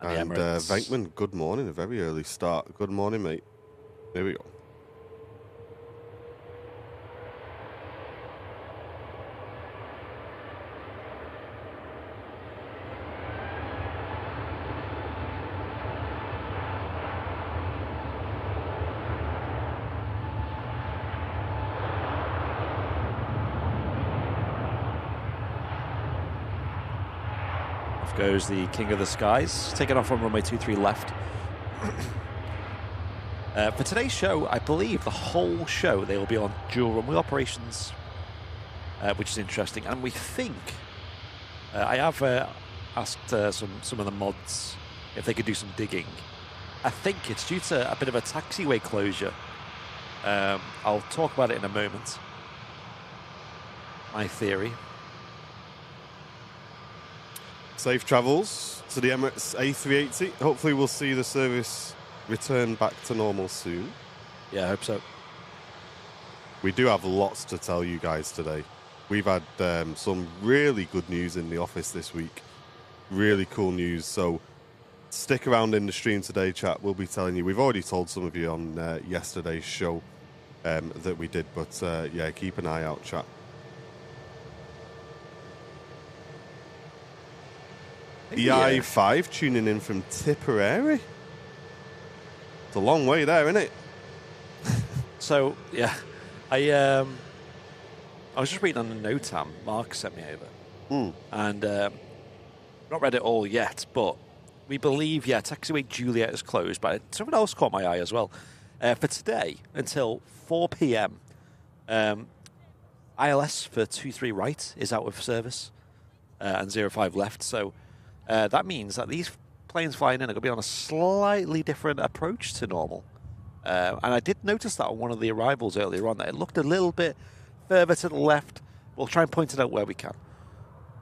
And Venkman, good morning, a very early start. Good morning, mate. Here we go. Goes the King of the Skies, taking off on runway 23 left. For today's show, I believe the whole show they will be on dual runway operations, which is interesting. And we think I have asked some of the mods if they could do some digging. I think it's due to a bit of a taxiway closure. I'll talk about it in a moment. My theory. Safe travels to the Emirates A380. Hopefully we'll see the service return back to normal soon. Yeah, I hope so. We do have lots to tell you guys today. We've had some really good news in the office this week. Really cool news. So stick around in the stream today, chat. We'll be telling you. We've already told some of you on yesterday's show that we did. But yeah, keep an eye out, chat. EI5 tuning in from Tipperary. It's a long way there, isn't it? So, yeah, I was just reading on the NOTAM Mark sent me over. And not read it all yet, but we believe, taxiway Juliet is closed, but something else caught my eye as well. For today, until 4 p.m., ILS for 23 right is out of service and 05 left, so that means that these planes flying in are going to be on a slightly different approach to normal. And I did notice that on one of the arrivals earlier on, that it looked a little bit further to the left. We'll try and point it out where we can.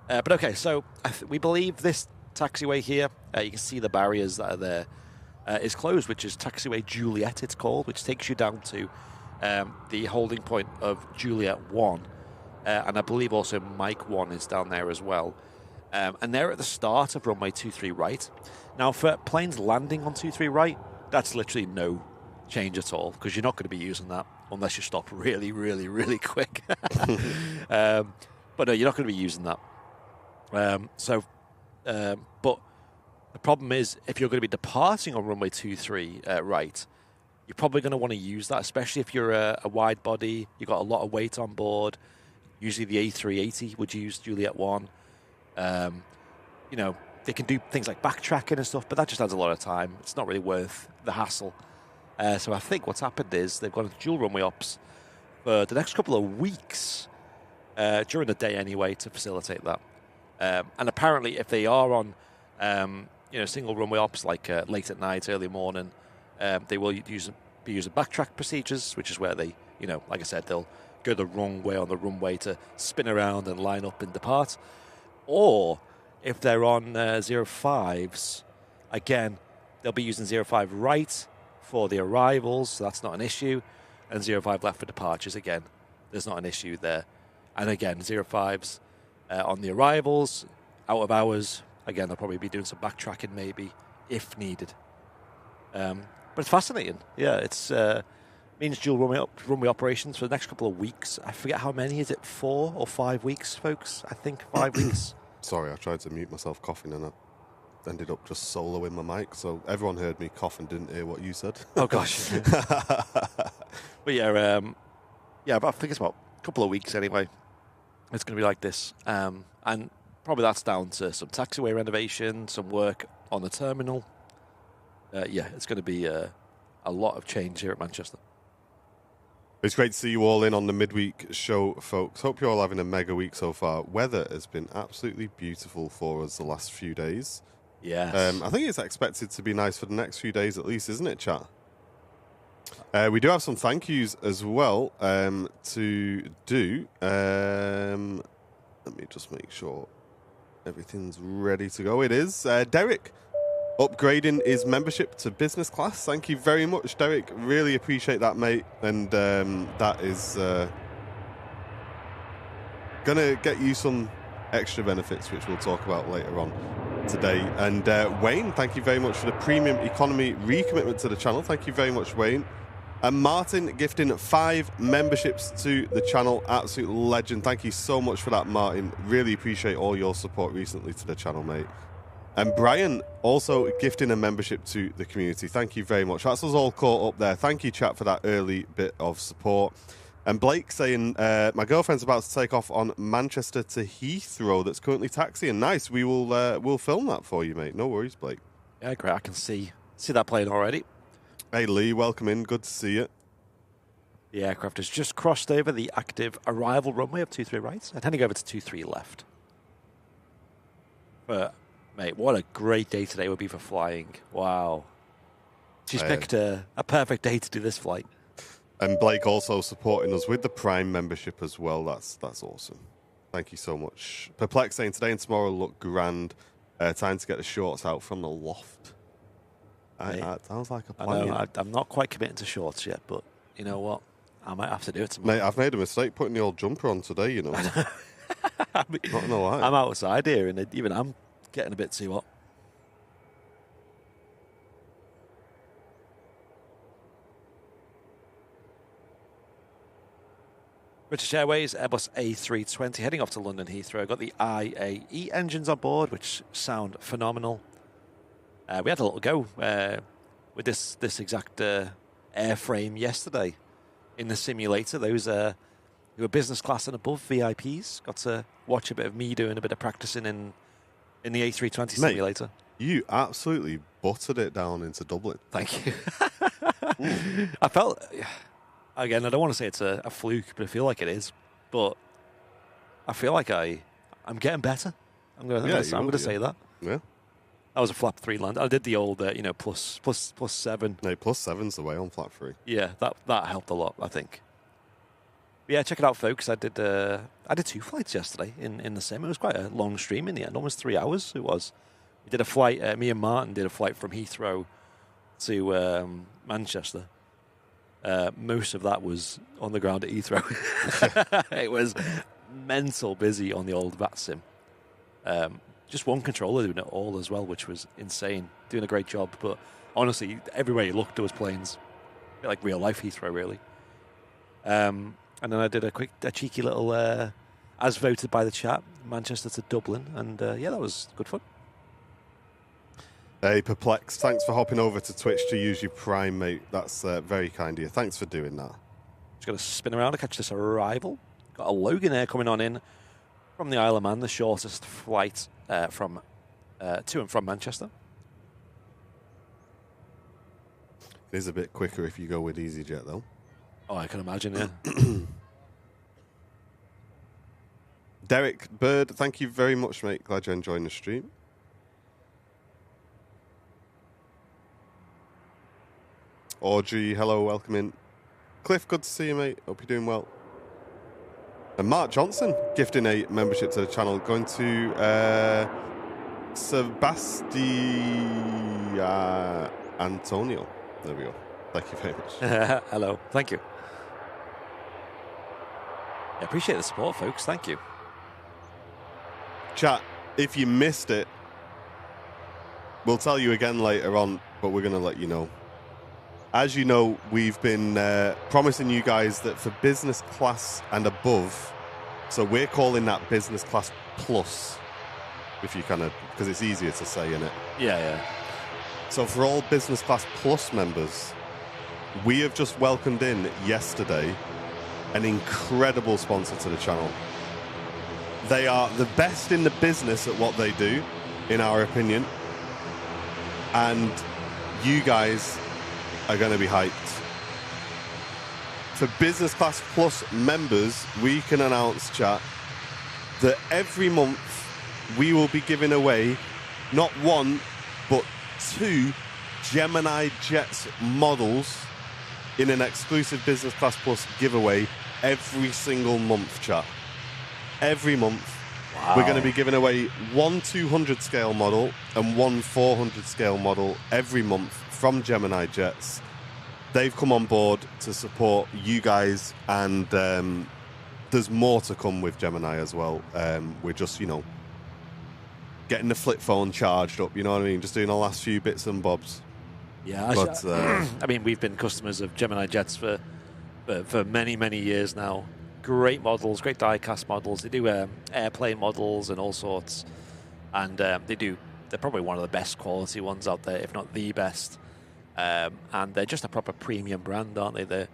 But okay, so we believe this taxiway here, you can see the barriers that are there, is closed, which is taxiway Juliet, it's called, which takes you down to the holding point of Juliet 1. And I believe also Mike 1 is down there as well. And they're at the start of runway 23 right. Now, for planes landing on 23 right, that's literally no change at all, because you're not going to be using that unless you stop really, really, really quick. But no, you're not going to be using that. But the problem is, if you're going to be departing on runway 23 right, you're probably going to want to use that, especially if you're a wide body, you've got a lot of weight on board. Usually the A380 would use Juliet 1. You know, they can do things like backtracking and stuff, but that just adds a lot of time. It's not really worth the hassle. So I think what's happened is they've gone to dual runway ops for the next couple of weeks, during the day anyway, to facilitate that. And apparently, if they are on, single runway ops, like late at night, early morning, they will be using backtrack procedures, which is where they, like I said, they'll go the wrong way on the runway to spin around and line up and depart. Or if they're on 05s, again, they'll be using 05 right for the arrivals, so that's not an issue, and 05 left for departures. Again, there's not an issue there. And again, 05s on the arrivals, out of hours, again, they'll probably be doing some backtracking maybe, if needed. But it's fascinating. Yeah, it's means dual runway operations for the next couple of weeks. I forget how many. Is it 4 or 5 weeks, folks? I think 5 weeks. Sorry, I tried to mute myself coughing and I ended up just soloing my mic, so everyone heard me cough and didn't hear what you said. Oh, gosh. But yeah, but I think it's about a couple of weeks anyway. It's going to be like this. And probably that's down to some taxiway renovation, some work on the terminal. It's going to be a lot of change here at Manchester. It's great to see you all in on the midweek show, folks. Hope you're all having a mega week so far. Weather has been absolutely beautiful for us the last few days. Yes. I think it's expected to be nice for the next few days at least, isn't it, chat? We do have some thank yous as well to do. Let me just make sure everything's ready to go. It is. Derek upgrading his membership to business class. Thank you very much, Derek. Really appreciate that, mate. And that is going to get you some extra benefits, which we'll talk about later on. today. And Wayne, thank you very much for the premium economy recommitment to the channel. Thank you very much, Wayne. And Martin gifting 5 memberships to the channel. Absolute legend. Thank you so much for that, Martin. Really appreciate all your support recently to the channel, mate. And Brian also gifting a membership to the community. Thank you very much. That's us all caught up there. Thank you, chat, for that early bit of support. And Blake saying, my girlfriend's about to take off on Manchester to Heathrow that's currently taxiing. Nice. We'll film that for you, mate. No worries, Blake. Yeah, great. I can see that plane already. Hey, Lee, welcome in. Good to see you. The aircraft has just crossed over the active arrival runway of 23 right and heading over to 23 left. But, mate, what a great day today would be for flying. Wow. She's picked a perfect day to do this flight. And Blake also supporting us with the Prime membership as well. That's awesome. Thank you so much. Perplex saying today and tomorrow look grand. Time to get the shorts out from the loft. That sounds like a plan. I know, I'm not quite committing to shorts yet, but you know what? I might have to do it tomorrow. Mate, I've made a mistake putting the old jumper on today, you know. Not gonna lie. I'm outside here, and even I'm getting a bit too hot. British Airways, Airbus A320, heading off to London Heathrow. Got the IAE engines on board, which sound phenomenal. We had a little go with this exact airframe yesterday in the simulator. Those who were business class and above VIPs got to watch a bit of me doing a bit of practicing in the A320 simulator. You absolutely buttered it down into Dublin. Thank you. I felt, again, I don't want to say it's a fluke, but I feel like it is. But I feel like I'm getting better. I'm going to say that. Yeah. That was a flap 3 land. I did the old, plus 7. No, plus 7's the way on flap 3. Yeah, that helped a lot, I think. But yeah, check it out, folks. I did 2 flights yesterday in the sim. It was quite a long stream in the end, almost 3 hours it was. We did a flight, me and Martin did a flight from Heathrow to Manchester. Most of that was on the ground at Heathrow. It was mental busy on the old VAT sim. Just one controller doing it all as well, which was insane. Doing a great job. But honestly, everywhere you looked, there was planes. A bit like real life Heathrow, really. And then I did a cheeky little, as voted by the chat, Manchester to Dublin. And yeah, that was good fun. Hey, Perplexed, thanks for hopping over to Twitch to use your Prime, mate. That's very kind of you. Thanks for doing that. Just going to spin around to catch this arrival. Got a Loganair coming on in from the Isle of Man, the shortest flight from to and from Manchester. It is a bit quicker if you go with EasyJet, though. Oh, I can imagine, yeah. Derek Bird, thank you very much, mate. Glad you're enjoying the stream. Audrey, hello, welcome in. Cliff, good to see you, mate. Hope you're doing well. And Mark Johnson gifting a membership to the channel, going to Sebastian Antonio. There we go. Thank you very much. Hello, thank you. I appreciate the support, folks. Thank you. Chat, if you missed it, we'll tell you again later on, but we're going to let you know. As you know, we've been promising you guys that for business class and above, so we're calling that business class plus, if you kind of, because it's easier to say, isn't it? Yeah. So for all business class plus members, we have just welcomed in yesterday an incredible sponsor to the channel. They are the best in the business at what they do, in our opinion. And you guys are going to be hyped. For Business Class Plus members, we can announce, chat, that every month we will be giving away not 1, but 2 Gemini Jets models in an exclusive Business Class Plus giveaway every single month, chat. Every month. Wow. We're going to be giving away 1 200 scale model and 1 400 scale model every month from Gemini Jets. They've come on board to support you guys, and there's more to come with Gemini as well. We're just, getting the flip phone charged up, you know what I mean? Just doing the last few bits and bobs. Yeah, But, I mean, we've been customers of Gemini Jets for many, many years now. Great models, great die-cast models. They do airplane models and all sorts. And they're probably one of the best quality ones out there, if not the best. And they're just a proper premium brand, aren't they?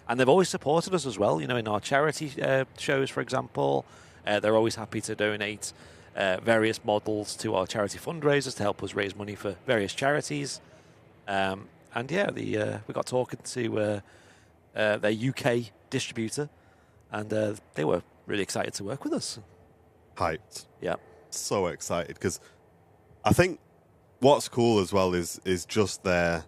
And they've always supported us as well. You know, in our charity shows, for example, they're always happy to donate various models to our charity fundraisers to help us raise money for various charities. And yeah, we got talking to their UK distributor, and they were really excited to work with us. Hyped. Yeah. So excited, because I think what's cool as well is just their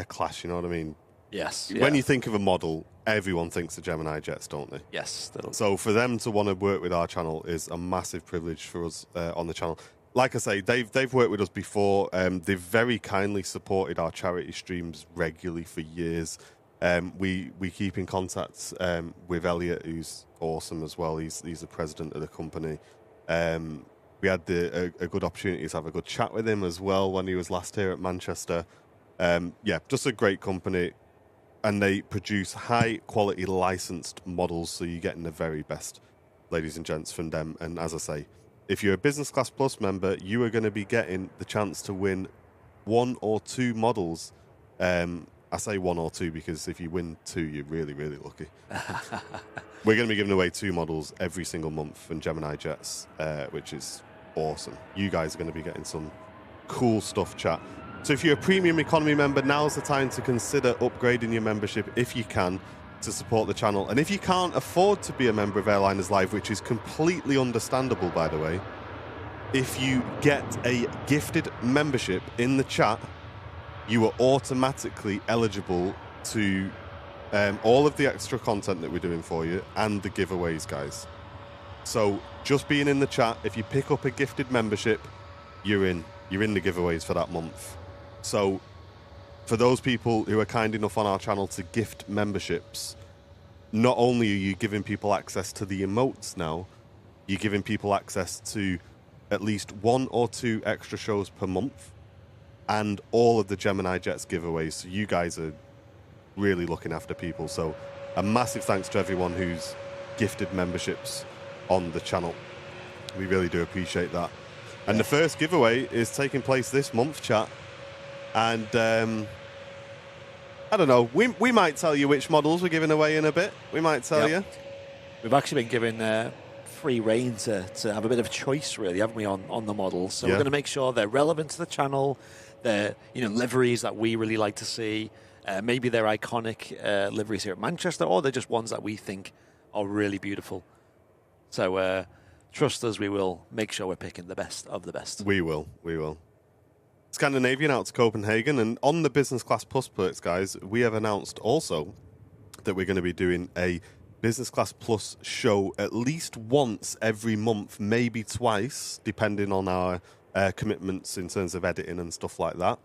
class, you know what I mean? Yes. When you think of a model, everyone thinks of Gemini Jets, don't they? Yes. So for them to want to work with our channel is a massive privilege for us on the channel. Like I say, they've worked with us before. They've very kindly supported our charity streams regularly for years. We keep in contact with Elliot, who's awesome as well. He's the president of the company. We had a good opportunity to have a good chat with him as well when he was last here at Manchester. Yeah, just a great company. And they produce high-quality licensed models, so you're getting the very best, ladies and gents, from them. And as I say, if you're a Business Class Plus member, you are going to be getting the chance to win 1 or 2 models. I say 1 or 2 because if you win 2, you're really, really lucky. We're going to be giving away 2 models every single month from Gemini Jets, which is awesome. You guys are going to be getting some cool stuff, chat. So if you're a premium economy member, now's the time to consider upgrading your membership if you can to support the channel. And if you can't afford to be a member of Airliners Live, which is completely understandable, by the way, if you get a gifted membership in the chat, you are automatically eligible to all of the extra content that we're doing for you and the giveaways, guys. So just being in the chat, if you pick up a gifted membership, you're in the giveaways for that month. So for those people who are kind enough on our channel to gift memberships, not only are you giving people access to the emotes now, you're giving people access to at least 1 or 2 extra shows per month and all of the Gemini Jets giveaways. So you guys are really looking after people. So a massive thanks to everyone who's gifted memberships on the channel. We really do appreciate that. And the first giveaway is taking place this month, chat. And I don't know, we might tell you which models we're giving away in a bit. We might tell you. We've actually been given free reign to have a bit of a choice, really, haven't we, on the models? So we're going to make sure they're relevant to the channel. They're liveries that we really like to see. Maybe they're iconic liveries here at Manchester, or they're just ones that we think are really beautiful. So trust us, we will make sure we're picking the best of the best. We will. Scandinavian out to Copenhagen, and on the Business Class Plus perks, guys, we have announced also that we're going to be doing a Business Class Plus show at least once every month, maybe twice, depending on our commitments in terms of editing and stuff like that.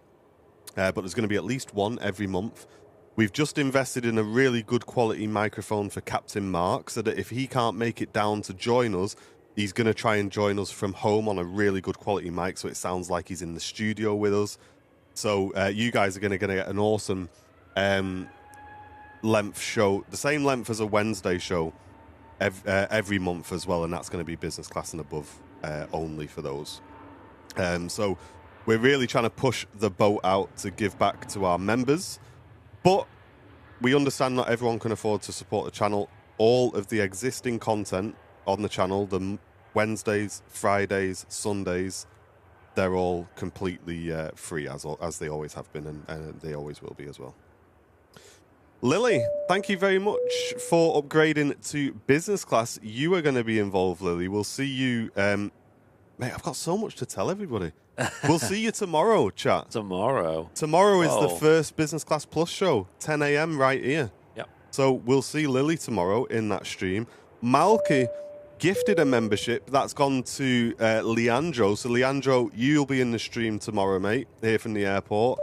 But there's going to be at least one every month. We've just invested in a really good quality microphone for Captain Mark, so that if he can't make it down to join us, he's going to try and join us from home on a really good quality mic, so it sounds like he's in the studio with us. So you guys are going to get an awesome length show, the same length as a Wednesday show every month as well, and that's going to be business class and above only for those. So we're really trying to push the boat out to give back to our members, but we understand not everyone can afford to support the channel. All of the existing content on the channel, the Wednesdays, Fridays, Sundays, they're all completely free, as they always have been, and they always will be as well. Lily, thank you very much for upgrading to business class. You are going to be involved, Lily. We'll see you... mate, I've got so much to tell everybody. We'll see you tomorrow, chat. Tomorrow is the first Business Class Plus show, 10 a.m. right here. Yep. So we'll see Lily tomorrow in that stream. Malky gifted a membership that's gone to Leandro. So Leandro, you'll be in the stream tomorrow, mate, here from the airport.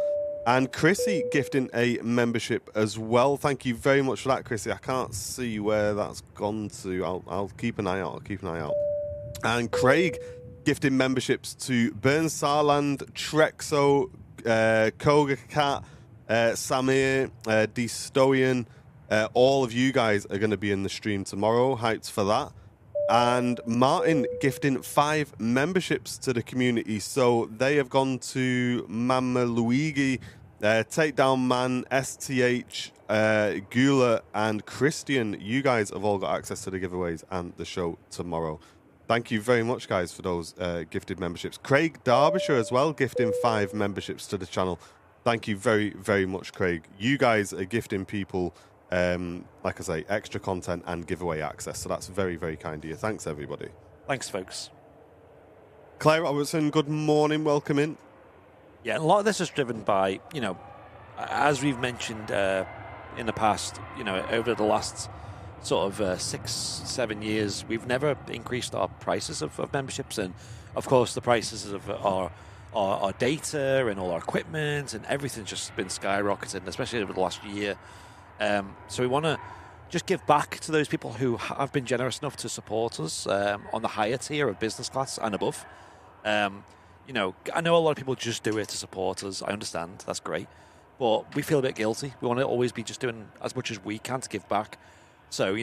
And Chrissy gifting a membership as well. Thank you very much for that, Chrissy. I can't see where that's gone to. I'll keep an eye out. And Craig gifting memberships to Burn Sarland, Trexo, Koga Cat, Samir, D. Stoian. All of you guys are going to be in the stream tomorrow. Hyped for that. And Martin gifting 5 memberships to the community. So they have gone to Mama Luigi, Takedown Man, STH, Gula, and Christian. You guys have all got access to the giveaways and the show tomorrow. Thank you very much, guys, for those gifted memberships. Craig Derbyshire as well, gifting 5 memberships to the channel. Thank you very, very much, Craig. You guys are gifting people, like I say, extra content and giveaway access. So that's very, very kind of you. Thanks, everybody. Thanks, folks. Claire Robertson, good morning. Welcome in. Yeah, and a lot of this is driven by, as we've mentioned in the past, over the last sort of 6-7 years, we've never increased our prices of memberships. And, of course, the prices of our data and all our equipment and everything's just been skyrocketing, especially over the last year. So we want to just give back to those people who have been generous enough to support us on the higher tier of business class and above. I know a lot of people just do it to support us. I understand. That's great. But we feel a bit guilty. We want to always be just doing as much as we can to give back. So,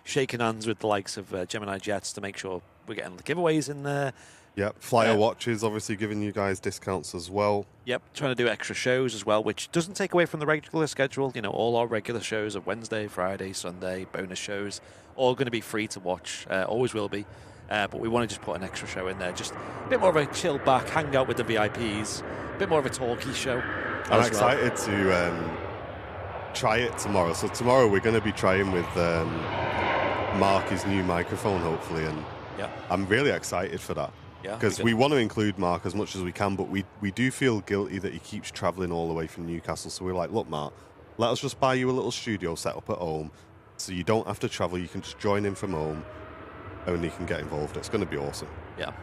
shaking hands with the likes of Gemini Jets to make sure we're getting the giveaways in there. Yep, Flyer Watches obviously giving you guys discounts as well. Yep, trying to do extra shows as well, which doesn't take away from the regular schedule. All our regular shows of Wednesday, Friday, Sunday, bonus shows, all going to be free to watch, always will be. But we want to just put an extra show in there, just a bit more of a chill back, hang out with the VIPs, a bit more of a talky show. I'm excited to try it tomorrow. So tomorrow we're going to be trying with Mark, his new microphone, hopefully, and I'm really excited for that. Yeah, because we want to include Mark as much as we can, but we do feel guilty that he keeps travelling all the way from Newcastle. So we're like, look, Mark, let us just buy you a little studio set up at home so you don't have to travel. You can just join in from home and you can get involved. It's going to be awesome. Yeah.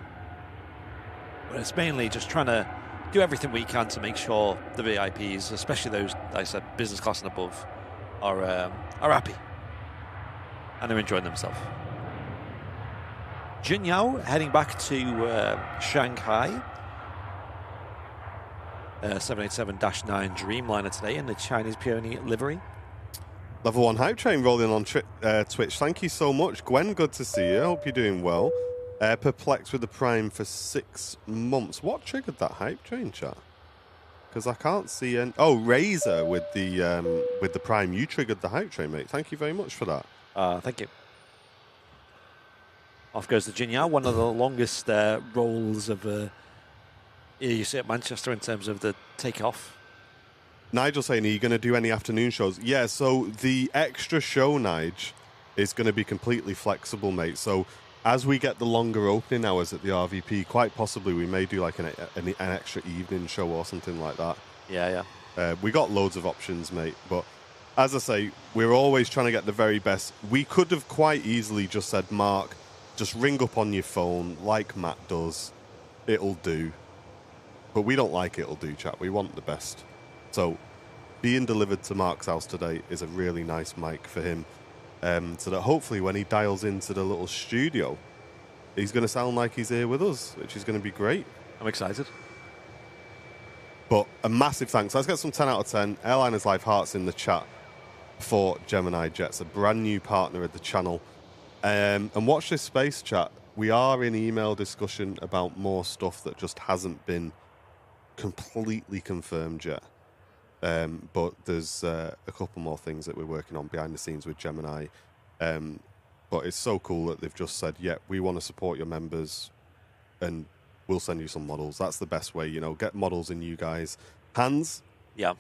But it's mainly just trying to do everything we can to make sure the VIPs, especially those, like I said, business class and above, are happy and they're enjoying themselves. Jun Yao heading back to Shanghai. 787-9 Dreamliner today in the Chinese Peony livery. Level 1 Hype Train rolling on Twitch. Thank you so much. Gwen, good to see you. Hope you're doing well. Perplexed with the Prime for 6 months. What triggered that Hype Train, chat? Because I can't see any... Oh, Razor with the Prime. You triggered the Hype Train, mate. Thank you very much for that. Thank you. Off goes the Jun Yao, one of the longest rolls of you see at Manchester in terms of the takeoff. Nigel saying, are you going to do any afternoon shows? Yeah, so the extra show, Nige, is going to be completely flexible, mate. So as we get the longer opening hours at the RVP, quite possibly we may do like an extra evening show or something like that. Yeah. We got loads of options, mate. But as I say, we're always trying to get the very best. We could have quite easily just said, Mark, just ring up on your phone like Matt does. It'll do. But we don't like it'll do, chat. We want the best. So being delivered to Mark's house today is a really nice mic for him. So that hopefully when he dials into the little studio, he's going to sound like he's here with us, which is going to be great. I'm excited. But a massive thanks. Let's get some 10 out of 10. Airliners Live Hearts in the chat for Gemini Jets, a brand new partner of the channel. And watch this space, chat. We are in email discussion about more stuff that just hasn't been completely confirmed yet. But there's a couple more things that we're working on behind the scenes with Gemini. But it's so cool that they've just said, yeah, we want to support your members and we'll send you some models. That's the best way, get models in you guys' hands. Yeah.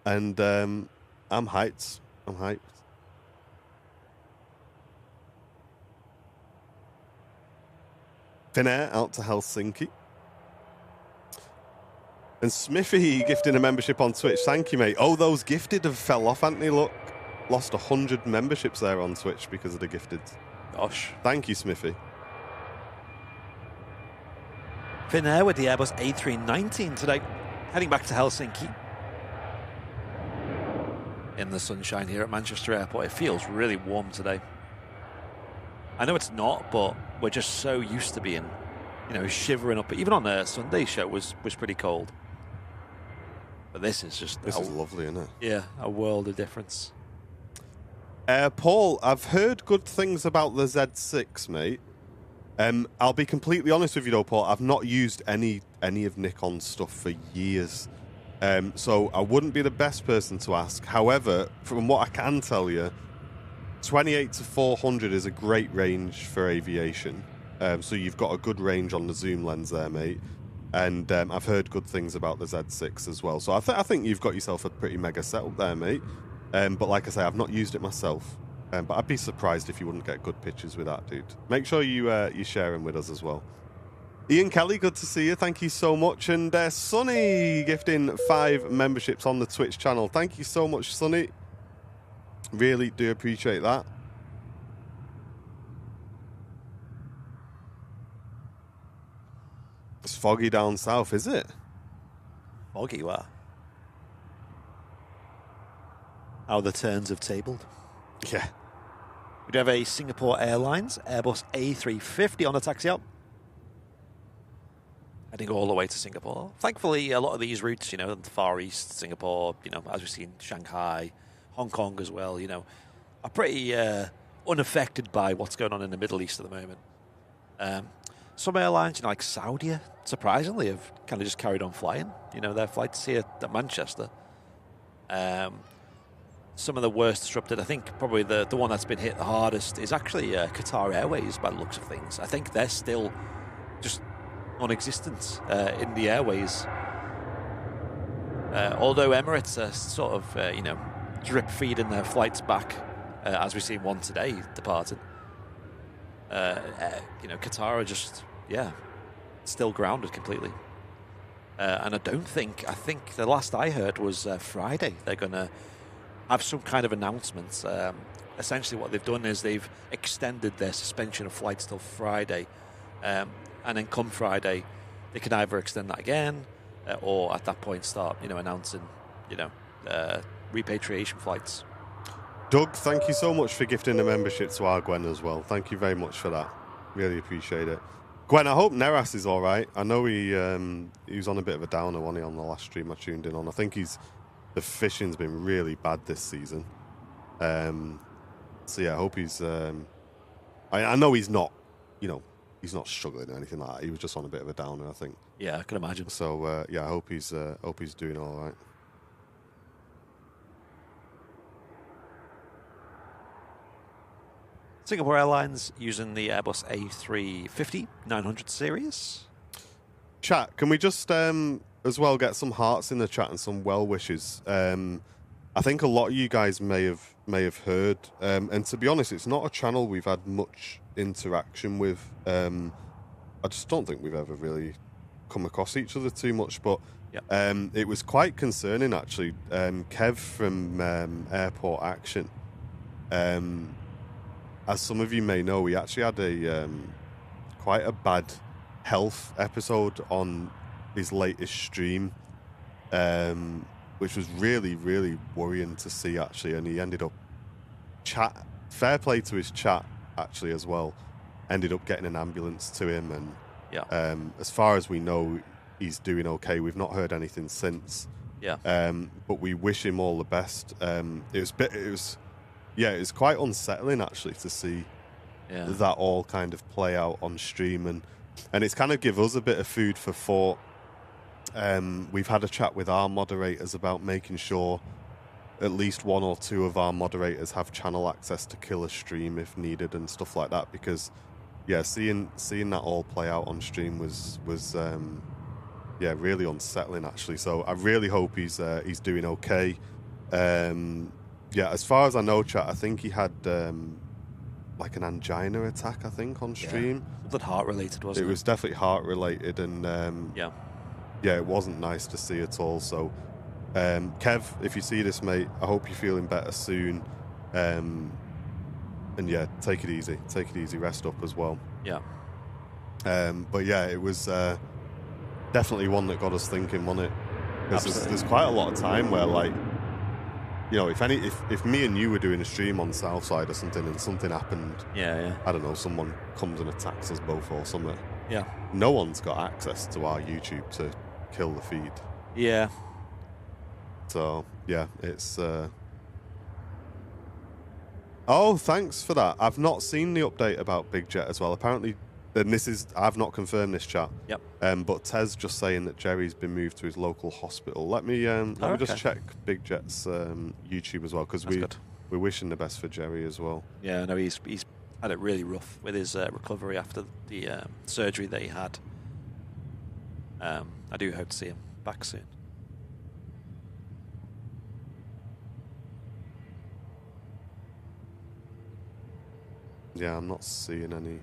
And I'm hyped. Finnair out to Helsinki. And Smithy gifting a membership on Twitch. Thank you, mate. Oh, those gifted have fell off, haven't they? Look, lost 100 memberships there on Twitch because of the gifted. Gosh. Thank you, Smithy. Finnair with the Airbus A319 today, heading back to Helsinki. In the sunshine here at Manchester Airport. It feels really warm today. I know it's not, but we're just so used to being shivering up. Even on a Sunday show was pretty cold. But this is just... This is lovely, isn't it? Yeah, a world of difference. Paul, I've heard good things about the Z6, mate. I'll be completely honest with you, though, Paul. I've not used any of Nikon's stuff for years. So I wouldn't be the best person to ask. However, from what I can tell you, 28 to 400 is a great range for aviation. So you've got a good range on the zoom lens there, mate. And I've heard good things about the Z6 as well. So I think you've got yourself a pretty mega setup there, mate. But like I say, I've not used it myself. But I'd be surprised if you wouldn't get good pictures with that, dude. Make sure you share them with us as well. Ian Kelly, good to see you. Thank you so much. And Sonny gifting 5 memberships on the Twitch channel. Thank you so much, Sonny. Really do appreciate that. It's foggy down south, is it? Foggy, what? How the turns have tabled. Yeah. We do have a Singapore Airlines Airbus A350 on the taxi out. Heading all the way to Singapore. Thankfully, a lot of these routes, the Far East, Singapore, as we've seen, Shanghai, Hong Kong as well, are pretty unaffected by what's going on in the Middle East at the moment. Some airlines, like Saudia, surprisingly, have kind of just carried on flying. Their flights here at Manchester. Some of the worst disrupted, I think probably the one that's been hit the hardest is actually Qatar Airways by the looks of things. I think they're still just non-existent in the airways. Although Emirates are sort of, drip feeding their flights back, as we've seen one today departing. Qatar are just, still grounded completely. And I think the last I heard was Friday. They're going to have some kind of announcements. Essentially what they've done is they've extended their suspension of flights till Friday. And then come Friday, they can either extend that again or at that point start, announcing, repatriation flights. Doug, thank you so much for gifting the membership to our Gwen as well. Thank you very much for that. Really appreciate it. Gwen, I hope Neras is all right. I know he was on a bit of a downer, wasn't he, on the last stream I tuned in on. I think the fishing's been really bad this season. So yeah, I hope he's... I know he's not, he's not struggling or anything like that. He was just on a bit of a downer, I think. Yeah, I can imagine. So I hope he's doing all right. Singapore Airlines using the Airbus A350 900 series. Chat, can we just as well get some hearts in the chat and some well wishes? I think a lot of you guys may have heard, and to be honest, it's not a channel we've had much interaction with. I just don't think we've ever really come across each other too much, but it was quite concerning actually. Kev from Airport Action, as some of you may know, he actually had a quite a bad health episode on his latest stream, which was really, really worrying to see actually, and he ended up fair play to his chat actually as well, ended up getting an ambulance to him, and as far as we know, he's doing okay. We've not heard anything since, but we wish him all the best. It was quite unsettling actually to see that all kind of play out on stream, and it's kind of give us a bit of food for thought. We've had a chat with our moderators about making sure at least one or two of our moderators have channel access to kill a stream if needed and stuff like that, because seeing that all play out on stream was really unsettling actually. So I really hope he's doing okay. As far as I know, chat, I think he had like an angina attack, I think, on stream. Something heart related, wasn't it? It was definitely heart related, and it wasn't nice to see at all. So, Kev, if you see this, mate, I hope you're feeling better soon. And take it easy. Take it easy. Rest up as well. Yeah. It was definitely one that got us thinking, wasn't it? Because there's quite a lot of time where, like, you know, if me and you were doing a stream on Southside or something and something happened, I don't know, someone comes and attacks us both or something. Yeah. No one's got access to our YouTube to kill the feed. Yeah. So, yeah, it's... Oh, thanks for that. I've not seen the update about Big Jet as well. Apparently, and this is... I've not confirmed this, chat. Yep. But Tez just saying that Jerry's been moved to his local hospital. Let me just check Big Jet's YouTube as well, because we're wishing the best for Jerry as well. Yeah, no, he's had it really rough with his recovery after the surgery that he had. I do hope to see him back soon. Yeah, I'm not seeing anything.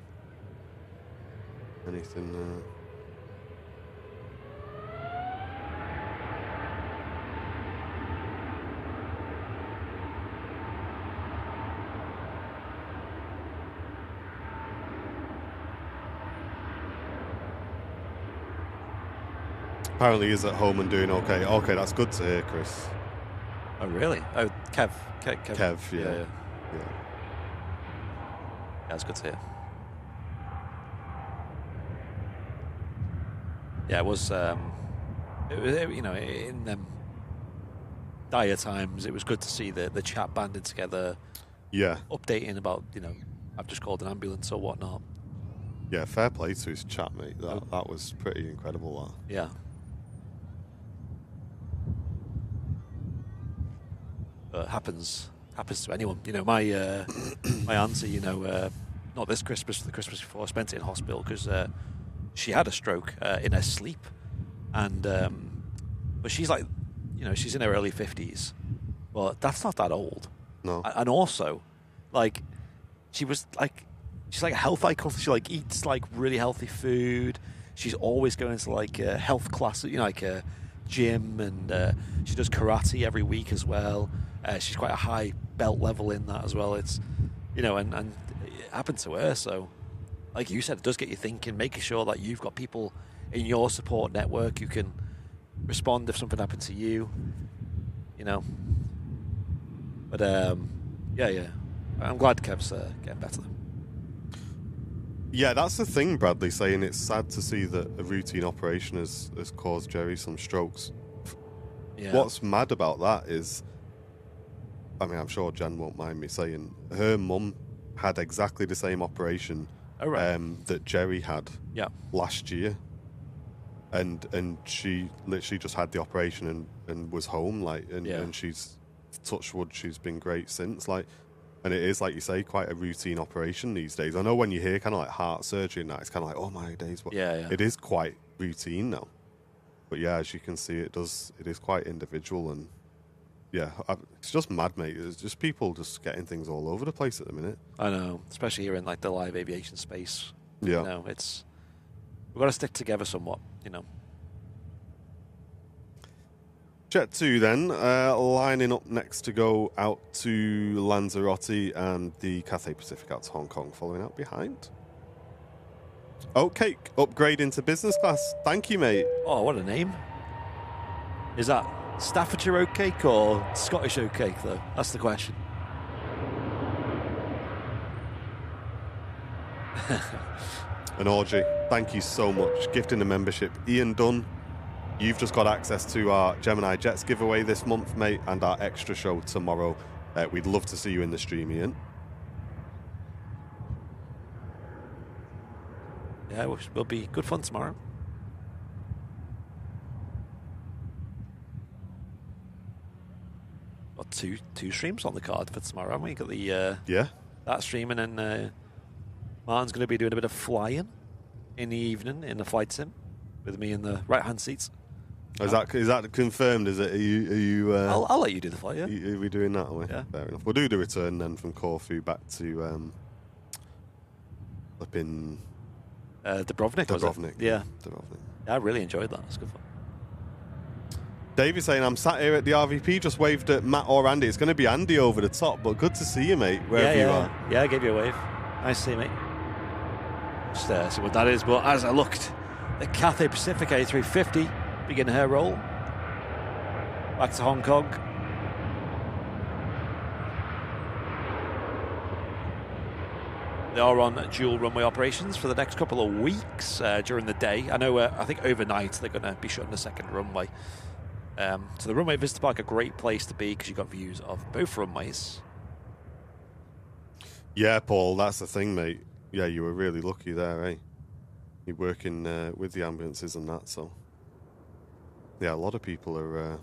Apparently he's at home and doing okay. Okay, that's good to hear, Chris. Oh, really? Oh, Kev, yeah. That's good to hear. Yeah, it was you know, in them dire times, it was good to see the chat banded together. Yeah. Updating about, you know, I've just called an ambulance or whatnot. Yeah, fair play to his chat, mate. That was pretty incredible, that. Yeah. Happens to anyone. You know, my my auntie, you know, not this Christmas, the Christmas before, I spent it in hospital because she had a stroke in her sleep, and but she's like, you know, she's in her early 50s. Well, that's not that old. No. And also, like, she's like a health icon. She like eats like really healthy food. She's always going to like health classes, you know, like a gym, and she does karate every week as well. She's quite a high belt level in that as well. It's, you know, and it happened to her. So, like you said, it does get you thinking, making sure that you've got people in your support network who can respond if something happened to you, you know. But, yeah. I'm glad Kev's getting better. Yeah, that's the thing, Bradley, saying it's sad to see that a routine operation has caused Jerry some strokes. Yeah. What's mad about that is, I mean, I'm sure Jen won't mind me saying, her mum had exactly the same operation that Jerry had last year. And she literally just had the operation and was home, like, and she's, touch wood, she's been great since, like. And it is, like you say, quite a routine operation these days. I know when you hear kind of like heart surgery and that, it's kind of like, oh my days. But it is quite routine now. But yeah, as you can see, it is quite individual. And yeah, it's just mad, mate. It's just people just getting things all over the place at the minute. I know, especially here in like the live aviation space. Yeah. You know, we've got to stick together somewhat, you know. Jet2 then, lining up next to go out to Lanzarote, and the Cathay Pacific out to Hong Kong following out behind. Oatcake, upgrading to business class. Thank you, mate. Oh, what a name. Is that Staffordshire oatcake or Scottish oatcake, though? That's the question. And Audrey, thank you so much. Gifting the membership. Ian Dunn, you've just got access to our Gemini Jets giveaway this month, mate, and our extra show tomorrow. We'd love to see you in the stream, Ian. Yeah, it will be good fun tomorrow. Got two streams on the card for tomorrow, haven't we? Got the that stream, and then Martin's going to be doing a bit of flying in the evening in the flight sim with me in the right-hand seats. Is that confirmed? Is it? Are you? I'll let you do the flight. Yeah. Are we doing that? Are we? Yeah. Fair enough. We'll do the return then from Corfu back to up in Dubrovnik. Dubrovnik. Yeah. Dubrovnik. Yeah, I really enjoyed that. It's good fun. David's saying, I'm sat here at the RVP, just waved at Matt or Andy. It's going to be Andy over the top, but good to see you, mate, wherever you are. Yeah, I gave you a wave. Nice to see you, mate. Just see what that is. But as I looked, the Cathay Pacific A350 beginning her roll. Back to Hong Kong. They are on dual runway operations for the next couple of weeks during the day. I know, I think overnight they're going to be shutting the second runway. So the Runway Visitor Park, a great place to be because you've got views of both runways. Yeah, Paul, that's the thing, mate. Yeah, you were really lucky there, eh? You're working with the ambulances and that, so... Yeah, a lot of people are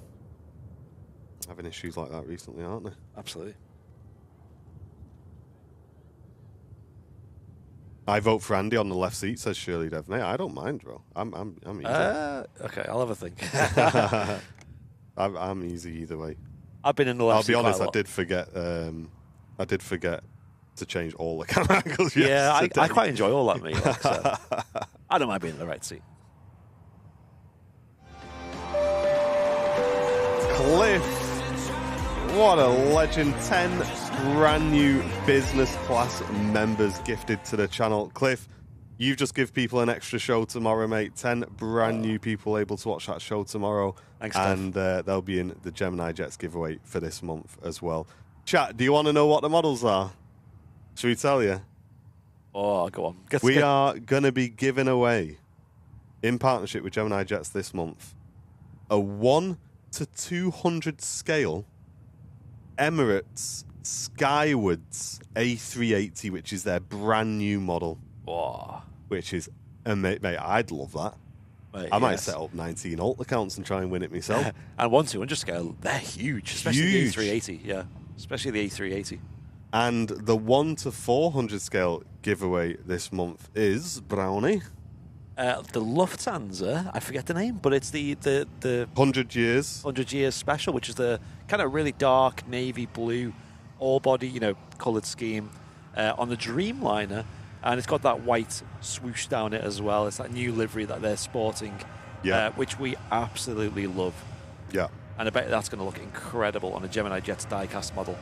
having issues like that recently, aren't they? Absolutely. I vote for Andy on the left seat, says Shirley Devney. I don't mind, bro. I'm easy. Okay, I'll have a think. I'm easy either way. I've been in the left seat. I'll be honest, I did forget to change all the camera angles. Yeah, I quite enjoy all that, mate. Like, so I don't mind being in the right seat. Cliff, what a legend. 10 brand new business class members gifted to the channel. Cliff, you've just give people an extra show tomorrow, mate. 10 brand new people able to watch that show tomorrow. Thanks, and they'll be in the Gemini Jets giveaway for this month as well. Chat, do you want to know what the models are? Should we tell you? Oh, go on. We are going to be giving away, in partnership with Gemini Jets this month, a 1 to 200 scale Emirates Skywards A380, which is their brand new model. Whoa. Which is, mate, I'd love that. Mate, I might set up 19 alt accounts and try and win it myself. And 1 to 200 scale, they're huge, especially the A380. Yeah, especially the A380. And the 1 to 400 scale giveaway this month is Brownie. The Lufthansa, I forget the name, but it's the 100 years. 100 years special, which is the kind of really dark navy blue, all body, coloured scheme on the Dreamliner, and it's got that white swoosh down it as well. It's that new livery that they're sporting, which we absolutely love. Yeah. And I bet that's going to look incredible on a Gemini Jets diecast model.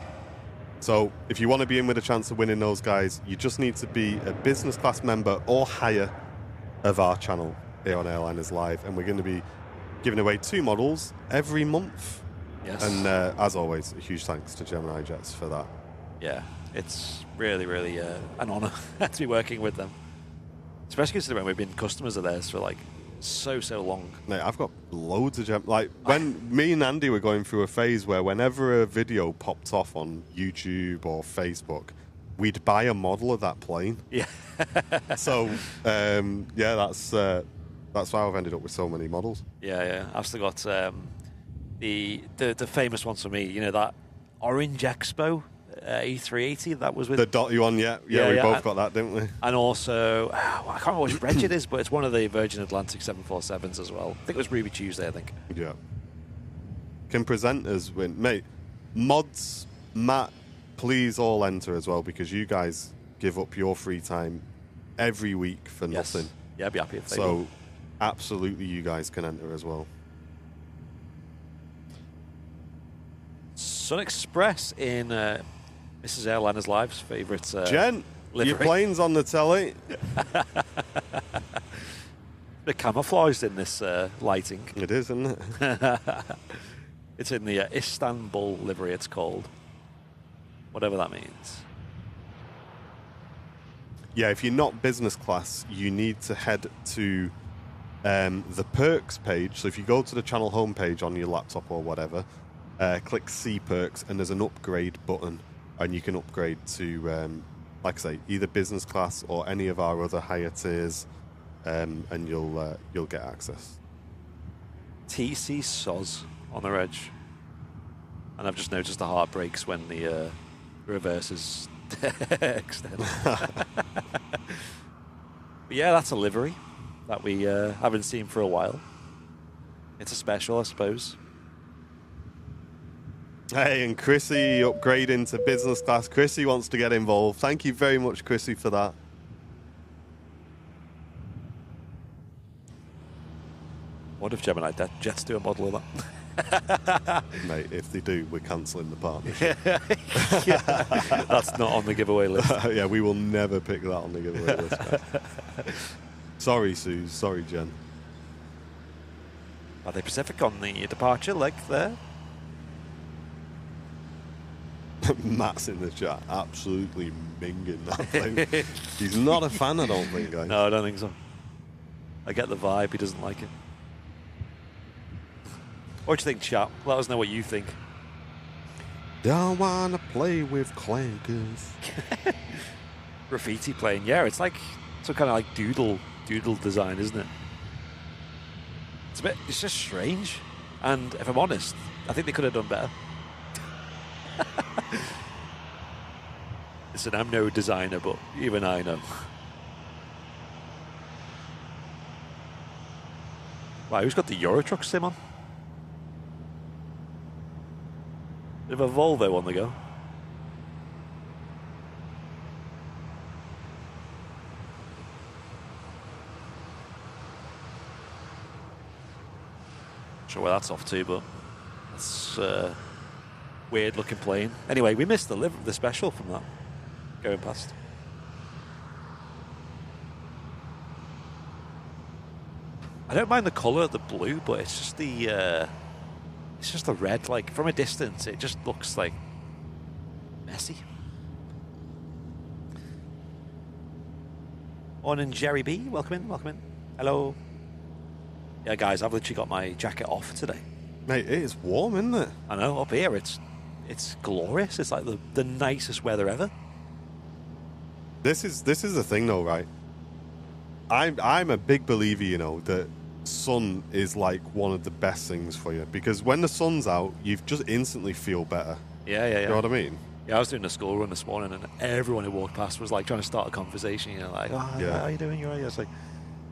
So if you want to be in with a chance of winning those guys, you just need to be a business class member or higher of our channel here on Airliners Live, and we're going to be giving away 2 models every month. Yes. And as always, a huge thanks to Gemini Jets for that. Yeah, it's really, really an honour to be working with them, especially considering we've been customers of theirs for like so long. Mate, I've got loads of like when me and Andy were going through a phase where whenever a video popped off on YouTube or Facebook, we'd buy a model of that plane. Yeah. So that's why I've ended up with so many models. Yeah. I've still got the famous ones for me. That Orange Expo A380 that was with the dotty one. Yeah, we both got that, didn't we? And also, I can't remember which reg it is, but it's one of the Virgin Atlantic 747s as well. I think it was Ruby Tuesday. I think. Yeah. Can presenters win, mate? Mods, Matt, please all enter as well, because you guys give up your free time every week for nothing. Yeah, I'd be happy if they So, absolutely, you guys can enter as well. SunExpress in Mrs. Airliners Live's favourite Jen, livery. your plane's on the telly. The camouflaged in this lighting. It is, isn't it? It's in the Istanbul livery, it's called. Whatever that means. Yeah, if you're not business class, you need to head to the perks page. So if you go to the channel homepage on your laptop or whatever, click See Perks, and there's an upgrade button, and you can upgrade to, like I say, either business class or any of our other higher tiers, and you'll get access. TC Soz on the reg. And I've just noticed the heart breaks when the reverse is extended. But yeah, that's a livery that we haven't seen for a while. It's a special, I suppose. Hey, and Chrissy upgrading to business class. Chrissy wants to get involved. Thank you very much, Chrissy, for that. What if Gemini Jets do a model of that? Mate, if they do, we're cancelling the partnership. Yeah. That's not on the giveaway list. Yeah, we will never pick that on the giveaway list. Sorry, Suze. Sorry, Jen. Are they Pacific on the departure leg there? Matt's in the chat, absolutely minging that thing. He's not a fan, I don't think, guys. No, I don't think so. I get the vibe. He doesn't like it. What do you think, chat? Let us know what you think. Don't want to play with clankers. Graffiti playing. Yeah, it's like some kind of like doodle design, isn't it? It's just strange. And if I'm honest, I think they could have done better. Listen, I'm no designer, but even I know. Right, who's got the Eurotruck sim on? Bit of a Volvo on the go. Not sure where that's off to, but it's weird looking plane. Anyway, we missed the special from that going past. I don't mind the colour of the blue, but it's just the red. Like from a distance, it just looks like messy. Morning, Jerry B. Welcome in, welcome in. Hello. Yeah, guys, I've literally got my jacket off today. Mate, it is warm, isn't it? I know, up here it's glorious. It's like the nicest weather ever. This is the thing, though, right? I'm a big believer, you know, that sun is like one of the best things for you, because when the sun's out, you just instantly feel better. Yeah. You know what I mean? Yeah, I was doing a school run this morning, and everyone who walked past was like trying to start a conversation. You know, like, "Oh, yeah. how are you doing? You're right." It's like,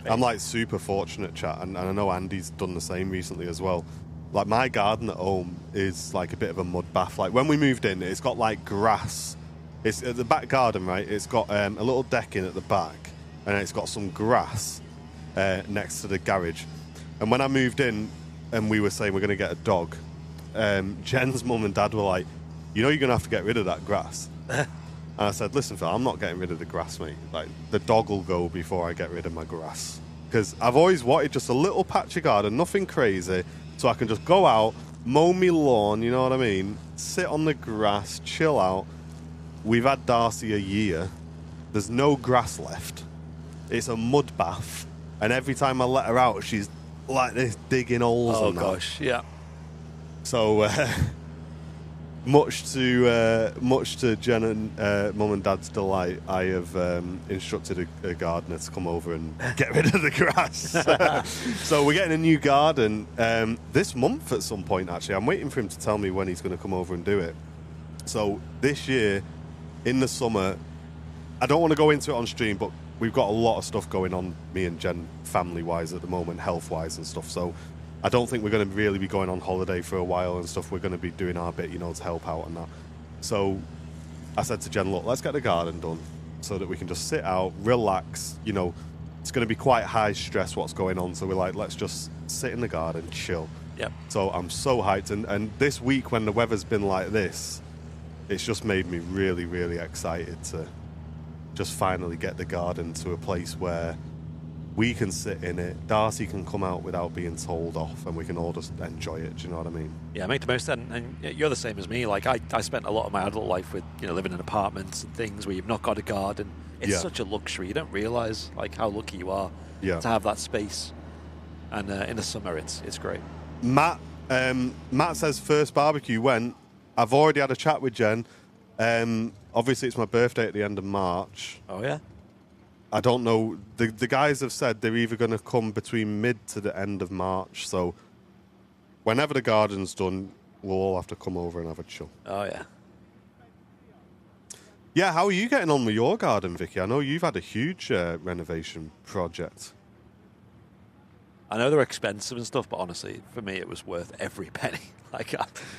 I'm like super fortunate, chat, and I know Andy's done the same recently as well. Like my garden at home is like a bit of a mud bath. Like when we moved in, it's got like grass. It's at the back garden, right? It's got a little decking at the back, and it's got some grass next to the garage. And when I moved in, and we were saying we're going to get a dog, Jen's mum and dad were like, "You know, you're going to have to get rid of that grass." And I said, "Listen, Phil, I'm not getting rid of the grass, mate. Like the dog will go before I get rid of my grass, because I've always wanted just a little patch of garden, nothing crazy, so I can just go out, mow me lawn. You know what I mean? Sit on the grass, chill out." We've had Darcy a year. There's no grass left. It's a mud bath. And every time I let her out, she's like this, digging holes. Oh, and that. gosh, yeah. So, much to Jen and Mum and Dad's delight, I have instructed a gardener to come over and get rid of the grass. So we're getting a new garden this month at some point, actually. I'm waiting for him to tell me when he's going to come over and do it. So this year, in the summer, I don't want to go into it on stream, but we've got a lot of stuff going on, me and Jen, family-wise at the moment, health-wise and stuff. So I don't think we're going to really be going on holiday for a while and stuff. We're going to be doing our bit, you know, to help out and that. So I said to Jen, look, let's get the garden done so that we can just sit out, relax. You know, it's going to be quite high stress what's going on. So we're like, let's just sit in the garden, chill. Yep. So I'm so hyped. And this week when the weather's been like this, it's just made me really, really excited to just finally get the garden to a place where we can sit in it. Darcy can come out without being told off, and we can all just enjoy it. Do you know what I mean? Yeah, make the most of it. And you're the same as me. Like I spent a lot of my adult life with, you know, living in apartments and things where you've not got a garden. It's such a luxury. You don't realise like how lucky you are to have that space. And in the summer, it's great. Matt says first barbecue when. I've already had a chat with Jen. Obviously, it's my birthday at the end of March. Oh, yeah? I don't know. The guys have said they're either going to come between mid to the end of March. So whenever the garden's done, we'll all have to come over and have a chill. Oh, yeah. Yeah, how are you getting on with your garden, Vicky? I know you've had a huge renovation project. I know they're expensive and stuff, but honestly, for me, it was worth every penny.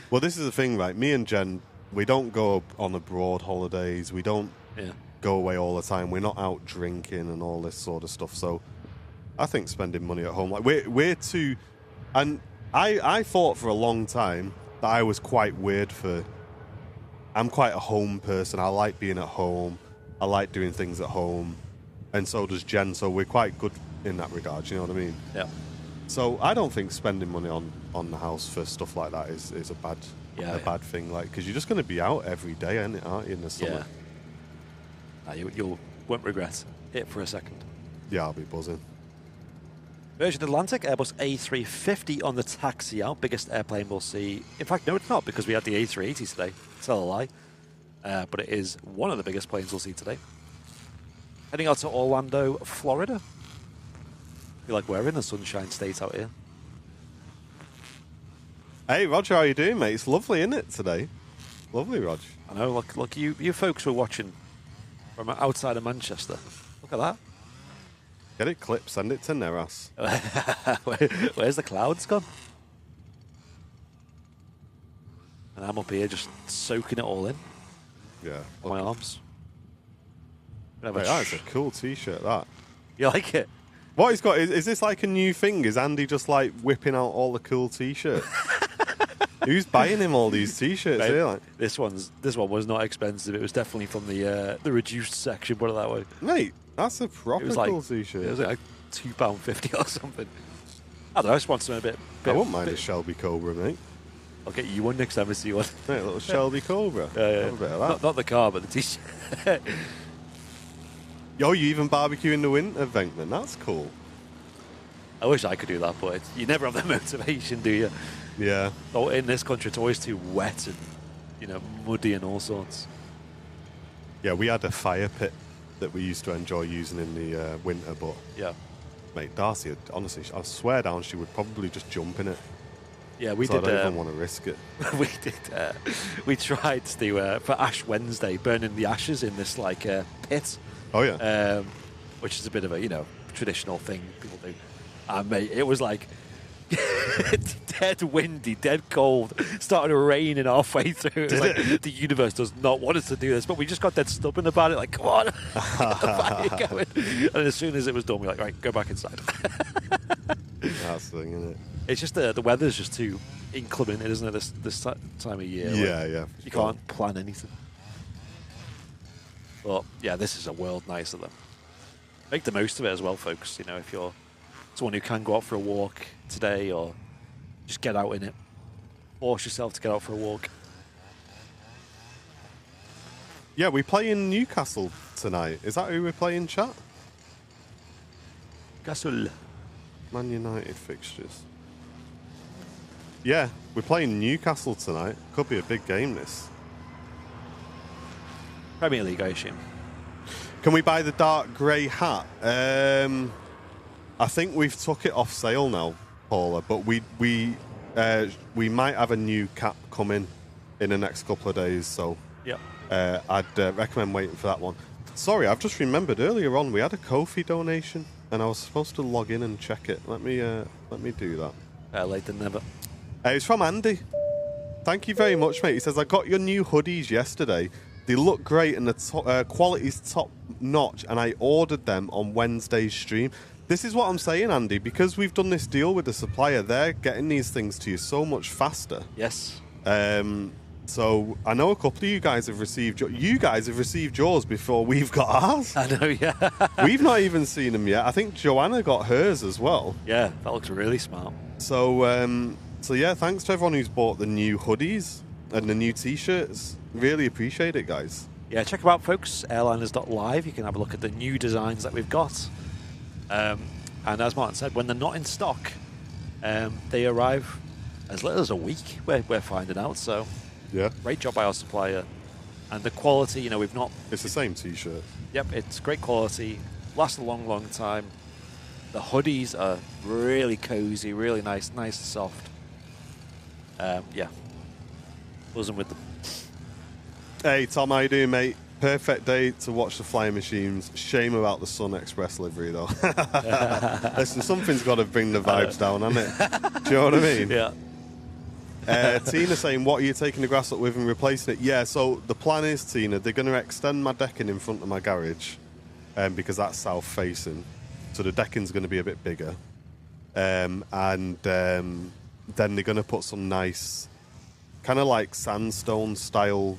Well, this is the thing, right? Me and Jen, we don't go on abroad holidays. We don't go away all the time. We're not out drinking and all this sort of stuff. So I think spending money at home, like we're too... And I thought for a long time that I was quite weird for... I'm quite a home person. I like being at home. I like doing things at home. And so does Jen. So we're quite good in that regard. You know what I mean? Yeah. So I don't think spending money on the house for stuff like that is a Yeah, bad thing, like, because you're just going to be out every day, aren't you, in the summer? Yeah. You won't regret it for a second. Yeah, I'll be buzzing. Virgin Atlantic, Airbus A350 on the taxi out. Biggest airplane we'll see. In fact, no, it's not, because we had the A380 today. Tell a lie. But it is one of the biggest planes we'll see today. Heading out to Orlando, Florida. I feel like we're in the Sunshine State out here. Hey, Roger, how you doing, mate? It's lovely, isn't it, today? Lovely, Roger. I know, look, you folks who are watching from outside of Manchester. Look at that. Get it clipped, send it to Neras. Where's the clouds gone? And I'm up here just soaking it all in. Yeah. On my arms. Hey, that's a cool T-shirt, that. You like it? What he's got, is this like a new thing? Is Andy just like whipping out all the cool T-shirts? Who's buying him all these T-shirts Mate, here? Like? This one was not expensive. It was definitely from the reduced section, put it that way. Mate, that's a proper It was like, cool T-shirt. It was like £2.50 or something. I don't know, I just want something a bit I wouldn't mind a Shelby Cobra, mate. I'll get you one next time I see one. Mate, a little Shelby Cobra. Yeah. Have a bit of that. Not the car, but the T-shirt. Yo, you even barbecue in the winter, Venkman. That's cool. I wish I could do that, but you never have the motivation, do you? Yeah. Oh, in this country, it's always too wet and, muddy and all sorts. Yeah, we had a fire pit that we used to enjoy using in the winter, but Yeah. mate, Darcy, honestly, I swear down, she would probably just jump in it. Yeah, we So did. I don't even want to risk it. We did. We tried to do for Ash Wednesday, burning the ashes in this pit. Oh yeah. Which is a bit of a traditional thing people do. And mate, it was like dead windy, dead cold. Started raining halfway through. It was like the universe does not want us to do this, but we just got dead stubborn about it. Like, come on, get the fire going. And as soon as it was done, we're like, right, go back inside. That's the thing, isn't it? It's just the weather's just too inclement, isn't it? This time of year. Yeah. You can't plan anything. But yeah, this is a world nicer than. Make the most of it as well, folks. If you're someone who can go out for a walk today, or just get out in it. Force yourself to get out for a walk. Yeah, we play in Newcastle tonight. Is that who we're playing, chat? Castle. Man United fixtures. Yeah, we're playing Newcastle tonight. Could be a big game, this. Premier League, I assume. Can we buy the dark grey hat? I think we've took it off sale now, Paula, but we might have a new cap coming in the next couple of days, so Yep. I'd recommend waiting for that one. Sorry, I've just remembered earlier on we had a Ko-fi donation, and I was supposed to log in and check it. Let me do that. Better late than never. It's from Andy. Thank you very much, mate. He says, I got your new hoodies yesterday. They look great and the quality's top notch, and I ordered them on Wednesday's stream. This is what I'm saying, Andy, because we've done this deal with the supplier, they're getting these things to you so much faster. Yes. So I know a couple of you guys have received yours before we've got ours. I know, yeah. We've not even seen them yet. I think Joanna got hers as well. Yeah, that looks really smart. So yeah, thanks to everyone who's bought the new hoodies and the new T-shirts. Really appreciate it, guys. Yeah, check them out, folks. Airliners.live. You can have a look at the new designs that we've got. And as Martin said, when they're not in stock, they arrive as little as a week. We're finding out. So Yeah. great job by our supplier. And the quality, we've not... It's the same T-shirt. Yep, it's great quality. Lasts a long, long time. The hoodies are really cozy, really nice and soft. Yeah. Buzzing with them. Hey, Tom, how you doing, mate? Perfect day to watch the flying machines. Shame about the SunExpress livery, though. Listen, something's got to bring the vibes down, hasn't it? Do you know what I mean? Yeah. Tina saying, what are you taking the grass up with and replacing it? Yeah, so the plan is, Tina, they're going to extend my decking in front of my garage because that's south-facing. So the decking's going to be a bit bigger. And then they're going to put some nice, kind of like sandstone-style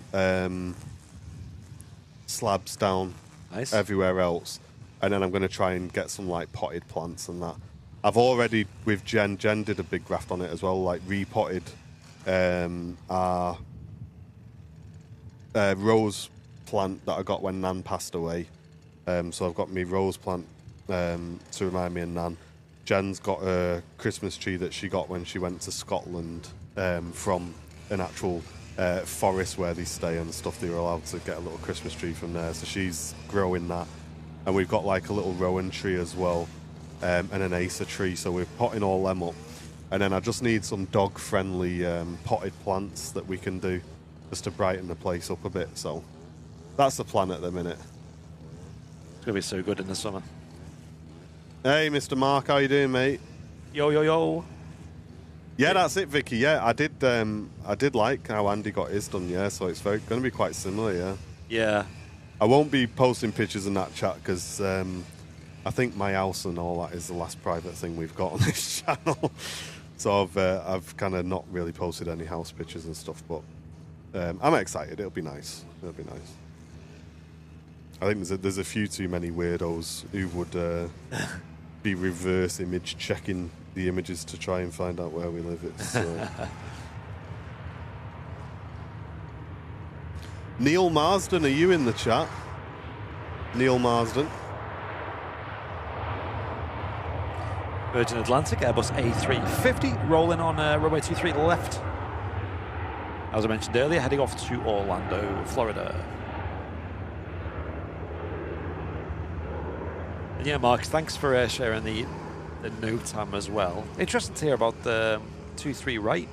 slabs down Nice. everywhere else. And then I'm going to try and get some like potted plants and that. I've already, with Jen did a big graft on it as well, like repotted our rose plant that I got when Nan passed away. So I've got me rose plant to remind me of Nan. Jen's got a Christmas tree that she got when she went to Scotland from an actual forest where they stay and stuff. They were allowed to get a little Christmas tree from there. So she's growing that. And we've got like a little rowan tree as well, and an acer tree. So we're potting all them up. And then I just need some dog-friendly potted plants that we can do just to brighten the place up a bit. So that's the plan at the minute. It's going to be so good in the summer. Hey, Mr. Mark, how you doing, mate? Yo, yo, yo. Yeah, that's it, Vicky. Yeah, I did like how Andy got his done. Yeah, so it's going to be quite similar. Yeah. Yeah. I won't be posting pictures in that chat because I think my house and all that is the last private thing we've got on this channel. So I've kind of not really posted any house pictures and stuff, but I'm excited. It'll be nice. It'll be nice. I think there's a few too many weirdos who would be reverse image checking the images to try and find out where we live. It's Neil Marsden, are you in the chat? Neil Marsden. Virgin Atlantic, Airbus A350, rolling on runway 23 left. As I mentioned earlier, heading off to Orlando, Florida. And yeah, Mark, thanks for sharing the NOTAM as well. Interesting to hear about the 23 right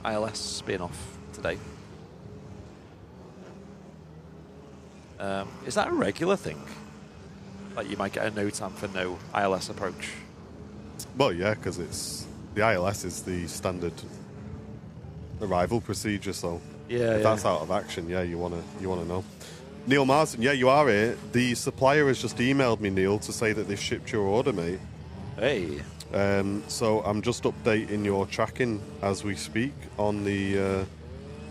ILS being off today. Is that a regular thing? Like you might get a NOTAM for no ILS approach? Well, yeah, because the ILS is the standard arrival procedure. So if that's out of action, yeah, you wanna know. Neil Marsden, yeah, you are here. The supplier has just emailed me, Neil, to say that they've shipped your order, mate. Hey. So I'm just updating your tracking as we speak on the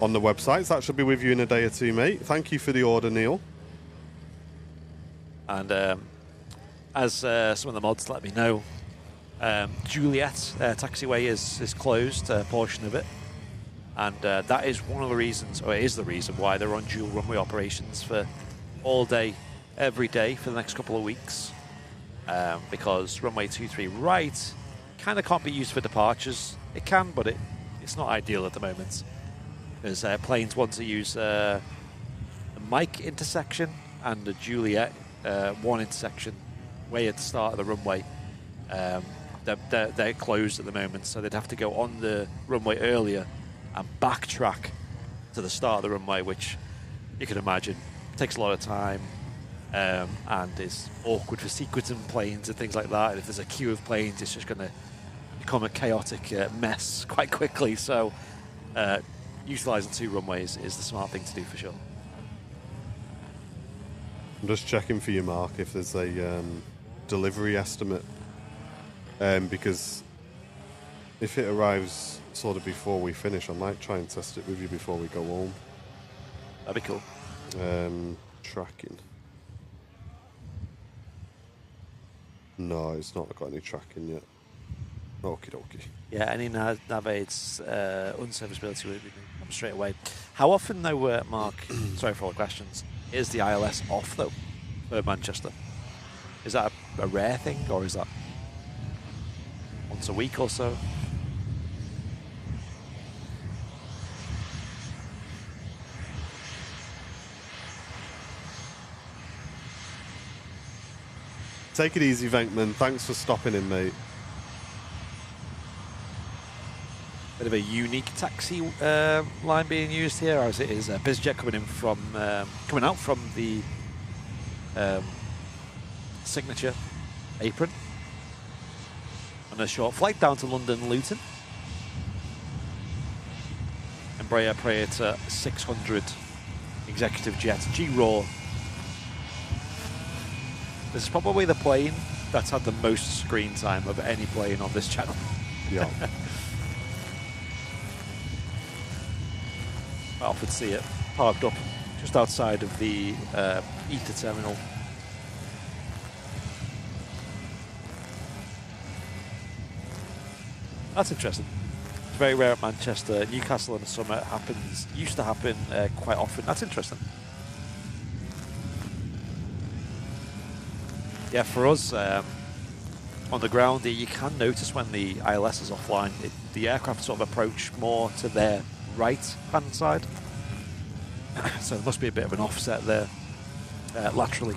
websites. That should be with you in a day or two, mate. Thank you for the order, Neil. And as some of the mods let me know, Juliet taxiway is closed, a portion of it. And that is one of the reasons, or it is the reason why they're on dual runway operations for all day, every day for the next couple of weeks. Because runway 23 right kind of can't be used for departures. It can, but it's not ideal at the moment. There's planes want to use the Mike intersection and the Juliet one intersection way at the start of the runway. They're closed at the moment, so they'd have to go on the runway earlier and backtrack to the start of the runway, which you can imagine takes a lot of time and is awkward for sequencing planes and things like that. And if there's a queue of planes, it's just going to become a chaotic mess quite quickly. So utilising two runways is the smart thing to do for sure. I'm just checking for you, Mark, if there's a delivery estimate, because if it arrives sort of before we finish, I might try and test it with you before we go home. That'd be cool. Tracking. No, it's not got any tracking yet. Okie dokie. Yeah, any navaids unserviceability would be come straight away. How often, though, Mark, sorry for all the questions, is the ILS off, though, for Manchester? Is that a rare thing, or is that once a week or so? Take it easy, Venkman. Thanks for stopping in, mate. Bit of a unique taxi line being used here, as it is EasyJet coming out from the signature apron on a short flight down to London Luton. Embraer Praetor 600 executive jet G-Raw. This is probably the plane that's had the most screen time of any plane on this channel. Yeah. I often see it parked up just outside of the ether terminal. That's interesting. very rare at Manchester. Newcastle in the summer used to happen quite often. That's interesting. Yeah, for us on the ground, you can notice when the ILS is offline, the aircraft sort of approach more to their right-hand side. So there must be a bit of an offset there laterally.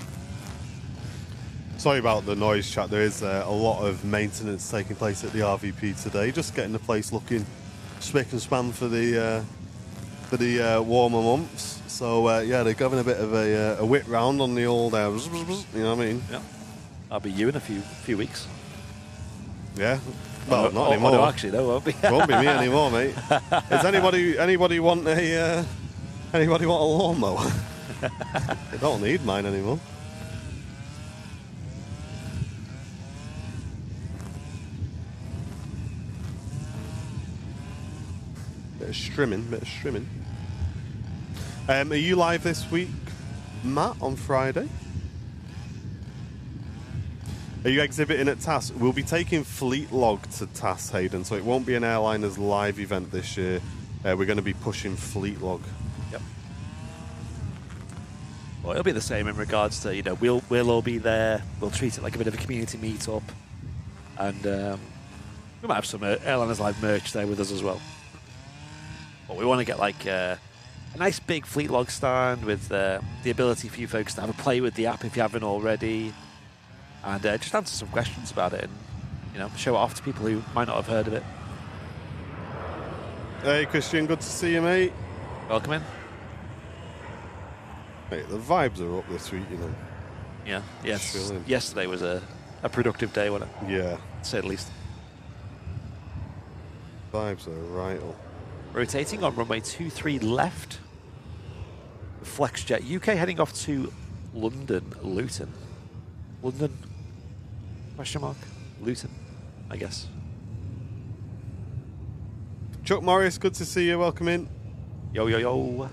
Sorry about the noise, chat. There is a lot of maintenance taking place at the RVP today. Just getting the place looking spick and span for the warmer months. So yeah, they're having a bit of a whip round on the old, you know what I mean? Yeah, I'll be you in a few weeks. Yeah. Well, not anymore. No, actually, no, won't be. Won't be me anymore, mate. Does anybody want a lawnmower? They don't need mine anymore. Bit of strimming. Are you live this week, Matt, on Friday? Are you exhibiting at TAS? We'll be taking Fleet Log to TAS, Hayden, so it won't be an Airliners live event this year. We're going to be pushing Fleet Log. Yep. Well, it'll be the same in regards to, we'll all be there. We'll treat it like a bit of a community meet-up. And we might have some Airliners Live merch there with us as well. But we want to get like a nice big Fleet Log stand with the ability for you folks to have a play with the app if you haven't already. And just answer some questions about it and, show it off to people who might not have heard of it. Hey, Christian, good to see you, mate. Welcome in. Mate, the vibes are up this week, Yeah, yes. Chilling. Yesterday was a productive day, wasn't it? Yeah. To say the least. Vibes are right up. Rotating on runway 23 left. Flexjet UK heading off to London, Luton. London? Question mark? Luton, I guess. Chuck Morris, good to see you. Welcome in. Yo, yo, yo.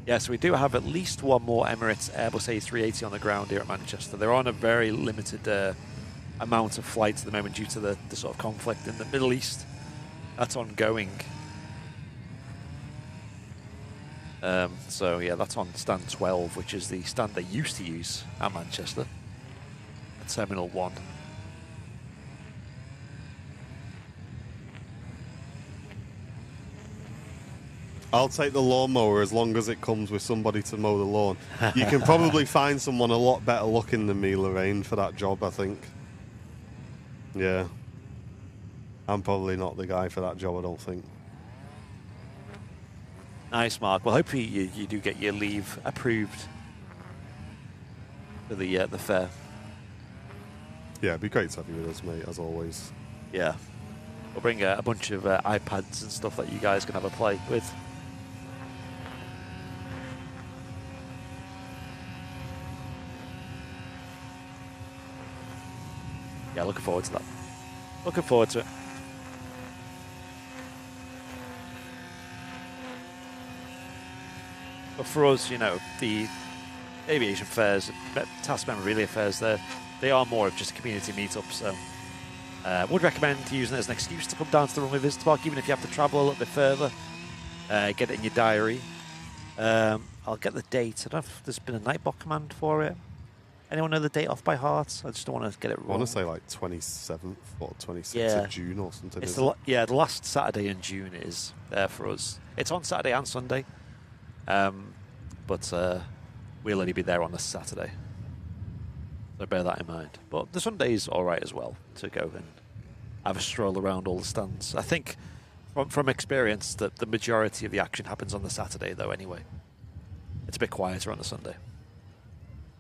Yeah, so we do have at least one more Emirates Airbus A380 on the ground here at Manchester. They're on a very limited amount of flights at the moment due to the sort of conflict in the Middle East. That's ongoing. So, yeah, that's on stand 12, which is the stand they used to use at Manchester. At Terminal 1. I'll take the lawnmower as long as it comes with somebody to mow the lawn. You can probably find someone a lot better looking than me, Lorraine, for that job, I think. Yeah. I'm probably not the guy for that job, I don't think. Nice, Mark. Well, hopefully you do get your leave approved for the fair. Yeah, it'd be great to have you with us, mate, as always. Yeah. We'll bring a bunch of iPads and stuff that you guys can have a play with. Yeah, looking forward to that. Looking forward to it. But for us, the aviation fairs, TAS memorabilia fairs, they are more of just a community meet-up, so would recommend using it as an excuse to come down to the Runway Visitor Park, even if you have to travel a little bit further. Get it in your diary. I'll get the date. I don't know if there's been a Nightbot command for it. Anyone know the date off by heart? I just don't want to get it wrong. I want to say like 27th or 26th of June or something. It's the last Saturday in June is there for us. It's on Saturday and Sunday. But we'll only be there on a Saturday. So bear that in mind. But the Sunday's all right as well to go and have a stroll around all the stands. I think from experience that the majority of the action happens on the Saturday, though, anyway. It's a bit quieter on the Sunday.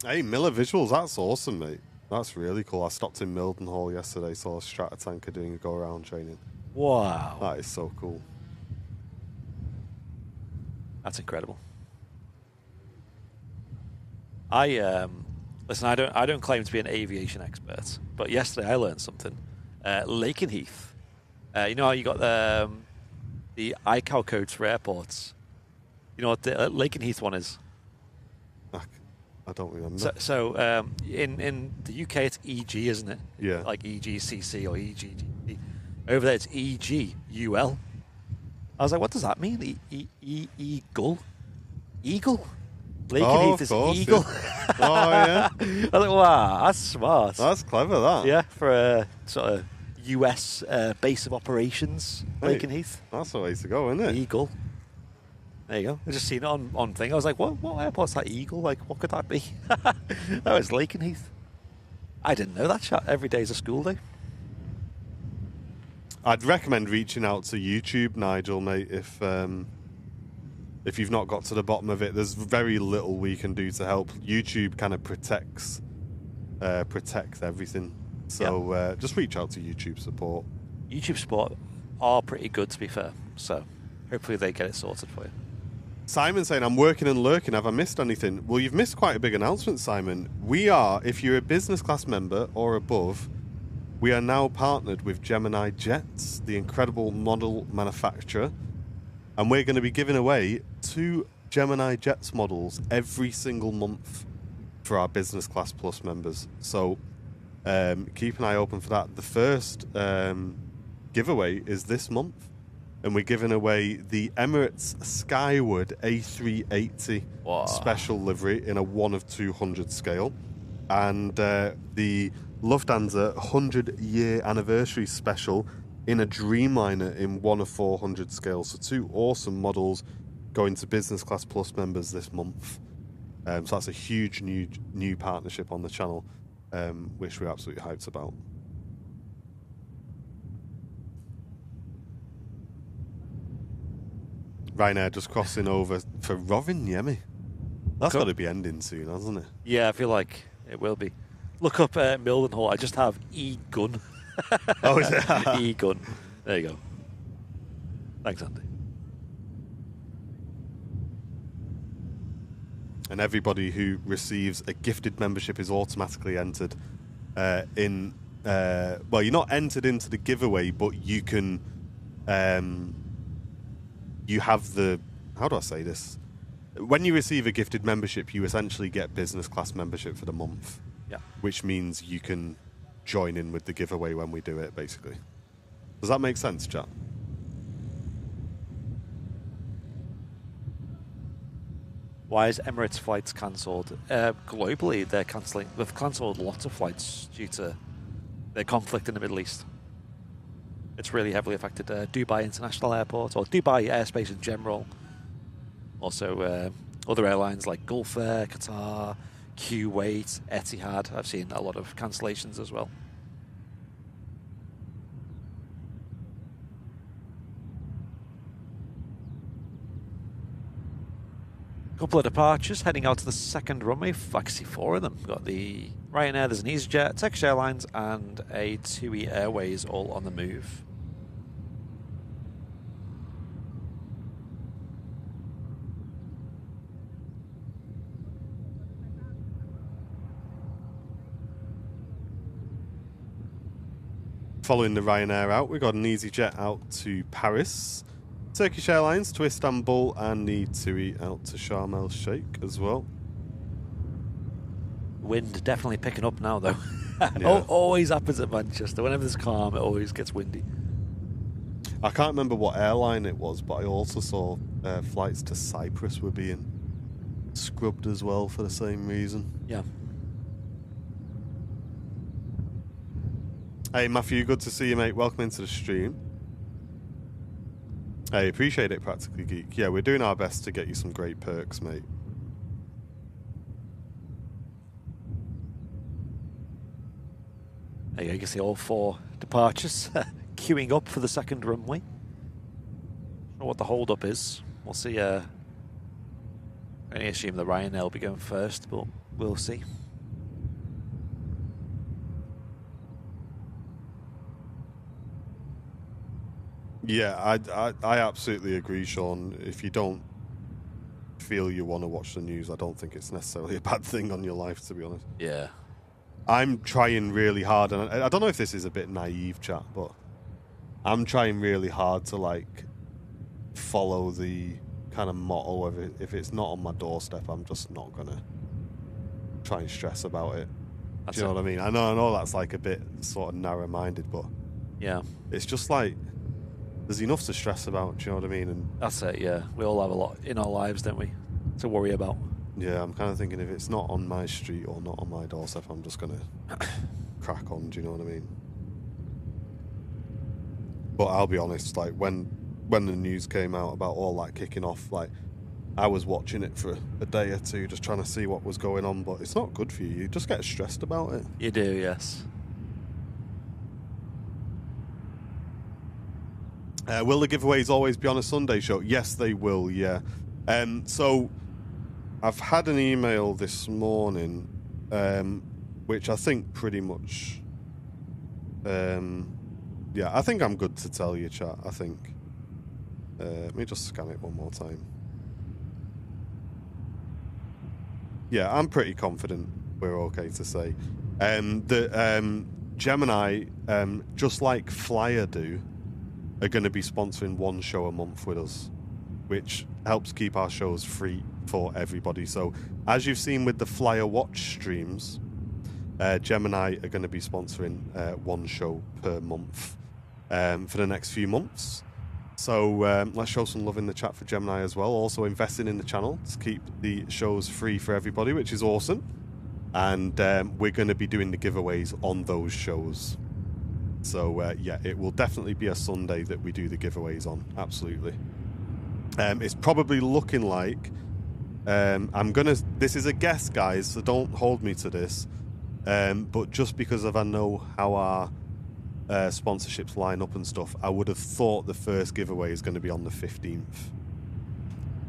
Hey, Miller Visuals, that's awesome, mate. That's really cool. I stopped in Mildenhall yesterday, saw a Stratotanker doing a go-around training. Wow. That is so cool. That's incredible. Listen, I don't claim to be an aviation expert, but yesterday I learned something. Lakenheath. You know how you got the ICAO codes for airports? You know what the Lakenheath one is? I don't remember. So in the UK it's EG, isn't it? Yeah. Like EGCC or EGG. Over there, it's EGUL. I was like, what does that mean? Eagle? Eagle? Lakenheath is Eagle. Yeah. Oh, yeah. I was like, wow, that's smart. That's clever, that. Yeah, for a sort of US base of operations, Lakenheath. That's the way to go, isn't it? Eagle. There you go. I just seen it on thing. I was like, what airport's that Eagle? Like, what could that be? Oh, it's Lakenheath. I didn't know that, chat. Every day's a school day. I'd recommend reaching out to YouTube, Nigel, mate, if you've not got to the bottom of it. There's very little we can do to help. YouTube kind of protects everything. So just reach out to YouTube support. YouTube support are pretty good, to be fair. So hopefully they get it sorted for you. Simon saying, I'm working and lurking. Have I missed anything? Well, you've missed quite a big announcement, Simon. We are, if you're a business class member or above, we are now partnered with Gemini Jets, the incredible model manufacturer. And we're going to be giving away 2 Gemini Jets models every single month for our Business Class Plus members. So keep an eye open for that. The first giveaway is this month. And we're giving away the Emirates Skyward A380 special livery in a 1 of 200 scale. And the Lufthansa 100-year anniversary special in a Dreamliner in 1 of 400 scale. So 2 awesome models going to Business Class Plus members this month. So that's a huge new partnership on the channel, which we're absolutely hyped about. Ryanair just crossing over for Rovaniemi. That's got to be ending soon, hasn't it? Yeah, I feel like it will be. Look up Mildenhall. I just have E-Gun. Oh, is it? E-Gun. There you go. Thanks, Andy. And everybody who receives a gifted membership is automatically entered in... well, you're not entered into the giveaway, but you can... you have the... How do I say this? When you receive a gifted membership, you essentially get business class membership for the month. Yeah. Which means you can join in with the giveaway when we do it, basically. Does that make sense, chat? Why is Emirates flights cancelled? Globally, they're cancelling. They've cancelled lots of flights due to their conflict in the Middle East. It's really heavily affected Dubai International Airport, or Dubai airspace in general. Also, other airlines like Gulf Air, Qatar, Kuwait, Etihad. I've seen a lot of cancellations as well. A couple of departures heading out to the second runway. I can see 4 of them. We've got the Ryanair, there's an EasyJet, Turkish Airlines, and a TUI Airways all on the move. Following the Ryanair out, we've got an EasyJet out to Paris, Turkish Airlines to Istanbul, and the TUI out to Sharm el Sheikh as well. Wind definitely picking up now, though. Yeah. Always happens at Manchester. Whenever there's calm, it always gets windy. I can't remember what airline it was, but I also saw flights to Cyprus were being scrubbed as well for the same reason. Yeah. Hey, Matthew, good to see you, mate. Welcome into the stream. Hey, appreciate it, Practically Geek. Yeah, we're doing our best to get you some great perks, mate. There you go. You can see all 4 departures queuing up for the second runway. Don't know what the hold-up is. We'll see. I only assume the Ryanair will be going first, but we'll see. Yeah, I absolutely agree, Sean. If you don't feel you want to watch the news, I don't think it's necessarily a bad thing on your life, to be honest. Yeah. I'm trying really hard, and I don't know if this is a bit naive, chat, but I'm trying really hard to, like, follow the kind of motto of it. If it's not on my doorstep, I'm just not going to try and stress about it. Do you know what I mean? I know that's, like, a bit sort of narrow-minded, but Yeah. It's just like there's enough to stress about. Do you know what I mean? And that's it. Yeah, we all have a lot in our lives, don't we, to worry about. Yeah, I'm kind of thinking if it's not on my street or not on my doorstep, I'm just gonna crack on. Do you know what I mean? But I'll be honest, like when the news came out about all that kicking off, like I was watching it for a day or two, just trying to see what was going on. But it's not good for you. You just get stressed about it. You do, yes. Will the giveaways always be on a Sunday show? Yes, they will. Yeah. So I've had an email this morning, which I think pretty much. Yeah, I think I'm good to tell you, chat. I think. Let me just scan it one more time. Yeah, I'm pretty confident we're okay to say. The Gemini, just like Flyer do, are going to be sponsoring one show a month with us, which helps keep our shows free for everybody. So, as you've seen with the Flyer Watch streams, Gemini are going to be sponsoring one show per month for the next few months. So let's show some love in the chat for Gemini as well. Also investing in the channel to keep the shows free for everybody, which is awesome. And we're going to be doing the giveaways on those shows. So yeah, it will definitely be a Sunday that we do the giveaways on. Absolutely. It's probably looking like this is a guess, guys, so don't hold me to this. But just because I know how our sponsorships line up and stuff, I would have thought the first giveaway is going to be on the 15th,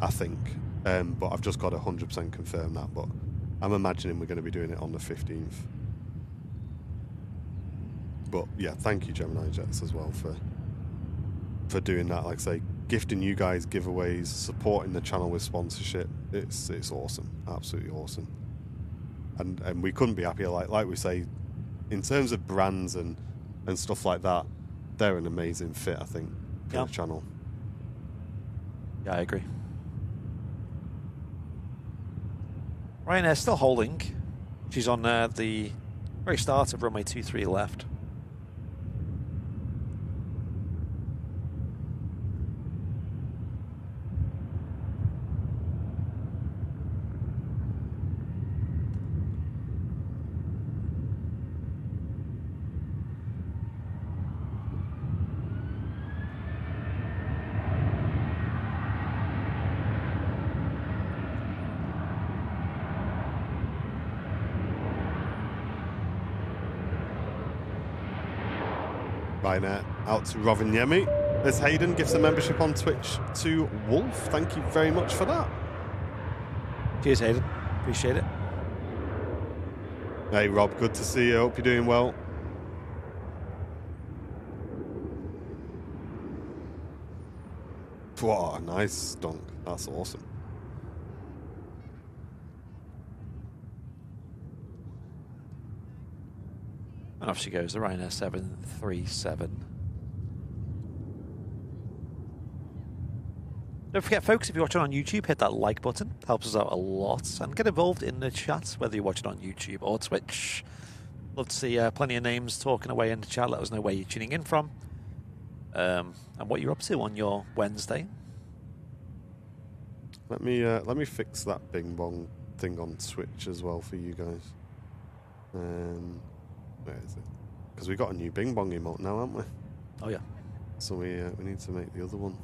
I think. But I've just got to 100% confirm that. But I'm imagining we're going to be doing it on the 15th. But yeah, thank you, Gemini Jets, as well for doing that. Like I say, gifting you guys giveaways, supporting the channel with sponsorship. It's awesome, absolutely awesome. And we couldn't be happier. Like we say, in terms of brands and stuff like that, they're an amazing fit, I think, for the channel. Yeah, I agree. Ryanair's still holding. She's on the very start of runway 23 left. Ryanair out to Rovaniemi. There's Hayden, gives a membership on Twitch to Wolf. Thank you very much for that. Cheers, Hayden. Appreciate it. Hey, Rob, good to see you. Hope you're doing well. Wow, nice dunk. That's awesome. And off she goes, the Ryanair 737. Don't forget, folks, if you're watching on YouTube, hit that like button. Helps us out a lot. And get involved in the chat, whether you're watching on YouTube or Twitch. Love to see plenty of names talking away in the chat. Let us know where you're tuning in from. And what you're up to on your Wednesday. Let me fix that Bing Bong thing on Twitch as well for you guys. Where is it? Because we got a new Bing Bong emote now, haven't we? Oh yeah. So we need to make the other one.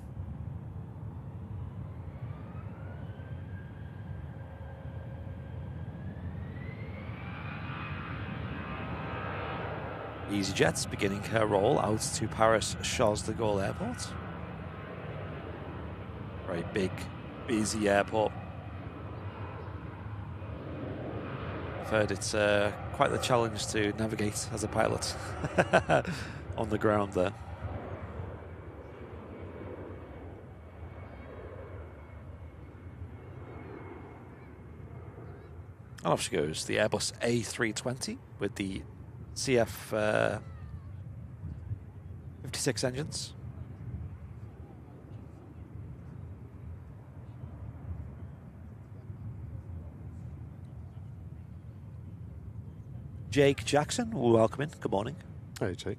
EasyJet's beginning her roll out to Paris Charles de Gaulle Airport. Very big, busy airport. I've heard it's quite the challenge to navigate as a pilot on the ground there. And off she goes, the Airbus A320 with the CF 56 engines. Jake Jackson, welcome in. Good morning. Hey, Jake.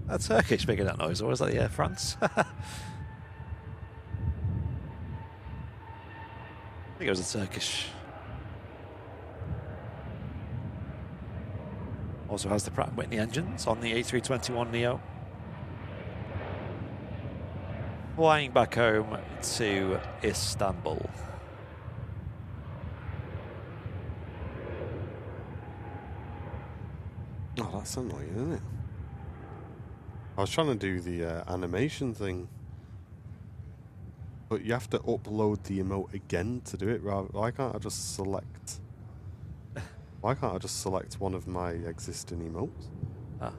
A Turkish making that noise, or was that the Air France? I think it was a Turkish. Also has the Pratt & Whitney engines on the A321neo. Flying back home to Istanbul. Oh, that's annoying, isn't it? I was trying to do the animation thing, but you have to upload the emote again to do it. Why can't I just select? Why can't I just select one of my existing emotes? Ah.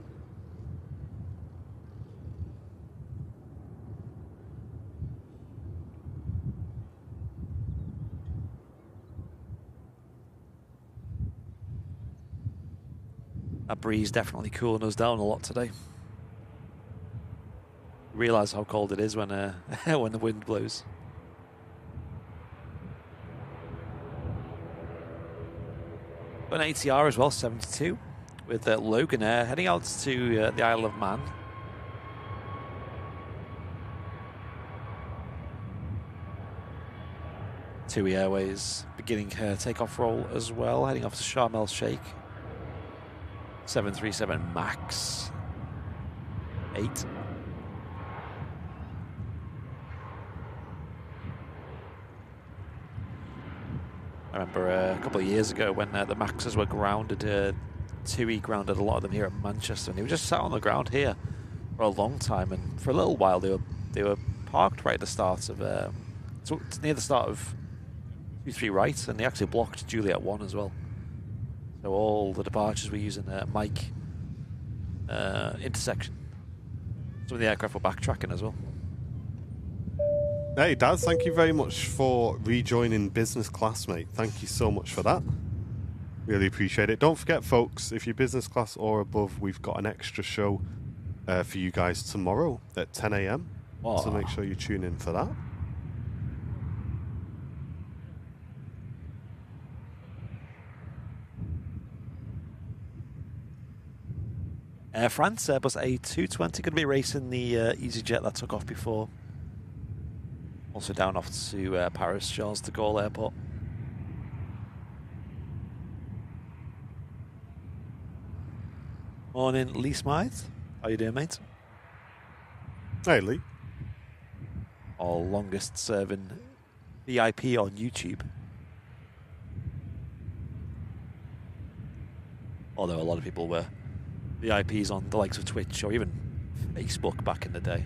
That breeze definitely cooling us down a lot today. Realise how cold it is when when the wind blows. Got an ATR as well, 72, with Loganair heading out to the Isle of Man. TUI Airways beginning her takeoff roll as well, heading off to Sharm el Sheikh. 737 MAX 8. I remember a couple of years ago when the Maxes were grounded, TUI grounded a lot of them here at Manchester, and they were just sat on the ground here for a long time, and for a little while they were parked right at the start of near the start of 23 right, and they actually blocked Juliet 1 as well. So all the departures were using Mike intersection. Some of the aircraft were backtracking as well. Hey, Daz, thank you very much for rejoining business class, mate. Thank you so much for that. Really appreciate it. Don't forget, folks, if you're business class or above, we've got an extra show for you guys tomorrow at 10 a.m. Wow. So make sure you tune in for that. Air France, Airbus A220 going to be racing the EasyJet that took off before. Also down off to Paris Charles de Gaulle Airport. Morning, Lee Smythe. How you doing, mate? Hey, Lee. Our longest serving VIP on YouTube. Although a lot of people were VIPs on the likes of Twitch or even Facebook back in the day.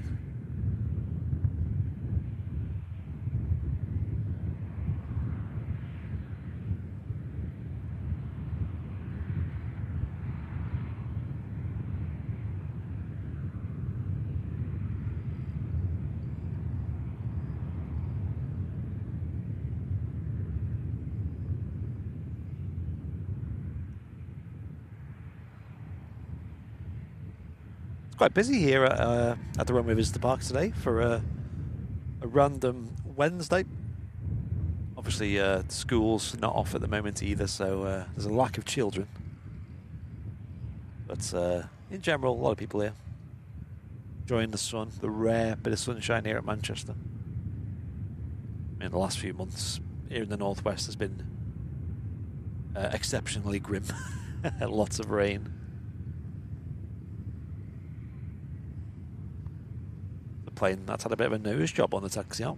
Quite busy here at the Runway Visitor Park today for a random Wednesday. Obviously, school's not off at the moment either, so there's a lack of children. But in general, a lot of people here enjoying the sun, the rare bit of sunshine here at Manchester. In the last few months here in the northwest has been exceptionally grim. Lots of rain. Plane that's had a bit of a nose job on the taxi out.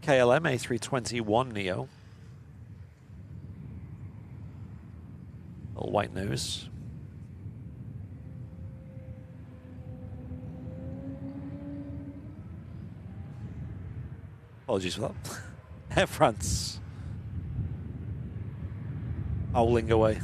KLM A321neo. Little white nose. Apologies for that. Air France. Howling away.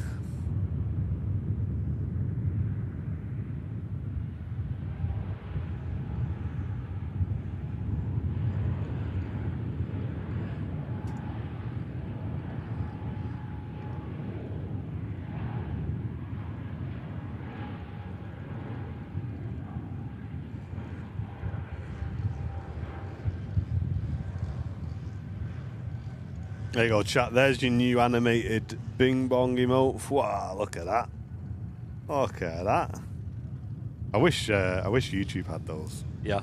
There you go, chat. There's your new animated bing bong emote. Wow, look at that. Look at that. I wish YouTube had those. Yeah.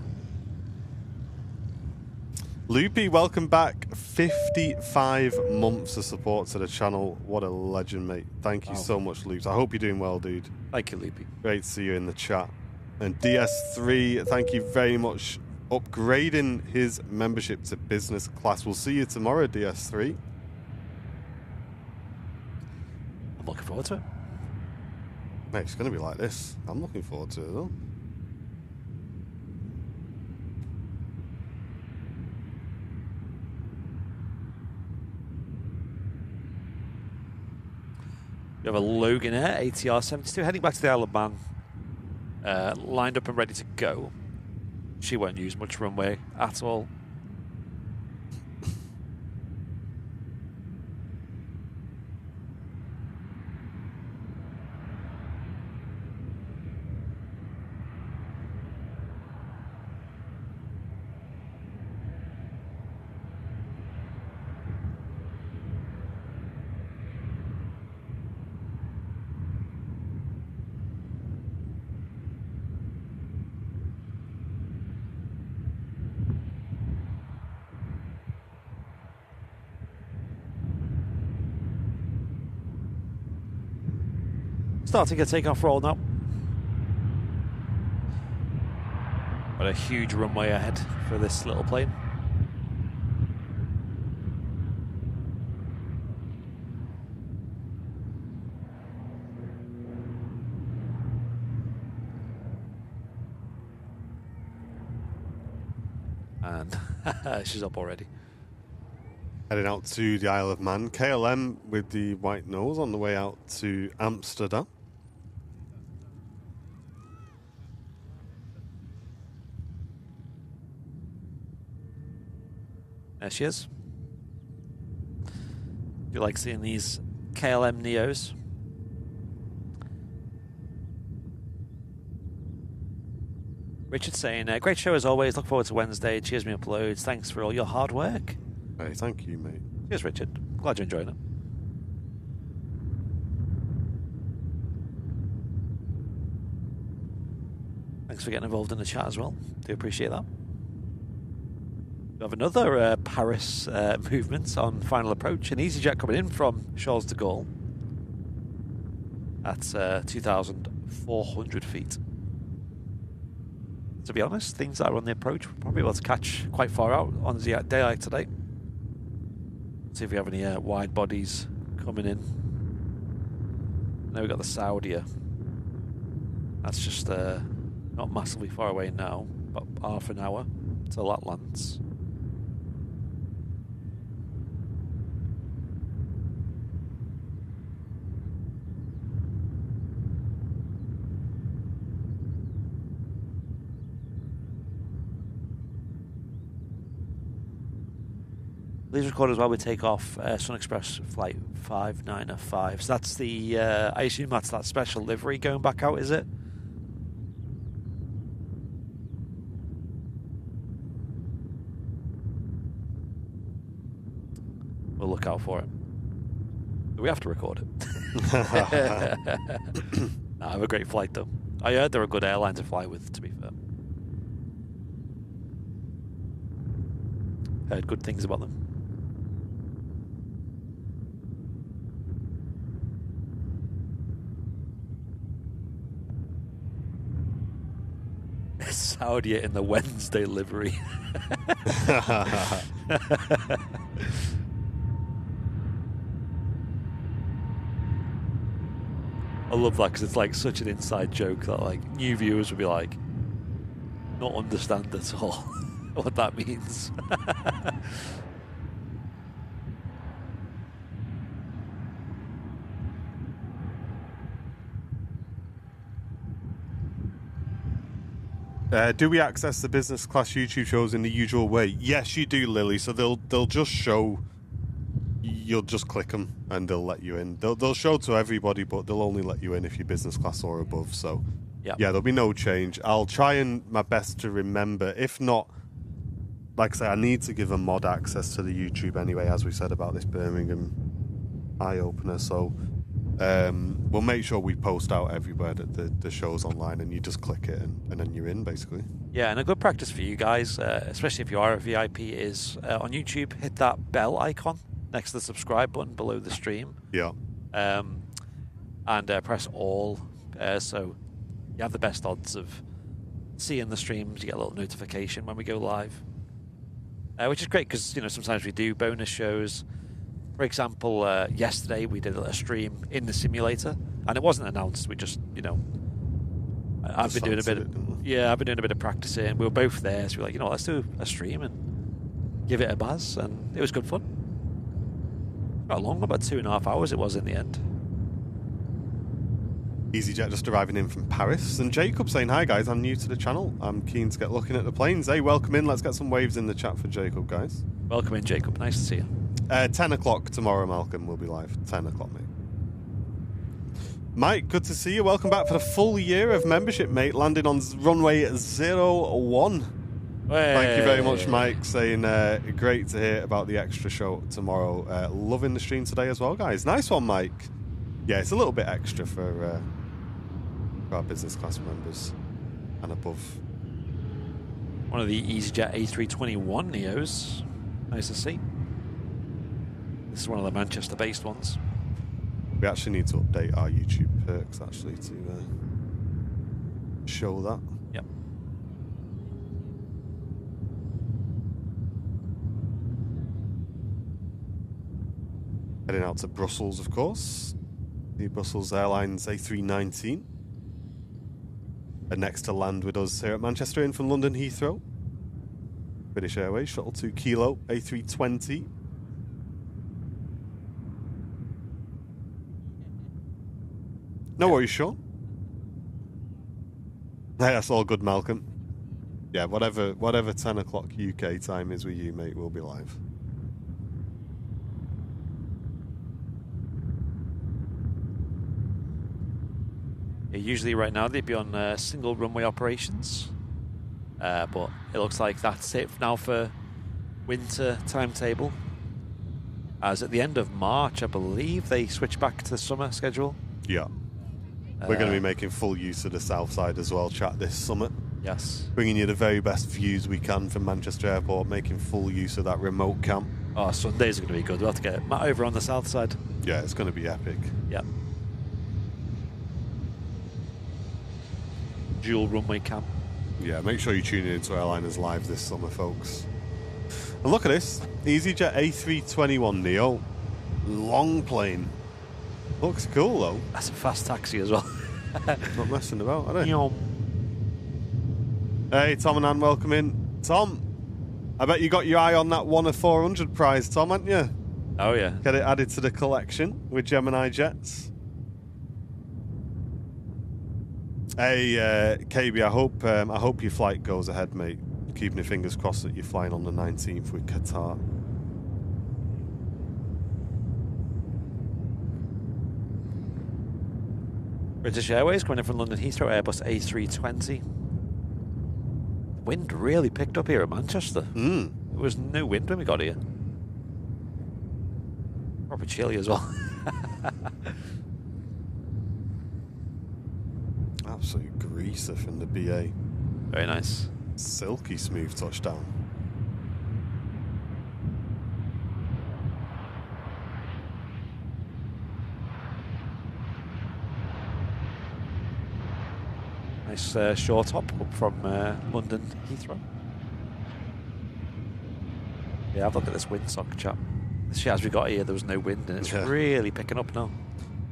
Loopy, welcome back. 55 months of support to the channel. What a legend, mate. Thank you so much, Loops. I hope you're doing well, dude. Thank you, Loopy. Great to see you in the chat. And DS3, thank you very much. Upgrading his membership to business class. We'll see you tomorrow, DS3. I'm looking forward to it. Mate, it's going to be like this. I'm looking forward to it, though. We have a Loganair ATR 72 heading back to the Isle of Man. Lined up and ready to go. She won't use much runway at all. Starting a takeoff roll now. Got a huge runway ahead for this little plane. And she's up already. Heading out to the Isle of Man. KLM with the white nose on the way out to Amsterdam. There she is. You like seeing these KLM Neos? Richard saying, great show as always. Look forward to Wednesday. Cheers me uploads. Thanks for all your hard work. Hey, thank you, mate. Cheers, Richard. Glad you're enjoying it. Thanks for getting involved in the chat as well. Do appreciate that. We have another Paris movement on final approach. An EasyJet coming in from Charles de Gaulle at 2,400 feet. To be honest, things that are on the approach we'll probably be able to catch quite far out on the day like today. See if we have any wide bodies coming in. Now we've got the Saudia. That's just not massively far away now, but half an hour till that lands. Please record as well. We take off SunExpress flight 595. So that's the, I assume that's that special livery going back out, is it? We'll look out for it. We have to record it. Nah, have a great flight though. I heard they're a good airline to fly with, to be fair. Heard good things about them. Saudia in the Wednesday livery. I love that because it's like such an inside joke that like new viewers would be like not understand at all what that means. Do we access the business class YouTube shows in the usual way? Yes, you do, Lily. So they'll just show. You'll just click them and they'll let you in. They'll show to everybody, but they'll only let you in if you're business class or above. So yeah, there'll be no change. I'll try and my best to remember. If not, like I say, I need to give a mod access to the YouTube anyway, as we said about this Birmingham eye opener. So We'll make sure we post out everywhere that the show's online, and you just click it and then you're in, basically. Yeah, and a good practice for you guys, especially if you are a VIP, is on YouTube, hit that bell icon next to the subscribe button below the stream. Yeah. And press all, so you have the best odds of seeing the streams. You get a little notification when we go live, which is great because, you know, sometimes we do bonus shows. For example, yesterday we did a stream in the simulator, and it wasn't announced. We just, you know, I've been doing a bit of practicing. We were both there, so we were like, you know, let's do a stream and give it a buzz, and it was good fun. Not long, about 2.5 hours it was in the end. EasyJet just arriving in from Paris. And Jacob saying, hi guys, I'm new to the channel. I'm keen to get looking at the planes. Hey, welcome in. Let's get some waves in the chat for Jacob, guys. Welcome in, Jacob. Nice to see you. 10 o'clock tomorrow, Malcolm. We'll be live. 10 o'clock, mate. Mike, good to see you. Welcome back for the full year of membership, mate. Landing on runway 01. Hey. Thank you very much, Mike. Saying great to hear about the extra show tomorrow. Loving the stream today as well, guys. Nice one, Mike. Yeah, it's a little bit extra for our business class members and above. One of the EasyJet A321 Neos. Nice to see. This is one of the Manchester-based ones. We actually need to update our YouTube perks, actually, to show that. Yep. Heading out to Brussels, of course. The Brussels Airlines A319. And next to land with us here at Manchester, in from London Heathrow. British Airways, Shuttle 2 Kilo, A320. No worries, Sean. Hey, that's all good, Malcolm. Yeah, whatever 10 o'clock UK time is with you, mate, we'll be live. Yeah, usually right now they'd be on single runway operations, but it looks like that's it now for winter timetable. As at the end of March, I believe, they switch back to the summer schedule. Yeah. We're going to be making full use of the south side as well, chat, this summer. Yes. Bringing you the very best views we can from Manchester Airport, making full use of that remote cam. Oh, Sundays are going to be good. We'll have to get Matt over on the south side. Yeah, it's going to be epic. Yeah. Dual runway cam. Yeah, make sure you tune in to Airliners Live this summer, folks. And look at this. EasyJet A321 Neo. Long plane. Looks cool, though. That's a fast taxi as well. Not messing about, are they? Yum. Hey, Tom and Ann, welcome in. Tom, I bet you got your eye on that 1 of 400 prize, Tom, haven't you? Oh, yeah. Get it added to the collection with Gemini Jets. Hey, KB, I hope your flight goes ahead, mate. Keeping your fingers crossed that you're flying on the 19th with Qatar. British Airways coming in from London Heathrow, Airbus A320. Wind really picked up here at Manchester. There was no wind when we got here. Proper chilly as well. Absolute greaser from the BA. Very nice. Silky smooth touchdown. Nice short hop up from London Heathrow. Yeah, have a look at this windsock, chap. As we got here, there was no wind, and it's really picking up now.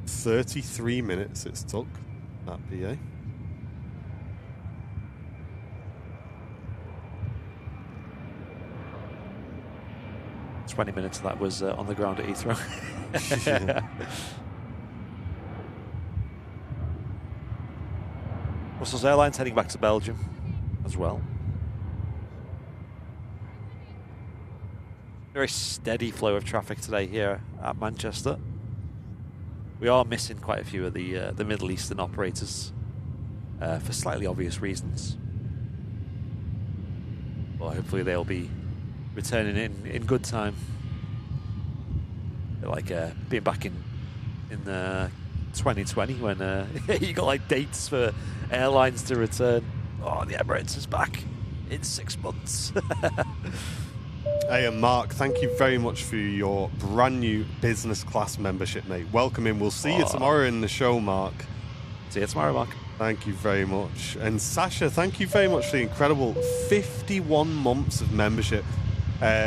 33 minutes it's took, that BA. It's 20 minutes of that was on the ground at Heathrow. Brussels Airlines heading back to Belgium as well. Very steady flow of traffic today here at Manchester. We are missing quite a few of the Middle Eastern operators for slightly obvious reasons. But hopefully they'll be returning in good time. Like being back in 2020 when you got like dates for airlines to return. Oh, the Emirates is back in 6 months. Hey, and Mark, thank you very much for your brand new business class membership, mate. Welcome in. We'll see you tomorrow in the show, Mark. See you tomorrow, Mark. Thank you very much. And Sasha, thank you very much for the incredible 51 months of membership.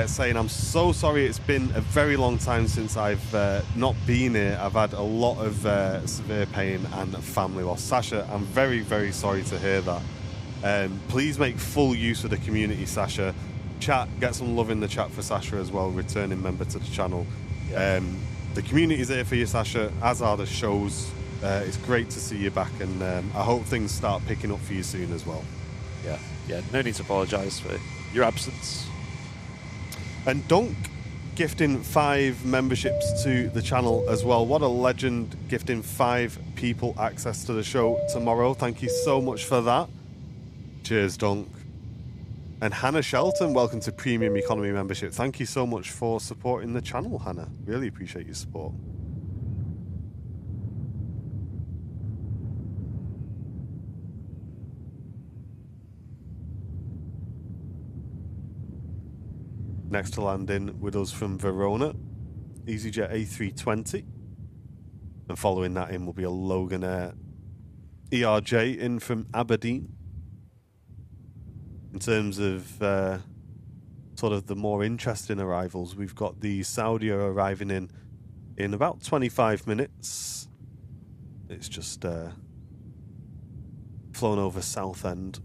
Saying, I'm so sorry, it's been a very long time since I've not been here. I've had a lot of severe pain and family loss. Sasha, I'm very, very sorry to hear that. Please make full use of the community, Sasha. Chat, get some love in the chat for Sasha as well, returning member to the channel. Yeah. The community's here for you, Sasha, as are the shows. It's great to see you back, and I hope things start picking up for you soon as well. Yeah, no need to apologise for your absence. And Dunk gifting 5 memberships to the channel as well. What a legend, gifting 5 people access to the show tomorrow. Thank you so much for that. Cheers, Dunk. And Hannah Shelton, welcome to Premium Economy membership. Thank you so much for supporting the channel, Hannah. Really appreciate your support. Next to land in with us from Verona, EasyJet A320. And following that in will be a Loganair ERJ in from Aberdeen. In terms of sort of the more interesting arrivals, we've got the Saudia arriving in about 25 minutes. It's just flown over Southend,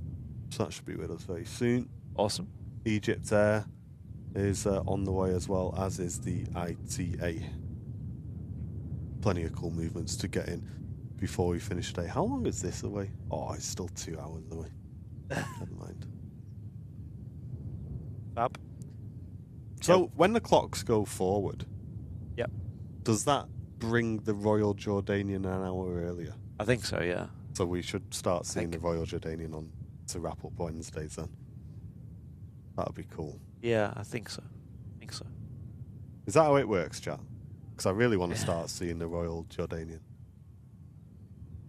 so that should be with us very soon. Awesome. Egypt Air is on the way as well, as is the ITA. Plenty of cool movements to get in before we finish today. How long is this away? Oh, it's still 2 hours away. Never mind. Fab. So when the clocks go forward, does that bring the Royal Jordanian an hour earlier? I think so, yeah. So we should start seeing the Royal Jordanian on to wrap up Wednesdays then. That would be cool. Yeah, I think so. Is that how it works, chat? Because I really want to start seeing the Royal Jordanian.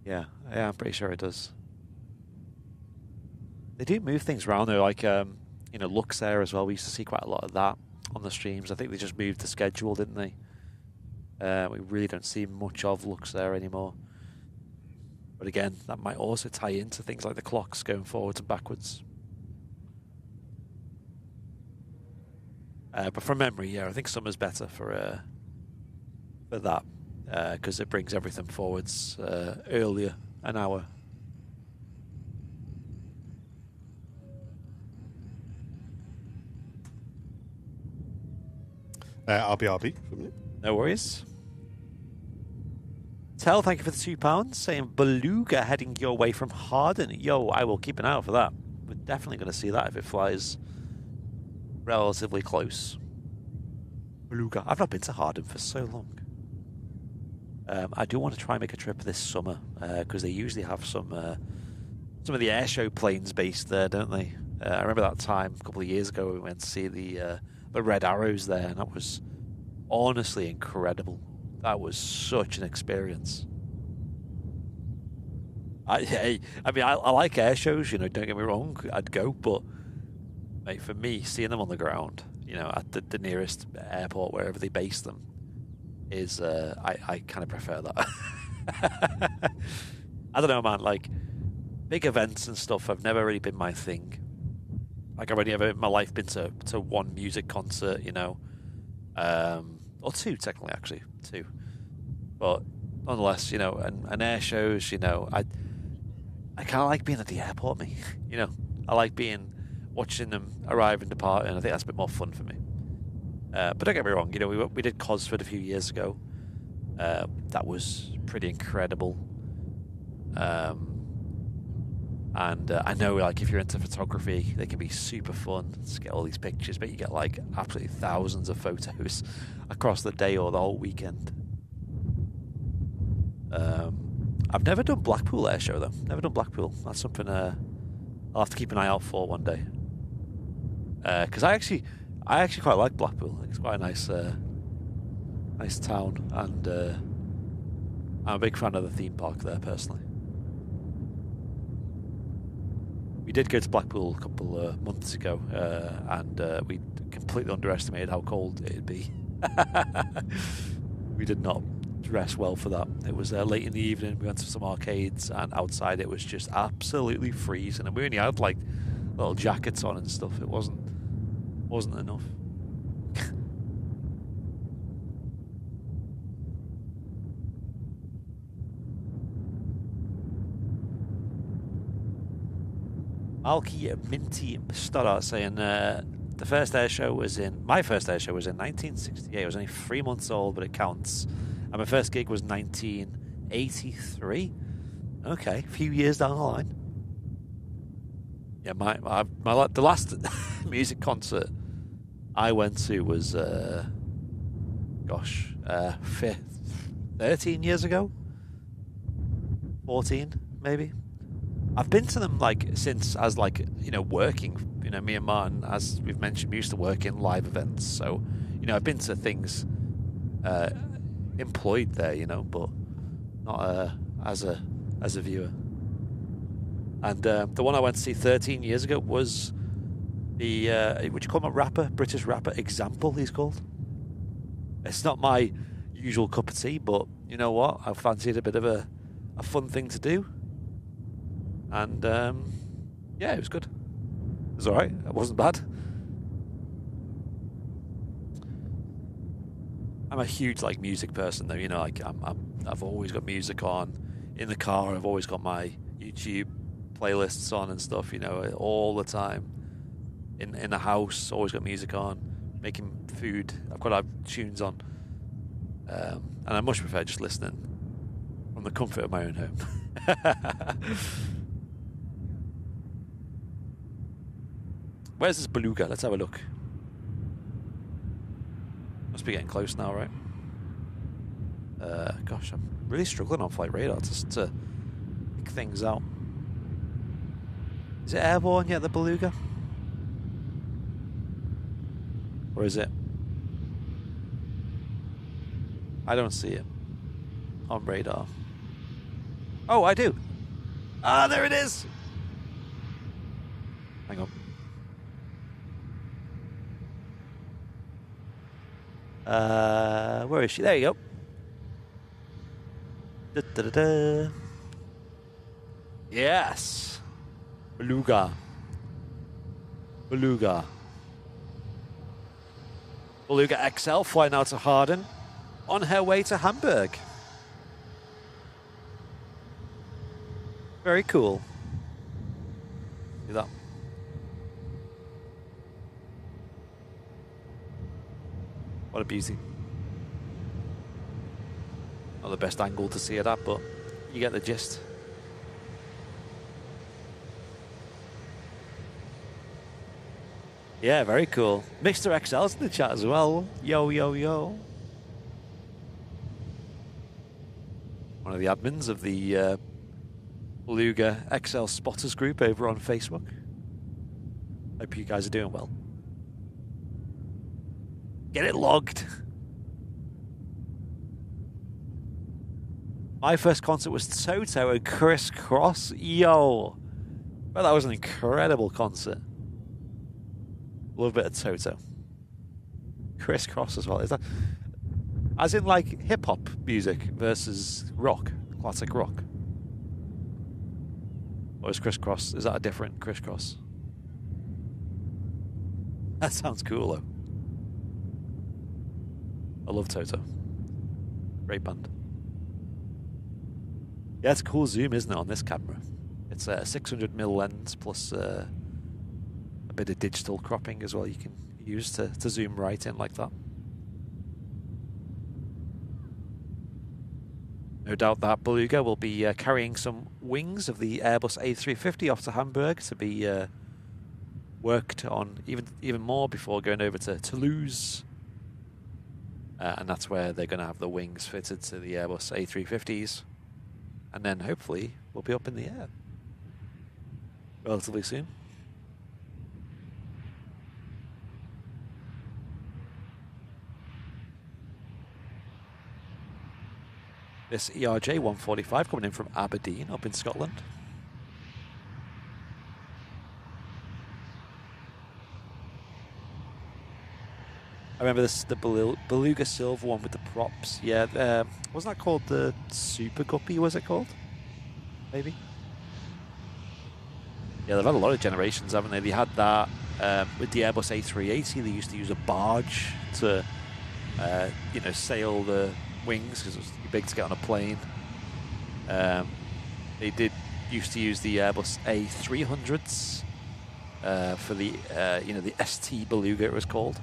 Yeah, I'm pretty sure it does. They do move things around though, like Luxair as well. We used to see quite a lot of that on the streams. I think they just moved the schedule, didn't they? We really don't see much of Luxair anymore. But again, that might also tie into things like the clocks going forwards and backwards. But from memory, yeah, I think summer's better for that because it brings everything forwards earlier, an hour. RBRB from you. No worries. Tell, thank you for the £2. Saying Beluga heading your way from Harden. Yo, I will keep an eye out for that. We're definitely going to see that if it flies relatively close. Beluga. I've not been to Harden for so long. I do want to try and make a trip this summer because they usually have some of the airshow planes based there, don't they? I remember that time a couple of years ago we went to see the Red Arrows there, and that was honestly incredible. That was such an experience. I like air shows, don't get me wrong, I'd go, but mate, for me, seeing them on the ground, at the nearest airport, wherever they base them, is, I kind of prefer that. I don't know, man, like, big events and stuff have never really been my thing. Like, I've only ever in my life been to one music concert, or two, technically, actually, two. But nonetheless, and air shows, I kind of like being at the airport, me. I like watching them arrive and depart, and I think that's a bit more fun for me. But don't get me wrong, we did Cosford a few years ago. That was pretty incredible. And I know, like, if you're into photography, they can be super fun to get all these pictures, but you get, like, absolutely thousands of photos across the day or the whole weekend. I've never done Blackpool Air Show, though. Never done Blackpool. That's something I'll have to keep an eye out for one day. Because I actually quite like Blackpool. I think it's quite a nice town, and I'm a big fan of the theme park there, personally. We did go to Blackpool a couple of months ago, and we completely underestimated how cold it'd be. We did not dress well for that. It was late in the evening. We went to some arcades, and outside it was just absolutely freezing. And we only had like little jackets on and stuff. It wasn't enough. Malky Minty Stoddart saying my first air show was in 1968. I was only 3 months old, but it counts. And my first gig was 1983. Okay, a few years down the line. Yeah, the last music concert I went to was 13 years ago, 14 maybe. I've been to them like since as like, you know, working. You know, me and Martin, as we've mentioned, we used to work in live events. So, you know, I've been to things employed there, you know, but not as a viewer. And the one I went to see 13 years ago was the would you call him a rapper? British rapper, Example, he's called. It's not my usual cup of tea, but you know what? I fancied a bit of a fun thing to do. And, yeah, it was good. It was all right. It wasn't bad. I'm a huge, like, music person, though. You know, like, I've always got music on in the car. I've always got my YouTube playlists on and stuff, you know, all the time. In the house, always got music on. Making food, I've got to have tunes on. And I much prefer just listening from the comfort of my own home. Where's this Beluga? Let's have a look. Must be getting close now, right? Gosh, I'm really struggling on Flight Radar just to pick things out. Is it airborne yet, the Beluga? Or is it? I don't see it on radar. Oh, I do. Ah, there it is. Hang on. Where is she? There you go. Da, da, da, da. Yes. Beluga. Beluga XL flying out to Harden on her way to Hamburg. Very cool. See that? What a beauty. Not the best angle to see it at, but you get the gist. Yeah, very cool. Mr. XL's in the chat as well. Yo, yo, yo. One of the admins of the Beluga XL Spotters group over on Facebook. Hope you guys are doing well. Get it logged. My first concert was Toto and Chris Cross. Yo. Well, that was an incredible concert. Love a bit of Toto. Chris Cross as well. Is that as in like hip hop music versus rock, classic rock? Or is Chris Cross? Is that a different Chris Cross? That sounds cool though. I love Toto. Great band. Yeah, it's a cool zoom, isn't it, on this camera? It's a 600mm lens plus a bit of digital cropping as well you can use to zoom right in like that. No doubt that Beluga will be carrying some wings of the Airbus A350 off to Hamburg to be worked on even more before going over to Toulouse. And that's where they're going to have the wings fitted to the Airbus A350s. And then hopefully we'll be up in the air relatively soon. This ERJ 145 coming in from Aberdeen up in Scotland. I remember the Beluga silver one with the props. Yeah, wasn't that called the Super Guppy, was it called? Maybe? Yeah, they've had a lot of generations, haven't they? They had that with the Airbus A380. They used to use a barge to, sail the wings because it was too big to get on a plane. They used to use the Airbus A300s for the, the ST Beluga it was called.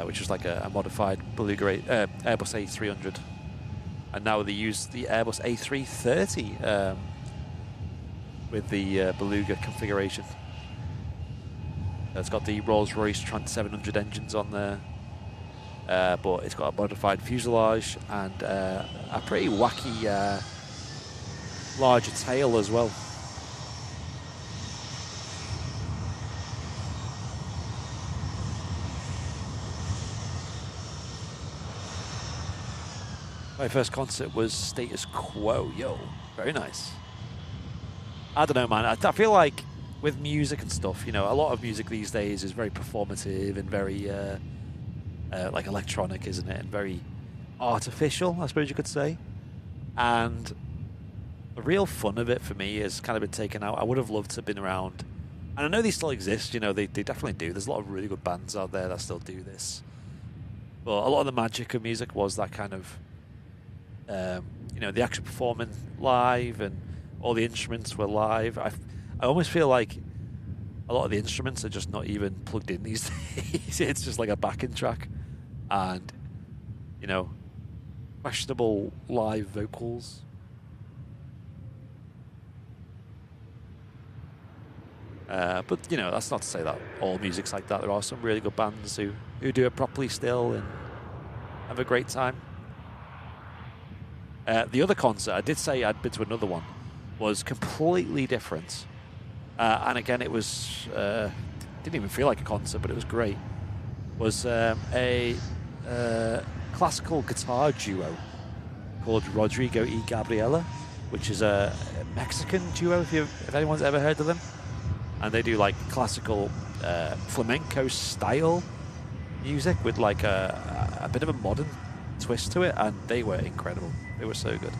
Which was like a modified Beluga Airbus A300. And now they use the Airbus A330 with the Beluga configuration. It's got the Rolls-Royce Trans 700 engines on there, but it's got a modified fuselage and a pretty wacky larger tail as well. My first concert was Status Quo. Yo, very nice. I don't know, man. I feel like with music and stuff, a lot of music these days is very performative and very like electronic, isn't it? And very artificial, I suppose you could say. And the real fun of it for me has kind of been taken out. I would have loved to have been around. And I know they still exist, they definitely do. There's a lot of really good bands out there that still do this. But a lot of the magic of music was that kind of the actual performing live and all the instruments were live. I almost feel like a lot of the instruments are just not even plugged in these days. It's just like a backing track and, questionable live vocals. But, that's not to say that all music's like that. There are some really good bands who do it properly still and have a great time. The other concert, I did say I'd been to another one, was completely different. And again, it was, didn't even feel like a concert, but it was great. Was a classical guitar duo called Rodrigo y Gabriela, which is a Mexican duo, if anyone's ever heard of them. And they do like classical flamenco style music with like a bit of a modern twist to it, and they were incredible. They were so good.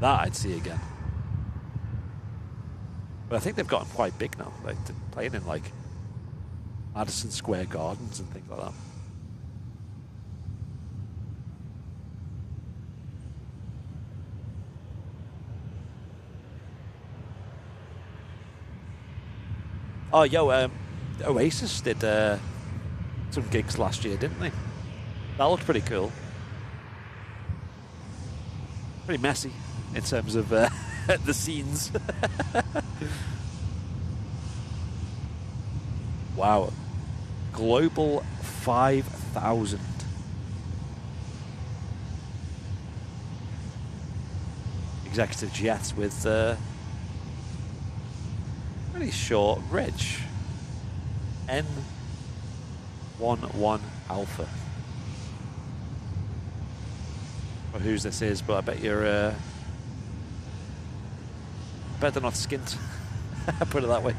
That I'd see again. But I think they've gotten quite big now. Like they're playing in like Madison Square Gardens and things like that. Oh, yo, Oasis did some gigs last year, didn't they? That looked pretty cool. Pretty messy in terms of the scenes. Wow. Global 5,000. Executive jet with pretty short reg. N11 Alpha. Or whose this is, but I bet you're better not skint. Put it that way.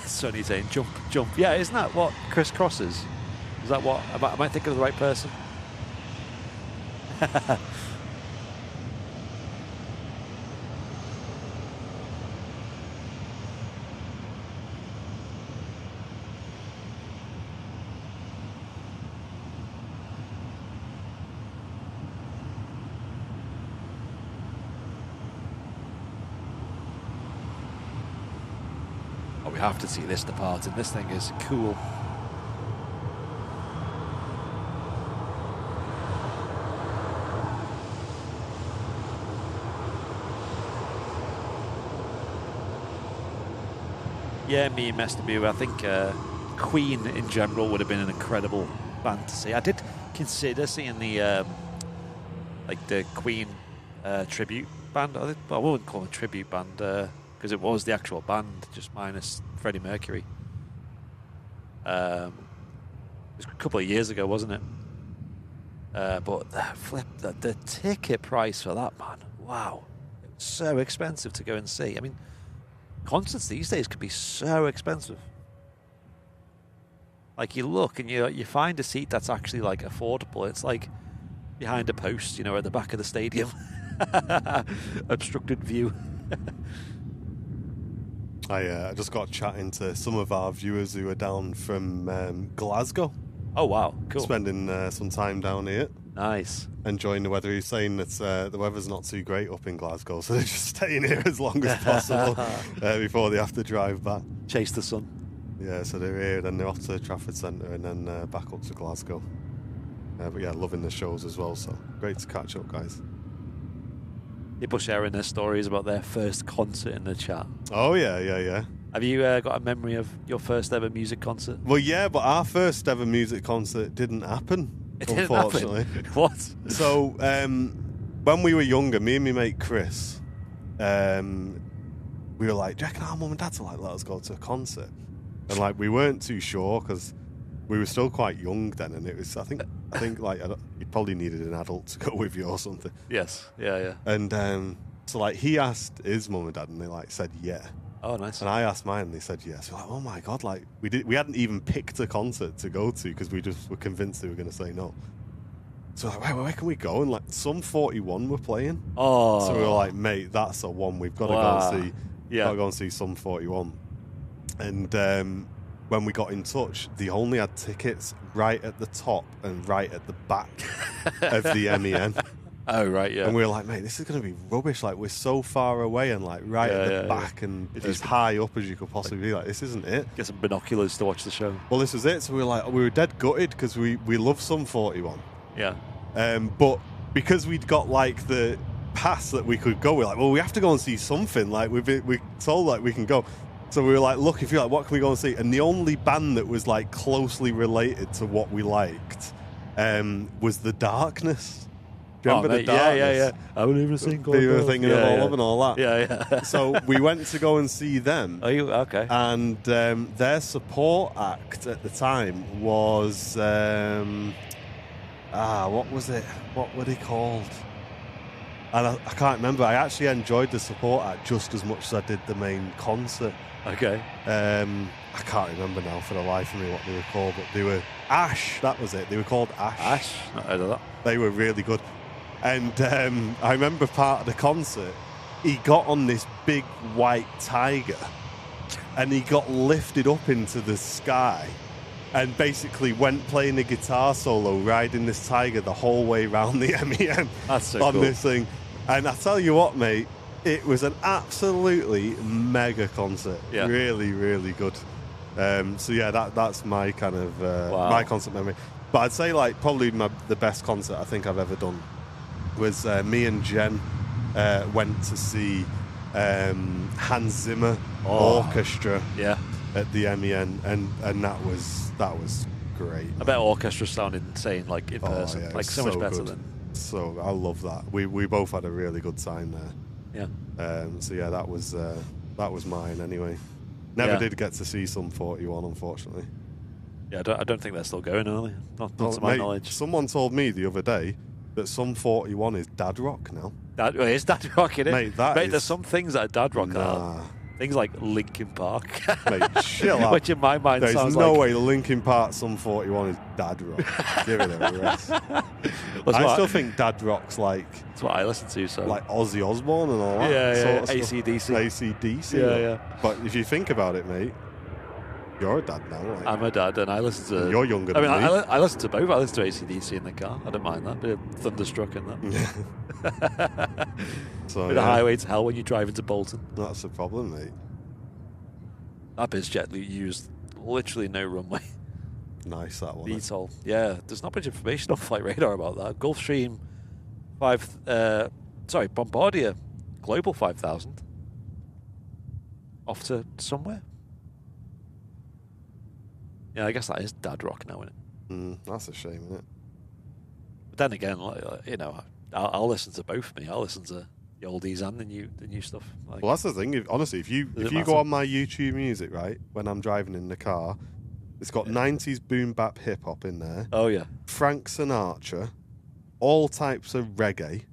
Sonny saying jump, jump. Yeah, isn't that what Chris Cross is? Is that what? Am I thinking of the right person? Oh, we have to see this departing. This thing is cool. Yeah, me and Mr. I think Queen in general would have been an incredible band to see. I did consider seeing the like the Queen tribute band. I wouldn't call it a tribute band because it was the actual band, just minus Freddie Mercury. It was a couple of years ago, wasn't it? But the ticket price for that, man, wow, it was so expensive to go and see. I mean, concerts these days can be so expensive. Like you look and you find a seat that's actually like affordable. It's like behind a post, at the back of the stadium, obstructed view. I just got chatting to some of our viewers who are down from Glasgow. Oh wow, cool! Spending some time down here. Nice. Enjoying the weather. He's saying that the weather's not too great up in Glasgow, so they're just staying here as long as possible before they have to drive back. Chase the sun. Yeah, so they're here, then they're off to Trafford Centre and then back up to Glasgow. But yeah, loving the shows as well, so great to catch up, guys. People sharing their stories about their first concert in the chat. Oh, yeah. Have you got a memory of your first ever music concert? Well, yeah, but our first ever music concert didn't happen. It didn't unfortunately. happen? What? So, when we were younger, me and my mate Chris, we were like, do you reckon our mum and dad will let us go to a concert? And we weren't too sure because we were still quite young then, and it was I think you probably needed an adult to go with you or something. Yes, yeah. And so he asked his mum and dad, and they said yeah. Oh, nice. And I asked mine, and they said yes. We're like, oh my god, we hadn't even picked a concert to go to because we just were convinced they were going to say no. So where can we go? And Sum 41 were playing. Oh. So we were like, mate, that's the one we've got to go and see. Yeah. Got to go and see Sum 41. And when we got in touch, they only had tickets right at the top and right at the back of the MEN. Oh, right, yeah. And we were like, mate, this is going to be rubbish. We're so far away and right at the back and as high up as you could possibly be. This isn't it. Get some binoculars to watch the show. Well, this was it. So we were dead gutted because we love Sum 41. Yeah. But because we'd got the pass that we could go, we're like, well, we have to go and see something. We told we can go. So we were like, look, if you what can we go and see? And the only band that was closely related to what we liked was The Darkness. Do you remember The Darkness? Yeah. I believe in a single. They were thinking of all love and all that. Yeah. So we went to go and see them. Are you okay? And their support act at the time was what was it? What were they called? And I can't remember. I actually enjoyed the support act just as much as I did the main concert. Okay. I can't remember now for the life of me what they were called, but they were Ash. That was it. They were called Ash. Ash? Not heard of that. They were really good. And I remember part of the concert, he got on this big white tiger and he got lifted up into the sky and basically went playing a guitar solo, riding this tiger the whole way around the MEN. That's so on cool. This thing. And I tell you what, mate, it was an absolutely mega concert. Yeah. Really, really good. So yeah, that's my kind of my concert memory. But I'd say probably the best concert I think I've ever done was me and Jen went to see Hans Zimmer Orchestra at the MEN, and that was great. I bet orchestra sounded insane, in person, yeah, so much better good. than. So I love that. We both had a really good time there. Yeah. So yeah, that was mine anyway. Never did get to see Sum 41, unfortunately. Yeah, I don't think they're still going, are they? Not to my knowledge. Someone told me the other day that Sum 41 is dad rock now. It is dad rock, isn't it? Mate, there's some things that are dad rock. Nah. Things like Linkin Park. Mate, chill out. Which in my mind There's sounds no way Linkin Park Sum 41 is dad rock. Give it a rest. I still think dad rock's That's what I listen to, so. Ozzy Osbourne and all that. Yeah, AC/DC. AC/DC. Yeah. But if you think about it, mate, you're a dad now. I'm a dad, and I listen to. You're younger than me. I listen to both. I listen to AC/DC in the car. I don't mind that. Bit of Thunderstruck in that. So, the highway to hell when you drive into Bolton. That's the problem, mate. That BizJet used literally no runway. Nice, that one. VTOL. Yeah, there's not much information on Flight Radar about that. Gulfstream Bombardier Global 5000 off to somewhere. Yeah, I guess that is dad rock now, isn't it? That's a shame, isn't it? But then again, you know, I'll listen to both. I'll listen to the oldies and the new stuff. Like, Well, that's the thing. Honestly, if you go on my YouTube Music, right, when I'm driving in the car, it's got 90s boom bap hip hop in there. Oh yeah, Frank Sinatra, all types of reggae.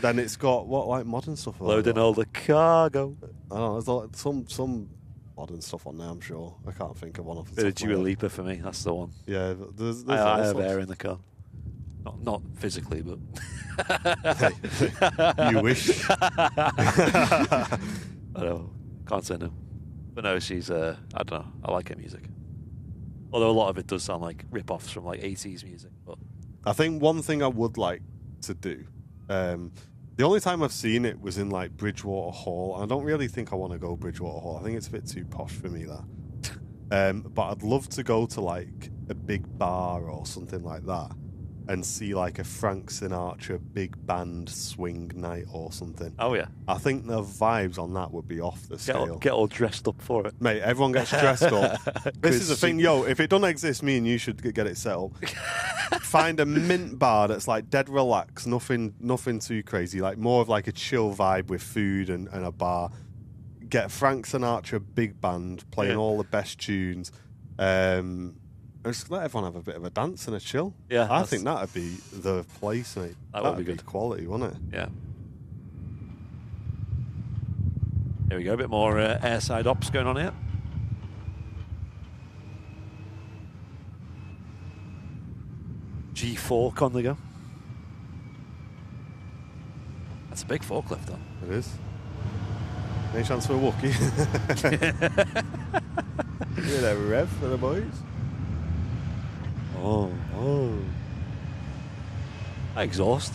Then it's got what modern stuff. Loading all the cargo. I don't know. There's some modern stuff on there. I'm sure. I can't think of one off the Bit of top of my Dua head. Lipa for me. That's the one. Yeah, there's I all have sorts. air in the car. Not physically, but You wish. I know. Can't say no. But no, she's I don't know. I like her music. Although a lot of it does sound like rip-offs from like 80s music. But I think one thing I would like to do, the only time I've seen it was in like Bridgewater Hall. I don't really think I want to go Bridgewater Hall. I think it's a bit too posh for me there. But I'd love to go to like a big bar or something like that and see like a Frank Sinatra big band swing night or something. oh yeah, I think the vibes on that would be off the scale. get all dressed up for it. Mate, everyone gets dressed up. This is the thing, yo, if it doesn't exist, me and you should get it set up. Find a mint bar that's like dead relaxed, nothing too crazy, like more of like a chill vibe with food and a bar. Get Frank Sinatra big band playing all the best tunes. And just let everyone have a bit of a dance and a chill. Yeah, I think that'd be the place, mate. That That'd would be good. quality, wouldn't it? Yeah. Here we go. A bit more airside ops going on here. G4 on the go. That's a big forklift, though. It is. Any chance for a Wookie? Get a rev for the boys. Oh. Exhaust.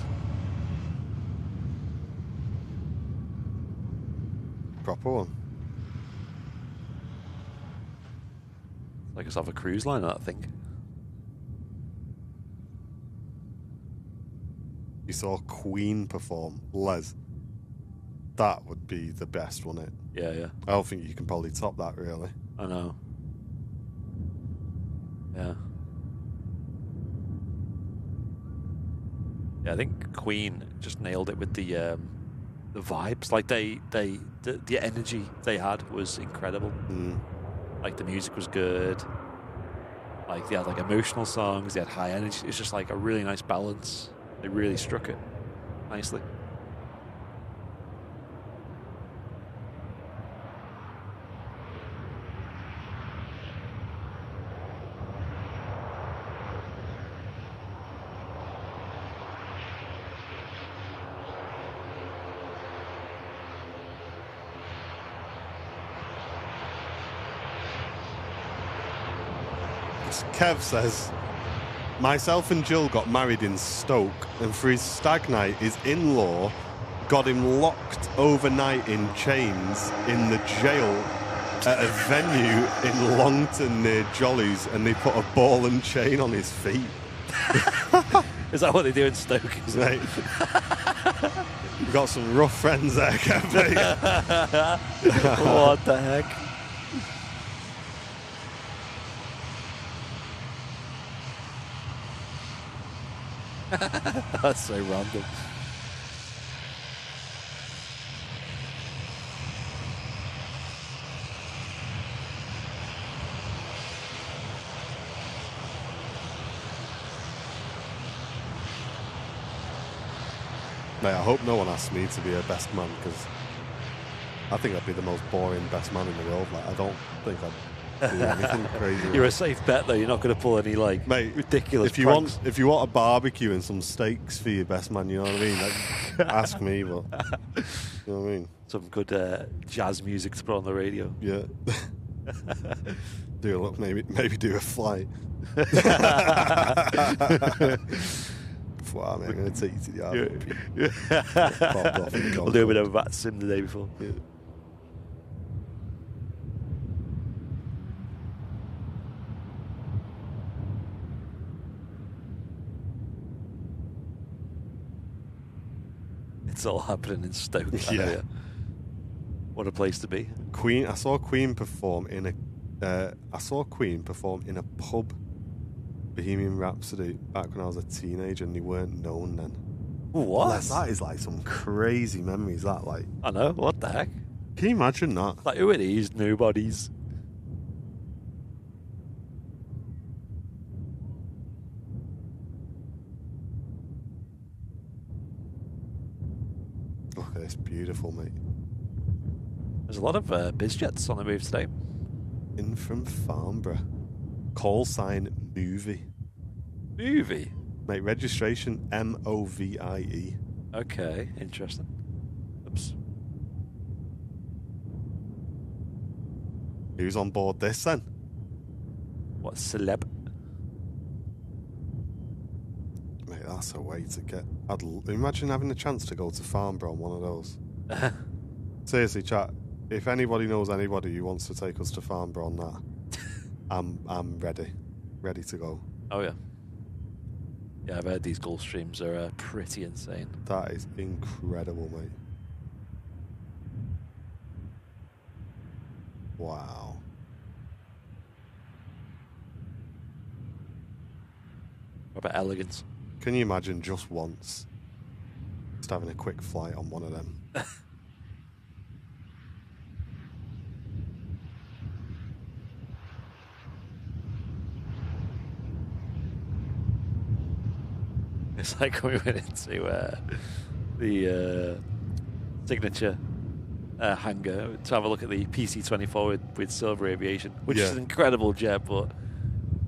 Proper one. Like us have a cruise line, I think. You saw Queen perform, Les. That would be the best, wouldn't it? Yeah. I don't think you can probably top that, really. I know. Yeah. Yeah, I think Queen just nailed it with the vibes. Like the energy they had was incredible. Like the music was good. Like they had like emotional songs. They had high energy. It's just like a really nice balance. They really struck it nicely. Kev says, myself and Jill got married in Stoke, and for his stag night, his in-law got him locked overnight in chains in the jail at a venue in Longton near Jolly's, and they put a ball and chain on his feet. Is that what they do in Stoke? Mate, we've got some rough friends there, Kev. What the heck? That's so random. Mate, I hope no one asks me to be a best man, because I think I'd be the most boring best man in the world. Like, I don't think I'd do anything crazy. You're a safe bet, though. You're not going to pull any like ridiculous. If you want a barbecue and some steaks for your best man, you know what I mean. Like, ask me, but you know what I mean. Some good jazz music to put on the radio. Yeah. Maybe do a flight. Wow, man, I'm going to take you to the island. Yeah. We'll do a bit of a bat sim the day before. Yeah. It's all happening in Stoke. Yeah. What a place to be. Queen. I saw Queen perform in I saw Queen perform in a pub, Bohemian Rhapsody, back when I was a teenager, and they weren't known then. What? Unless that is like some crazy memories. That like, I know. What the heck? can you imagine that? Like, who are these nobodies? Look at this, beautiful, mate. There's a lot of BizJets on the move today. In from Farnborough. Call sign movie. Movie? Mate, registration MOVIE. Okay, interesting. Oops. Who's on board this then? What celeb? Mate, that's a way to get. Imagine having a chance to go to Farnborough on one of those. Seriously, chat. If anybody knows anybody who wants to take us to Farnborough on that, I'm ready to go. Oh yeah. Yeah, I've heard these Gulf streams are pretty insane. That is incredible, mate. Wow. What about elegance? Can you imagine just once just having a quick flight on one of them? It's like when we went into the signature hangar to have a look at the PC-24 with Silver Aviation, which is an incredible jet, but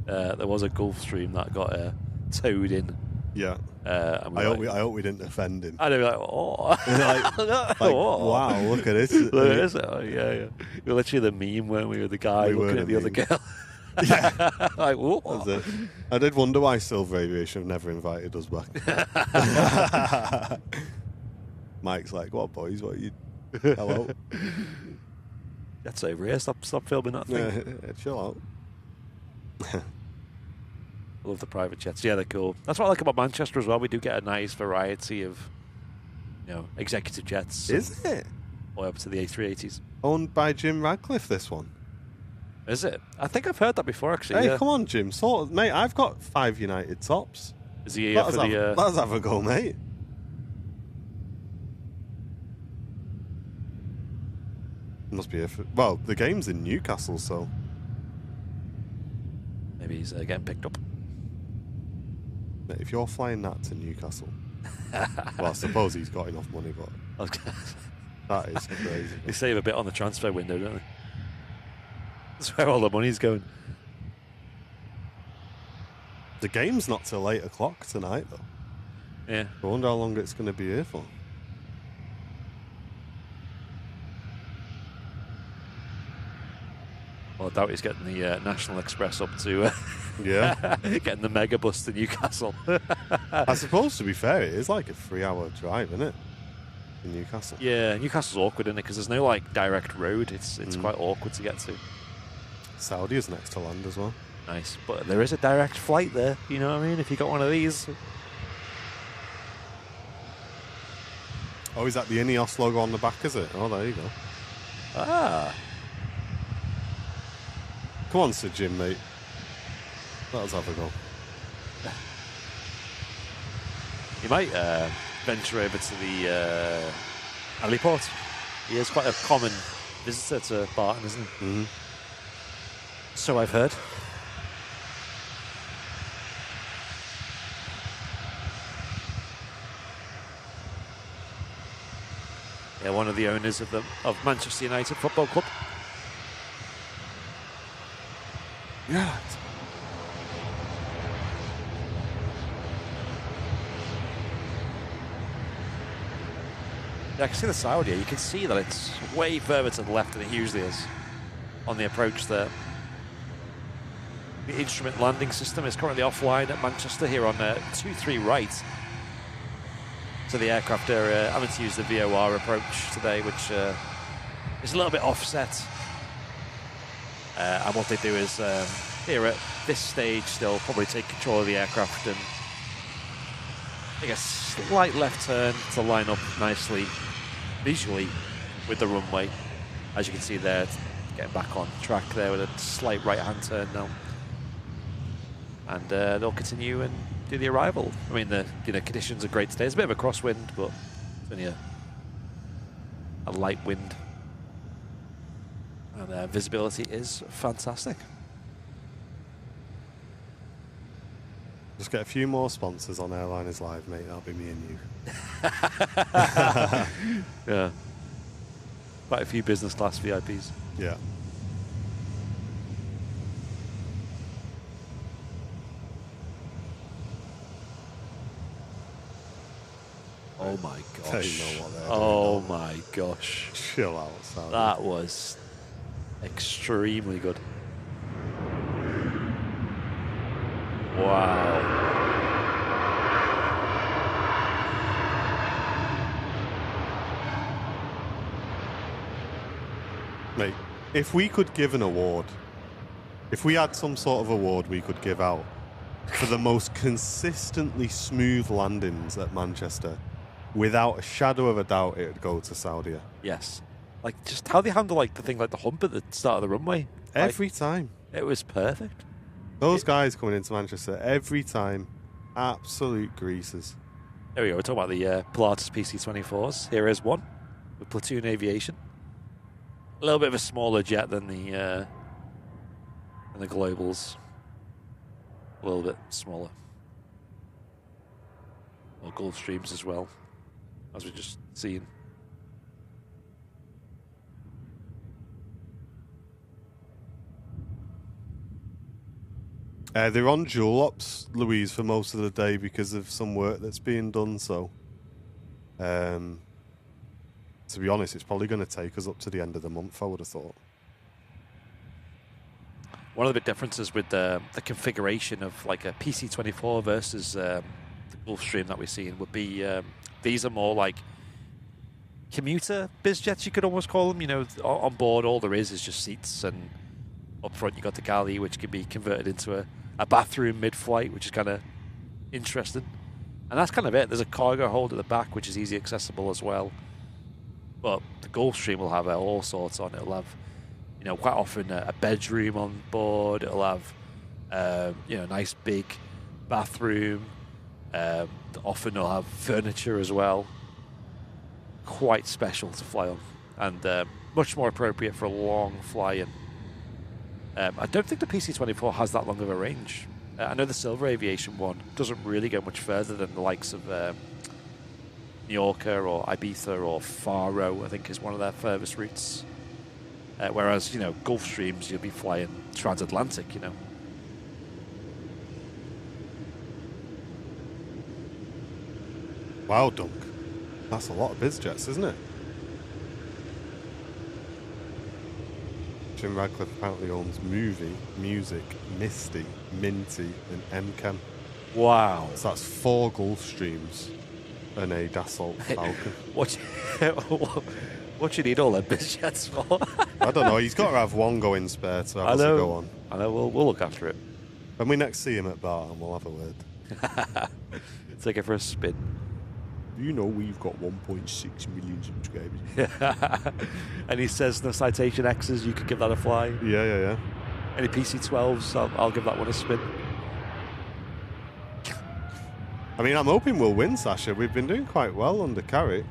there was a Gulf stream that got towed in. Yeah. I hope we didn't offend him. And they were like, oh. like Oh. wow, look at this. Look at this. Oh, yeah. We were literally the meme when we were the guy looking at the other girl. Yeah. Like, whoa. That's it. I did wonder why Silver Aviation have never invited us back. Mike's like, what, boys? What are you... Hello? That's over here. Stop filming that thing. Yeah, chill out. I love the private jets. Yeah, they're cool. That's what I like about Manchester as well. We do get a nice variety of, executive jets. Is it? All the way up to the A380s. Owned by Jim Radcliffe, this one. Is it? I think I've heard that before, actually. Hey, come on, Jim. Mate, I've got 5 United tops. Is he here for the... Let's have a go, mate. Must be here for... Well, the game's in Newcastle, so... Maybe he's getting picked up. Mate, if you're flying that to Newcastle... well, I suppose he's got enough money, but... that is crazy. They save a bit on the transfer window, don't they? That's where all the money's going. The game's not till 8 o'clock tonight, though. Yeah. I wonder how long it's going to be here for. Well, I doubt he's getting the National Express up to... yeah. Getting the mega bus to Newcastle. I suppose, to be fair, it is like a 3-hour drive, isn't it? In Newcastle. Yeah, Newcastle's awkward, isn't it? Because there's no, direct road. It's quite awkward to get to. Saudia is next to land as well. Nice. But there is a direct flight there, you know what I mean? If you got one of these. Oh, is that the Ineos logo on the back, is it? Oh, there you go. Ah. Come on, Sir Jim, mate. Let us have a go. You might venture over to the heliport. He is quite a common visitor to Barton, isn't he? Mm-hmm. So I've heard. Yeah, one of the owners of Manchester United Football Club. Yeah. Yeah, I can see the Saudia. You can see that it's way further to the left than it usually is on the approach there. The instrument landing system is currently offline at Manchester here on 23 right. So the aircraft are having to use the VOR approach today, which is a little bit offset. And what they do is, here at this stage, they'll probably take control of the aircraft and take a slight left turn to line up nicely visually with the runway. As you can see there, getting back on track there with a slight right-hand turn now. And they'll continue and do the arrival. I mean, the conditions are great today. It's a bit of a crosswind, but it's only a light wind. And visibility is fantastic. Just get a few more sponsors on Airliners Live, mate. That'll be me and you. Yeah. Quite a few business class VIPs. Yeah. Oh my gosh. They know what they're Oh doing. my gosh. Chill out, Sally. That was extremely good. Wow. Mate, if we could give an award, if we had some sort of award we could give out for the most consistently smooth landings at Manchester, without a shadow of a doubt, it would go to Saudia. Yes. Like, just how they handle, like, the thing like the hump at the start of the runway. Every time. It was perfect. Those guys coming into Manchester, every time, absolute greasers. There we go. We're talking about the Pilatus PC-24s. Here is one with Platoon Aviation. A little bit of a smaller jet than the Globals. A little bit smaller. Or Gulfstreams as well, as we've just seen. They're on dual ops, Louise, for most of the day because of some work that's being done. So, to be honest, it's probably going to take us up to the end of the month, I would have thought. One of the big differences with the configuration of like a PC-24 versus the Gulfstream that we're seeing would be these are more like commuter biz jets, you could almost call them. You know, on board all there is just seats, and up front you got the galley, which can be converted into a bathroom mid-flight, which is kind of interesting. And that's kind of it. There's a cargo hold at the back, which is easy accessible as well. But the Gulfstream will have all sorts on it. It'll have, you know, quite often a bedroom on board. It'll have, you know, a nice big bathroom. Often it'll have furniture as well. Quite special to fly on, and much more appropriate for a long fly-in. I don't think the PC-24 has that long of a range. I know the Silver Aviation one doesn't really go much further than the likes of Mallorca or Ibiza or Faro, I think is one of their furthest routes. Whereas, you know, Gulfstreams, you'll be flying transatlantic, you know. Wow, Dunk. That's a lot of biz jets, isn't it? Jim Radcliffe apparently owns Movie, Music, Misty, Minty, and MChem. Wow. So that's 4 Gulfstreams and a Dassault Falcon. What you need all them biz jets for? I don't know. He's got to have one going spare to have us to go on. I know. We'll look after it. When we next see him at Barton, we'll have a word. Take it for a spin. You know we've got 1.6 million subscribers. And he says no Citation X's, you could give that a fly. Yeah. Any PC-12s, I'll give that one a spin. I mean, I'm hoping we'll win, Sasha. We've been doing quite well under Carrick.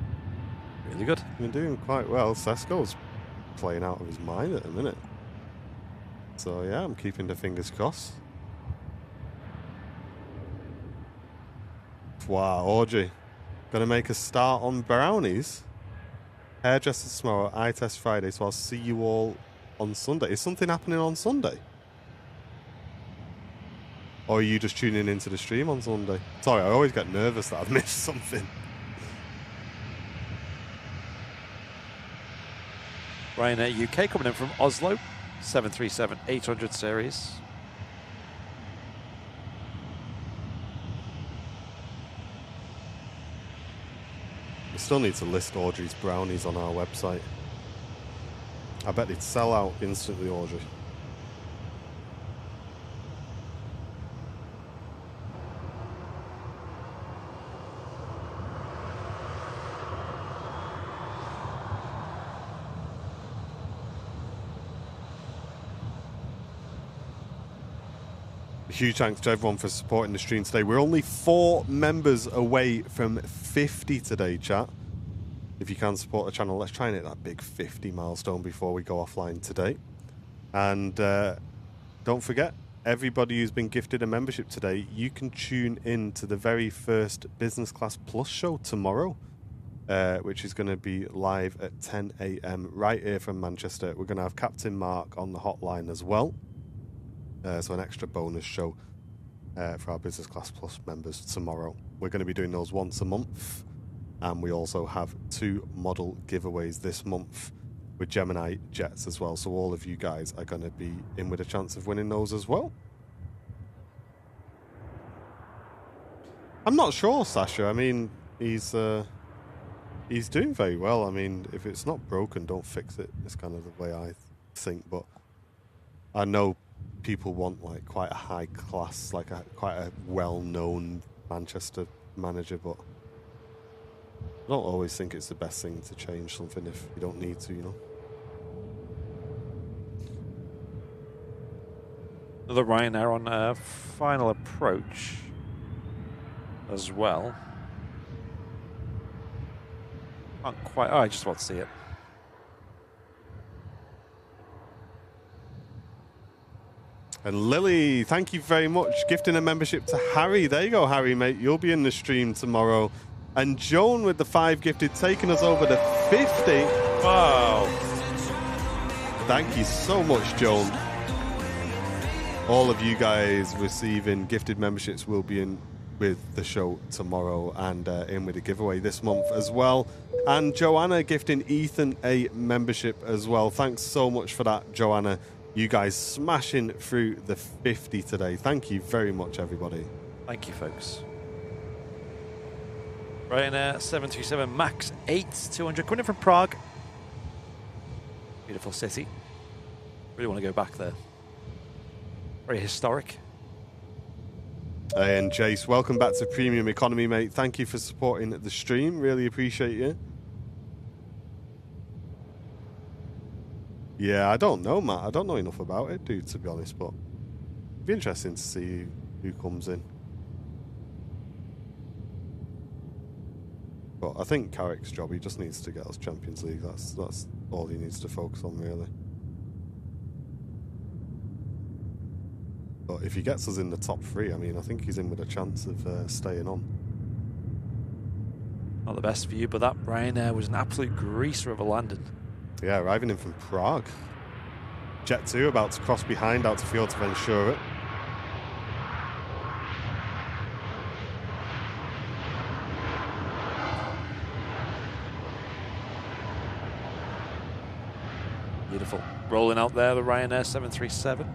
Really good. We've been doing quite well. Sesko's playing out of his mind at the minute. So, yeah, I'm keeping the fingers crossed. Wow, Audrey. Gonna make a start on brownies. Hairdressers tomorrow, eye test Friday, so I'll see you all on Sunday. Is something happening on Sunday? Or are you just tuning into the stream on Sunday? Sorry, I always get nervous that I've missed something. Ryanair UK coming in from Oslo, 737-800 series. We still need to list Audrey's brownies on our website. I bet they'd sell out instantly, Audrey. huge thanks to everyone for supporting the stream today. We're only 4 members away from 50 today, chat. If you can support the channel, let's try and hit that big 50 milestone before we go offline today. And don't forget, everybody who's been gifted a membership today, you can tune in to the very first Business Class Plus show tomorrow, which is going to be live at 10 a.m. right here from Manchester. We're going to have Captain Mark on the hotline as well. So an extra bonus show for our Business Class Plus members tomorrow. We're going to be doing those once a month. And we also have 2 model giveaways this month with Gemini jets as well. So all of you guys are going to be in with a chance of winning those as well. I'm not sure, Sasha. I mean, he's doing very well. I mean, if it's not broken, don't fix it. It's kind of the way I think. But I know people want like quite a high class, like quite a well-known Manchester manager, but I don't always think it's the best thing to change something if you don't need to, you know. Another Ryanair on final approach as well. Not quite. Oh, I just want to see it. And Lily, thank you very much. Gifting a membership to Harry. There you go, Harry, mate. You'll be in the stream tomorrow. And Joan with the 5 gifted, taking us over to 50. Wow. Thank you so much, Joan. All of you guys receiving gifted memberships will be in with the show tomorrow and in with a giveaway this month as well. And Joanna gifting Ethan a membership as well. Thanks so much for that, Joanna. You guys smashing through the 50 today. Thank you very much, everybody. Thank you, folks. Ryanair 737 MAX 8 200 coming in from Prague. Beautiful city. Really want to go back there. Very historic. Hey, and Jace, welcome back to Premium Economy, mate. Thank you for supporting the stream. Really appreciate you. Yeah, I don't know, Matt. I don't know enough about it, dude, to be honest, but it'd be interesting to see who comes in. But I think Carrick's job, he just needs to get us Champions League. That's all he needs to focus on, really. But if he gets us in the top 3, I mean, I think he's in with a chance of staying on. Not the best for you, but that Ryanair was an absolute greaser of a landing. Yeah, arriving in from Prague. Jet2 about to cross behind out to Fuerteventura. Beautiful. Rolling out there, the Ryanair 737.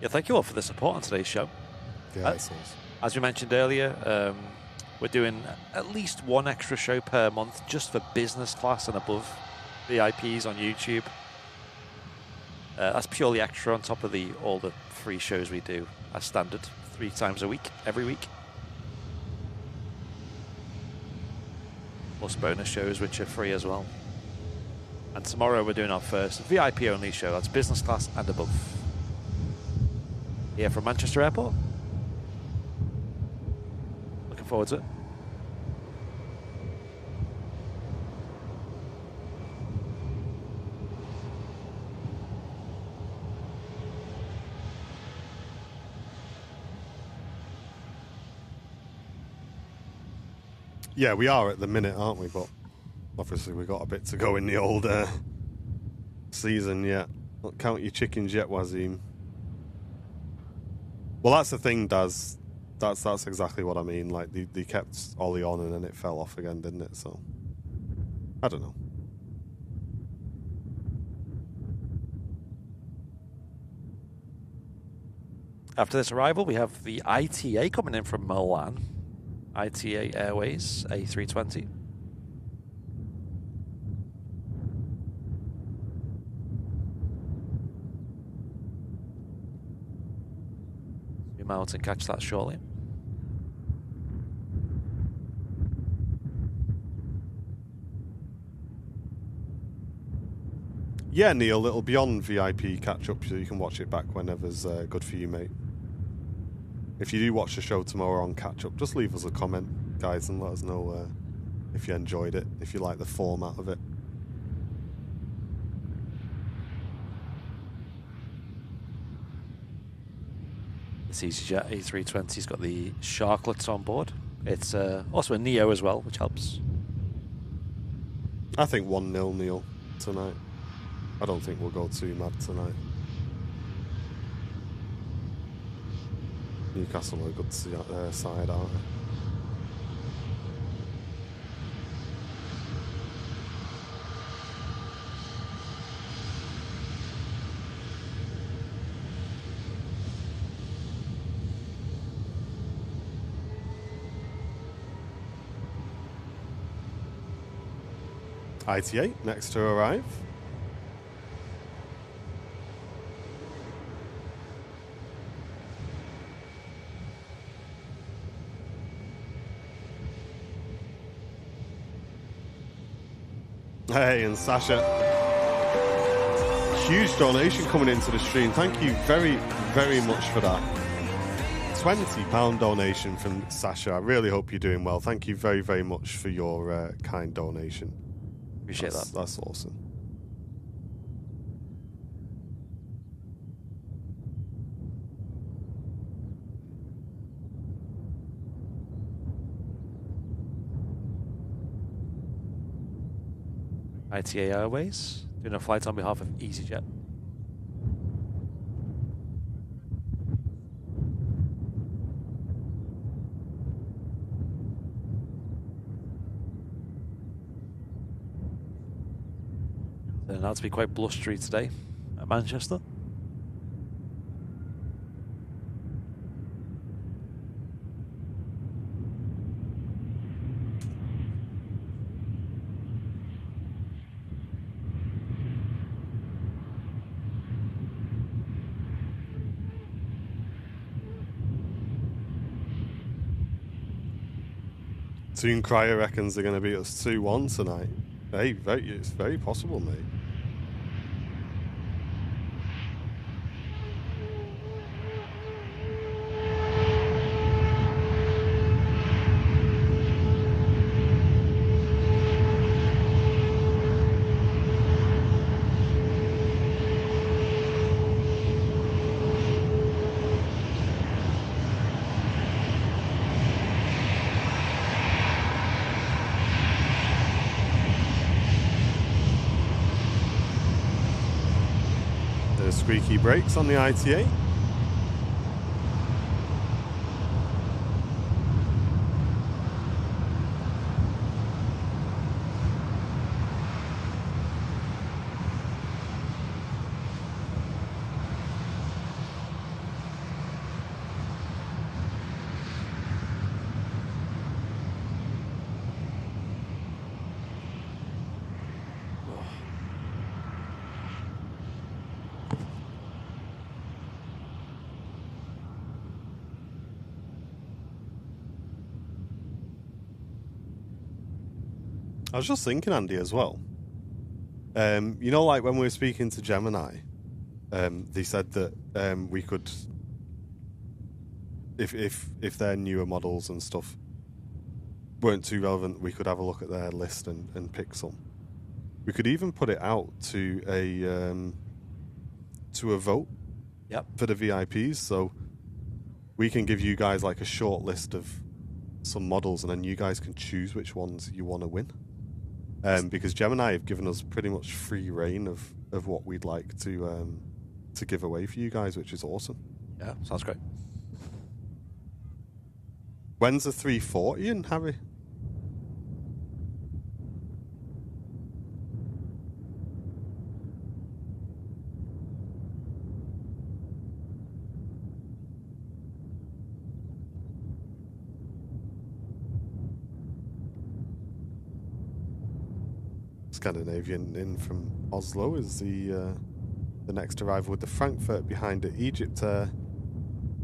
Yeah, thank you all for the support on today's show. Yeah, as we mentioned earlier, we're doing at least 1 extra show per month just for business class and above VIPs on YouTube. That's purely extra on top of all the free shows we do as standard 3 times a week, every week. Plus bonus shows which are free as well. And tomorrow we're doing our first VIP only show. That's business class and above. Here from Manchester Airport. Looking forward to it. Yeah, we are at the minute, aren't we? But obviously we've got a bit to go in the old season yet. Don't count your chickens yet, Wazim. Well, that's the thing, Daz. That's exactly what I mean. Like, they kept Ollie on and then it fell off again, didn't it? So, I don't know. After this arrival, we have the ITA coming in from Milan. ITA Airways A320. Zoom out and catch that shortly. Yeah, Neil, it'll be on VIP catch-up, so you can watch it back whenever's good for you, mate. If you do watch the show tomorrow on catch-up, just leave us a comment, guys, and let us know if you enjoyed it, if you like the format of it. This EasyJet A320's got the sharklets on board. It's also a Neo as well, which helps. I think 1-0 Neil tonight. I don't think we'll go too mad tonight. Newcastle are a good side, aren't they? ITA next to arrive. Hey, and Sasha, huge donation coming into the stream. Thank you very, very much for that. £20 donation from Sasha. I really hope you're doing well. Thank you very, very much for your kind donation. Appreciate that. That's awesome. ITA Airways doing a flight on behalf of EasyJet. Turned out to be quite blustery today at Manchester. Toon Cryer reckons they're going to beat us 2-1 tonight. Hey, it's very possible, mate. Squeaky brakes on the ITA. I was just thinking, Andy, as well. You know, like when we were speaking to Gemini, they said that we could, if their newer models and stuff weren't too relevant, we could have a look at their list and pick some. We could even put it out to a vote. Yep. For the VIPs, so we can give you guys like a short list of some models, and then you guys can choose which ones you want to win. Because Gemini have given us pretty much free reign of what we'd like to give away for you guys, which is awesome. Yeah, sounds great. When's the 340 in, Harry? Scandinavian in from Oslo is the next arrival, with the Frankfurt behind it. Egypt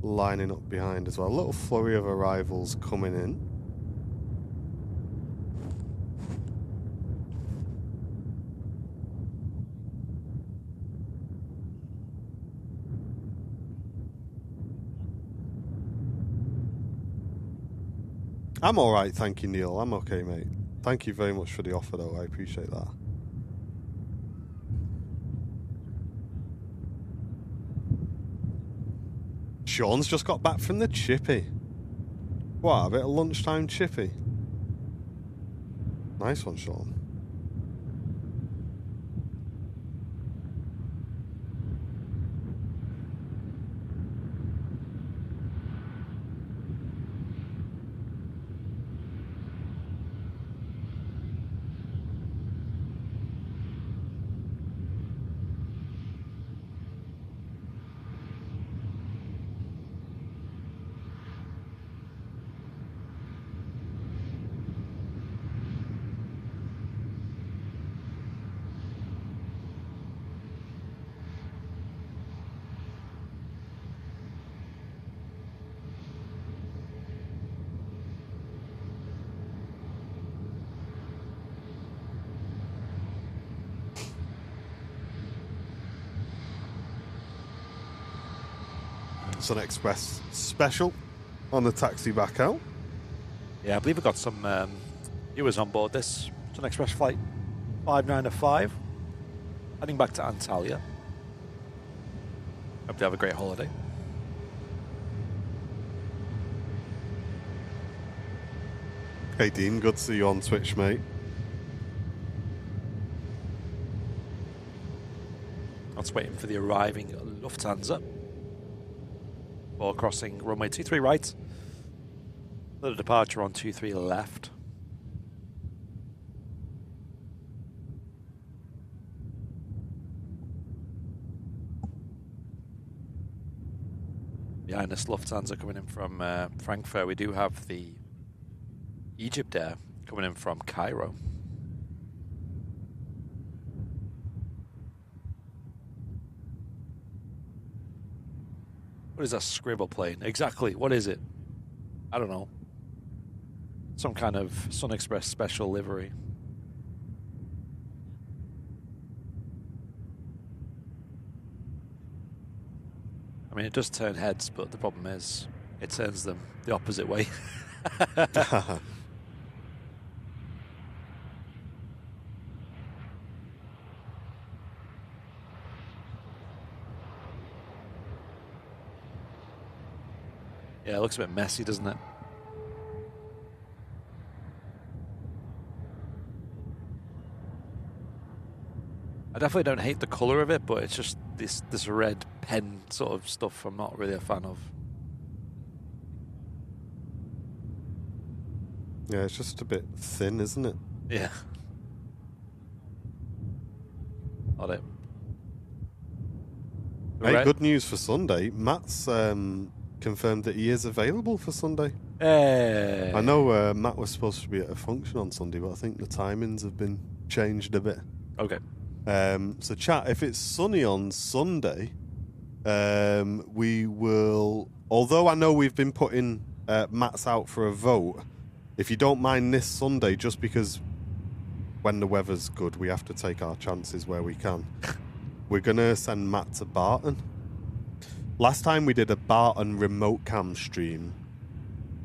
lining up behind as well. A little flurry of arrivals coming in. I'm all right, thank you, Neil. I'm okay, mate. Thank you very much for the offer, though. I appreciate that. Sean's just got back from the chippy. What, a bit of lunchtime chippy? Nice one, Sean. SunExpress special on the taxi back out. Yeah, I believe we've got some viewers on board this SunExpress flight 595, heading back to Antalya. Hope they have a great holiday. Hey Dean, good to see you on Twitch, mate. That's waiting for the arriving Lufthansa. Before crossing runway 23 right. Little departure on 23 left. Behind us, Lufthansa coming in from Frankfurt. We do have the EasyJet coming in from Cairo. What is that scribble plane? Exactly. What is it? I don't know. Some kind of SunExpress special livery. I mean, it does turn heads, but the problem is it turns them the opposite way. Yeah, it looks a bit messy, doesn't it? I definitely don't hate the colour of it, but it's just this red pen sort of stuff I'm not really a fan of. Yeah, it's just a bit thin, isn't it? Yeah. Got it. Hey, good news for Sunday. Matt's confirmed that he is available for Sunday. Hey. I know Matt was supposed to be at a function on Sunday, but I think the timings have been changed a bit. Okay. So chat, if it's sunny on Sunday, we will, although I know we've been putting Matt's out for a vote, if you don't mind this Sunday, just because when the weather's good, we have to take our chances where we can. We're going to send Matt to Barton. Last time we did a Barton remote cam stream,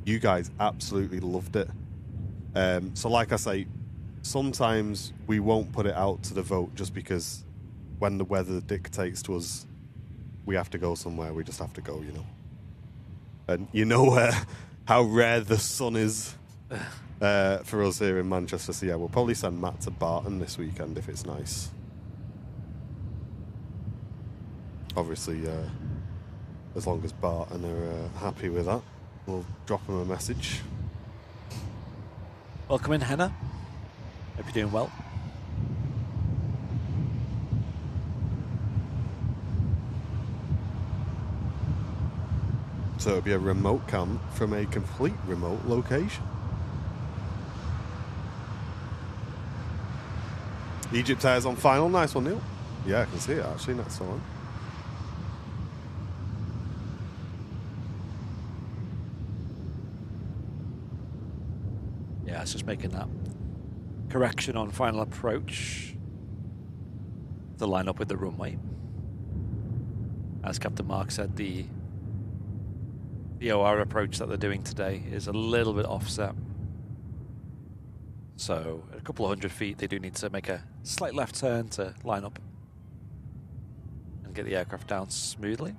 you guys absolutely loved it. So like I say, sometimes we won't put it out to the vote just because when the weather dictates to us, we have to go somewhere. We just have to go, you know. And you know how rare the sun is for us here in Manchester. So yeah, we'll probably send Matt to Barton this weekend if it's nice. Obviously, as long as Barton are happy with that, we'll drop him a message. Welcome in, Henna. Hope you're doing well. So it'll be a remote cam from a complete remote location. Egypt Air's on final. Nice one, Neil. Yeah, I can see it actually. Next one. Yeah, it's just making that correction on final approach to line up with the runway. As Captain Mark said, the OR approach that they're doing today is a little bit offset. So at a couple of 100 feet, they do need to make a slight left turn to line up and get the aircraft down smoothly.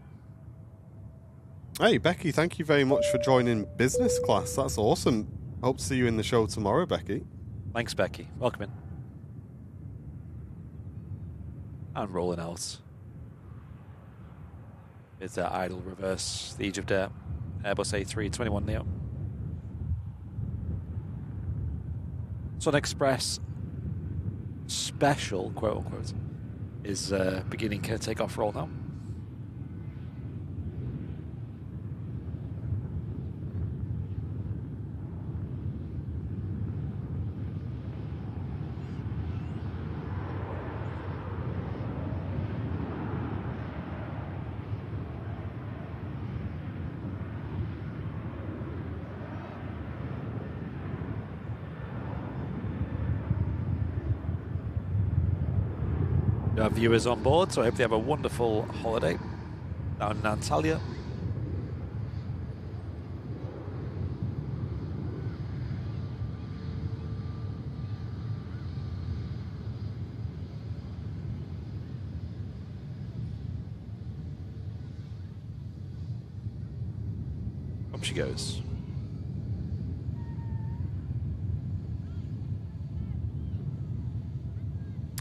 Hey, Becky, thank you very much for joining business class. That's awesome. Hope to see you in the show tomorrow, Becky. Thanks, Becky. Welcome in. And rolling out. It's that idle reverse, the Egypt Air, Airbus A321 Neo. SunExpress special, quote unquote, is beginning to take off roll now. We have viewers on board, so I hope they have a wonderful holiday down in Antalya. Up she goes.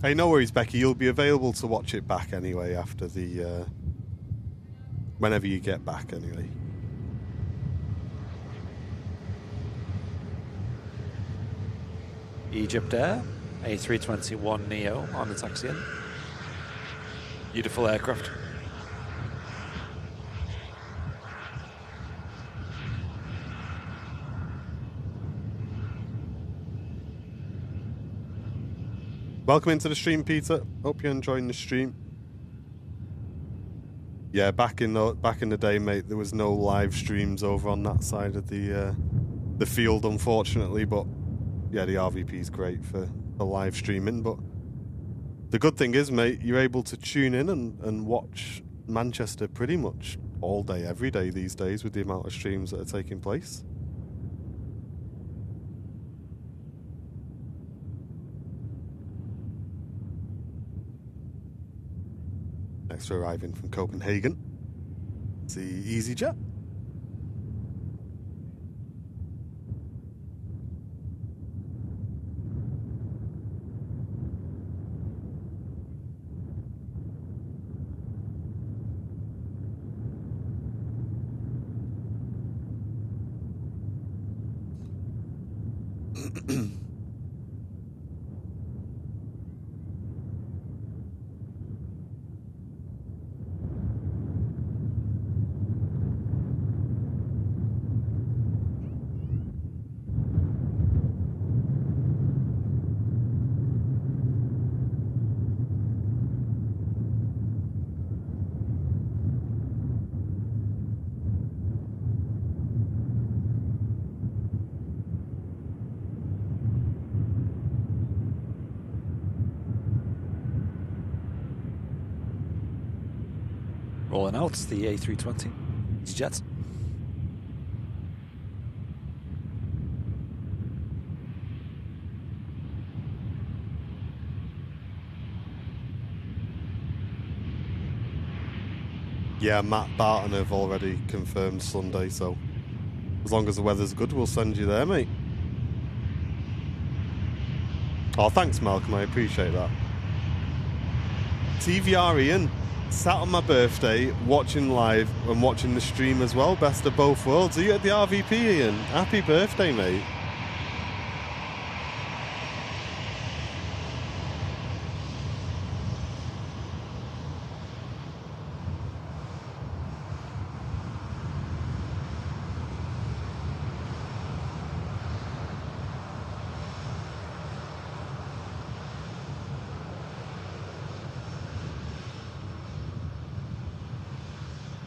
Hey, no worries, Becky. You'll be available to watch it back anyway after the... whenever you get back, anyway. Egypt Air, A321 Neo on the taxi in. Beautiful aircraft. Welcome into the stream, Peter. Hope you're enjoying the stream. Yeah, back in the day, mate, there was no live streams over on that side of the field, unfortunately. But yeah, the RVP is great for live streaming. But the good thing is, mate, you're able to tune in and watch Manchester pretty much all day, every day these days with the amount of streams that are taking place. Next, we're arriving from Copenhagen. It's the EasyJet. Rolling out the A320 EasyJet. Yeah, Matt Barton have already confirmed Sunday, so as long as the weather's good, we'll send you there, mate. Oh, thanks, Malcolm. I appreciate that. TVR Ian, sat on my birthday, watching live and watching the stream as well. Best of both worlds. Are you at the RVP, Ian? Happy birthday, mate.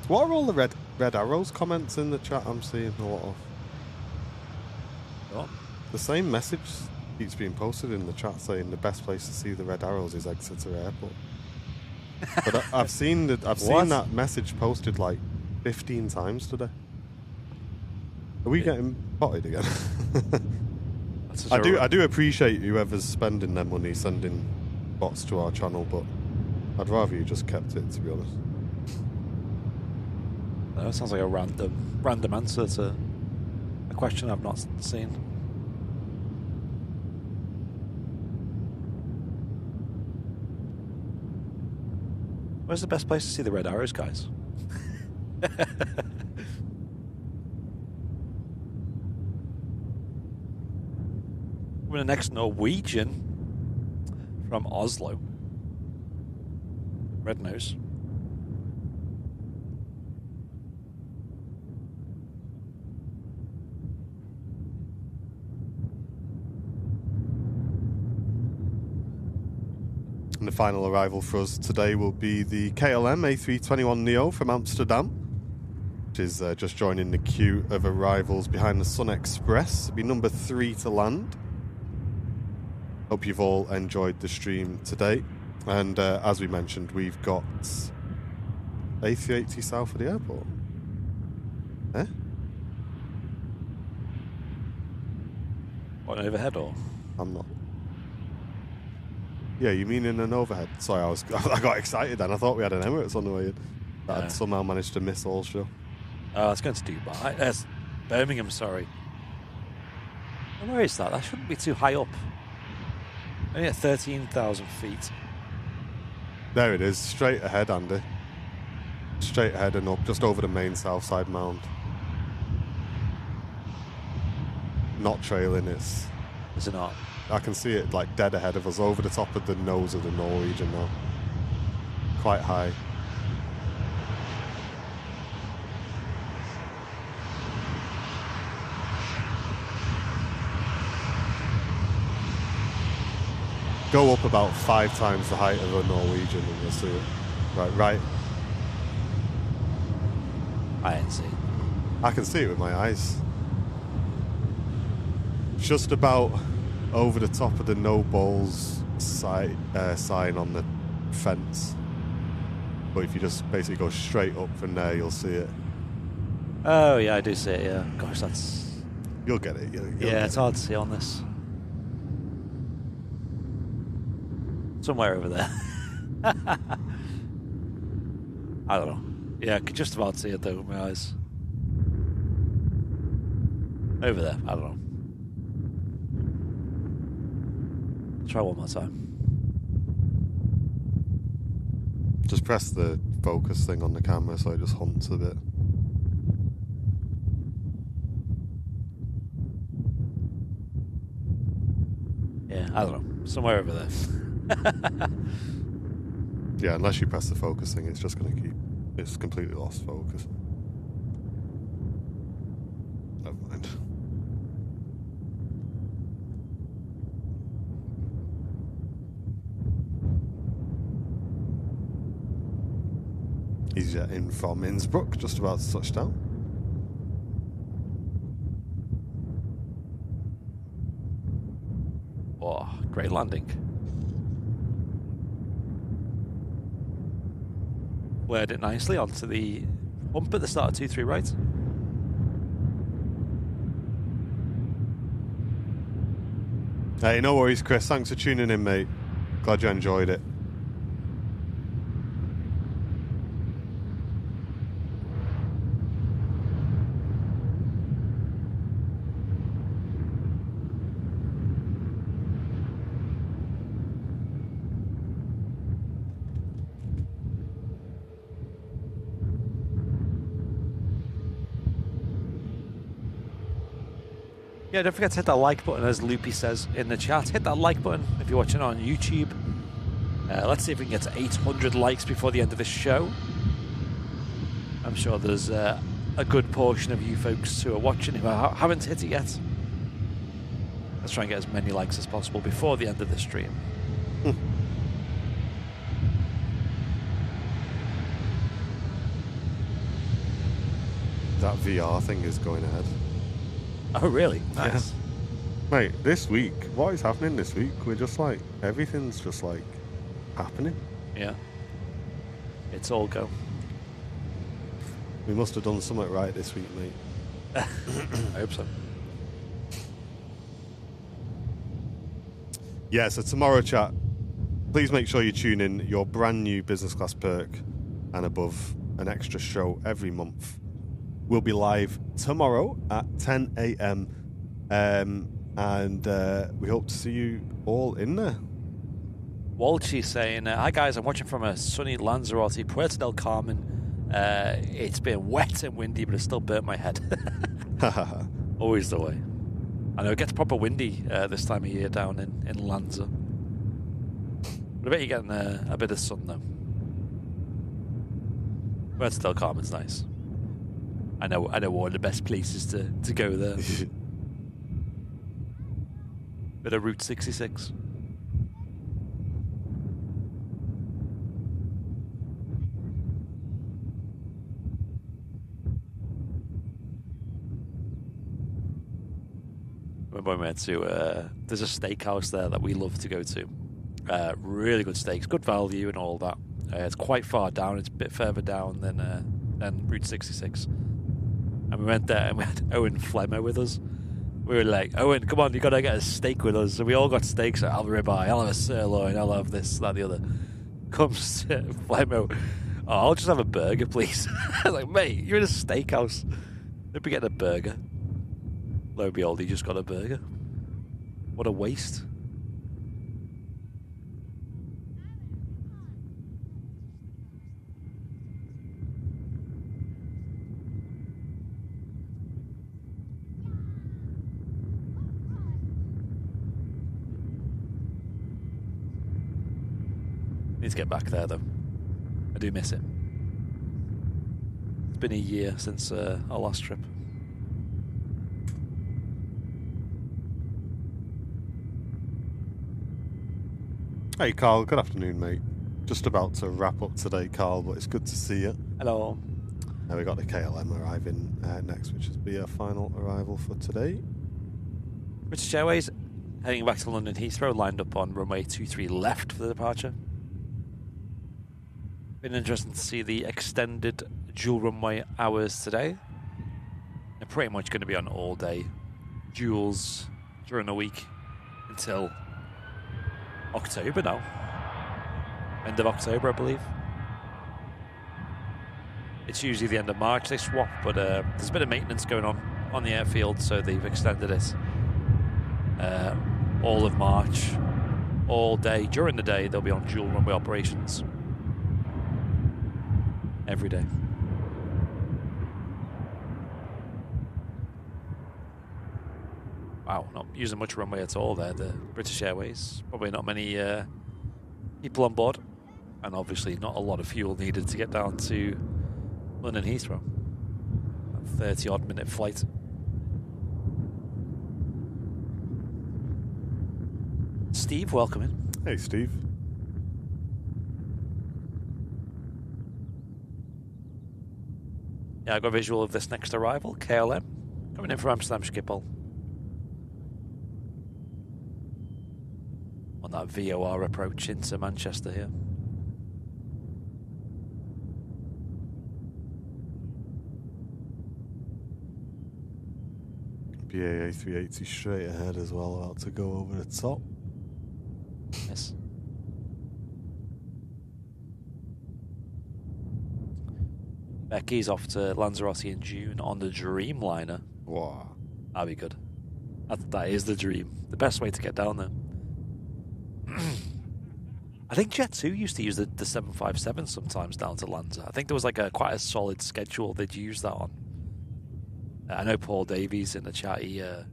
What are all the red arrows comments in the chat? I'm seeing a lot of. What? The same message keeps being posted in the chat saying the best place to see the red arrows is Exeter Airport. But I've seen that message posted like 15 times today. Are we getting potted again? I do appreciate whoever's spending their money sending bots to our channel, but I'd rather you just kept it, to be honest. That sounds like a random answer to a question I've not seen. Where's the best place to see the red arrows, guys? We're the next Norwegian from Oslo. Red nose. And the final arrival for us today will be the KLM A321neo from Amsterdam, which is just joining the queue of arrivals behind the SunExpress. It'll be number 3 to land. Hope you've all enjoyed the stream today. And as we mentioned, we've got A380 south of the airport. Eh? What, an overhead or? I'm not. Yeah, you mean in an overhead? Sorry, I got excited then. I thought we had an Emirates on the way in. That I'd somehow managed to miss all show. Oh, it's going to Dubai. Birmingham, sorry. And where is that? That shouldn't be too high up. Only at 13,000 feet. There it is, straight ahead, Andy. Straight ahead and up, just over the main south side mound. Not trailing, it's... Is it not? I can see it like dead ahead of us, over the top of the nose of the Norwegian now. Quite high. Go up about 5 times the height of a Norwegian and you'll see it. Right. I didn't see it. I can see it with my eyes. Just about over the top of the no balls sign on the fence. But if you just basically go straight up from there, you'll see it. Oh, yeah, I do see it, yeah. Gosh, that's... You'll get it. Yeah, it's hard to see on this. Somewhere over there. I don't know. Yeah, I could just about see it though with my eyes. Over there, I don't know. Try one more time. Just press the focus thing on the camera so it just hunts a bit. Yeah, I don't know. Somewhere over there. Yeah, unless you press the focus thing, it's just going to keep... It's completely lost focus. Never mind. EasyJet in from Innsbruck, just about to touch down. Oh, great landing. Flared it nicely onto the bump at the start of 2-3 right. Hey, no worries, Chris. Thanks for tuning in, mate. Glad you enjoyed it. Yeah, don't forget to hit that like button, as Loopy says in the chat. Hit that like button if you're watching on YouTube. Let's see if we can get to 800 likes before the end of this show. I'm sure there's a good portion of you folks who are watching who haven't hit it yet. Let's try and get as many likes as possible before the end of the stream. That VR thing is going ahead. Oh, really? Nice. Yeah. Mate, this week, what is happening this week? We're just like, everything's just like happening. Yeah. It's all go. We must have done something right this week, mate. I hope so. Yeah, so tomorrow, chat, please make sure you tune in. Your brand new business class perk and above, an extra show every month. We'll be live tomorrow at 10 a.m. And we hope to see you all in there. Walshy saying, hi guys, I'm watching from a sunny Lanzarote, Puerto del Carmen. It's been wet and windy, but it still burnt my head. Always the way. I know it gets proper windy this time of year down in Lanza. But I bet you're getting a bit of sun though. Puerto del Carmen's nice. I know one of the best places to go there. Bit of Route 66. When we went to, there's a steakhouse there that we love to go to. Really good steaks, good value and all that. It's quite far down. It's a bit further down than Route 66. And we went there and we had Owen Flemmer with us. We were like, Owen, come on, you got to get a steak with us. So we all got steaks. I'll have a ribeye, I'll have a sirloin, I'll have this, that, the other. Comes Flemmer, oh, I'll just have a burger, please. I was like, mate, you're in a steakhouse. Don't be getting a burger. Lo and behold, he just got a burger. What a waste. Need to get back there though. I do miss it. It's been a year since our last trip. Hey Carl, good afternoon, mate. Just about to wrap up today, Carl, but it's good to see you. Hello. We got the KLM arriving next, which will be our final arrival for today. British Airways heading back to London Heathrow, lined up on runway 23 left for the departure. Been interesting to see the extended dual runway hours today. They're pretty much going to be on all day duals during the week until October now. End of October, I believe. It's usually the end of March they swap, but there's a bit of maintenance going on the airfield, so they've extended it all of March, all day. During the day, they'll be on dual runway operations. Every day. Wow, not using much runway at all there, the British Airways. Probably not many people on board. And obviously not a lot of fuel needed to get down to London Heathrow. A 30-odd minute flight. Steve, welcome in. Hey, Steve. Yeah, I got a visual of this next arrival, KLM, coming in from Amsterdam Schiphol. On that VOR approach into Manchester here. BA A380 straight ahead as well, about to go over the top. Yes. Becky's off to Lanzarote in June on the Dreamliner. Wow. That'd be good. That is the dream. The best way to get down there. I think Jet2 used to use the 757 sometimes down to Lanza. I think there was like quite a solid schedule they'd use that on. I know Paul Davies in the chat, he had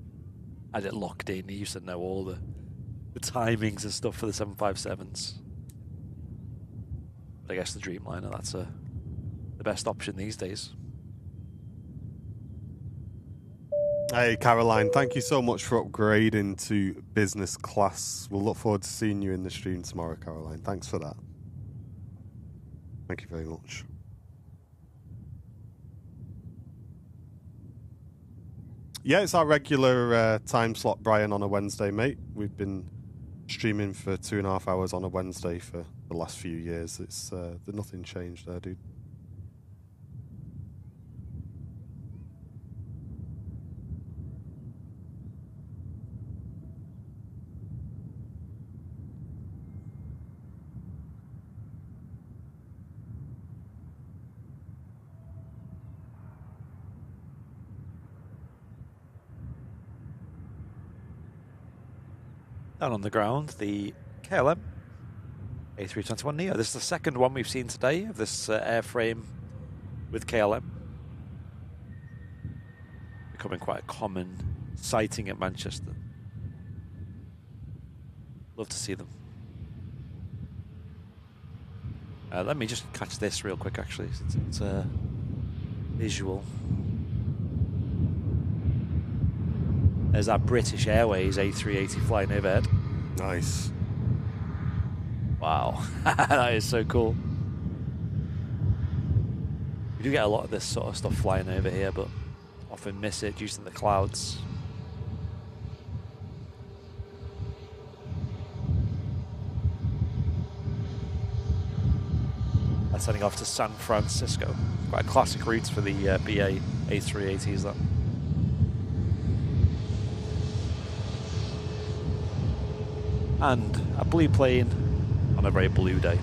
it locked in. He used to know all the timings and stuff for the 757s. But I guess the Dreamliner, that's the best option these days. Hey, Caroline, thank you so much for upgrading to business class. We'll look forward to seeing you in the stream tomorrow, Caroline. Thanks for that. Thank you very much. Yeah, it's our regular time slot, Brian, on a Wednesday, mate. We've been streaming for 2.5 hours on a Wednesday for the last few years. It's nothing changed there, dude. And on the ground, the KLM A321neo. This is the second one we've seen today of this airframe with KLM. Becoming quite a common sighting at Manchester. Love to see them. Let me just catch this real quick, actually, since it's visual. There's that British Airways A380 flying overhead. Nice. Wow, that is so cool. We do get a lot of this sort of stuff flying over here, but often miss it due to the clouds. That's heading off to San Francisco. Quite a classic route for the BA A380s, that. And a blue plane on a very blue day.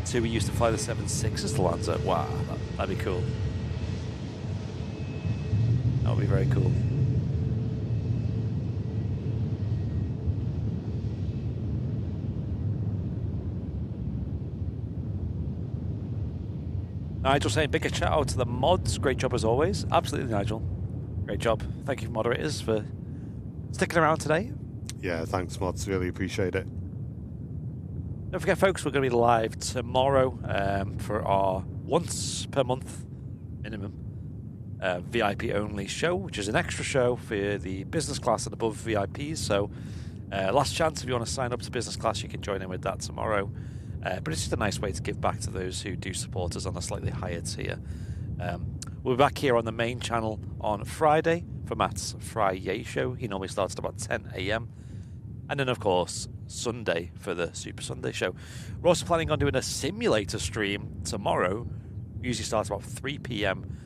So we used to fly the 767s to Lanzarote. Wow, that'd be cool. That would be very cool. Nigel saying, big shout out to the mods. Great job as always. Absolutely, Nigel. Great job. Thank you, moderators, for sticking around today. Yeah, thanks, mods. Really appreciate it. Don't forget, folks, we're going to be live tomorrow for our once per month minimum VIP only show, which is an extra show for the business class and above VIPs. So last chance, if you want to sign up to business class, you can join in with that tomorrow. But it's just a nice way to give back to those who do support us on a slightly higher tier. We'll be back here on the main channel on Friday for Matt's Friday show. He normally starts at about 10 a.m. And then, of course, Sunday for the Super Sunday show. We're also planning on doing a simulator stream tomorrow. Usually starts about 3 p.m.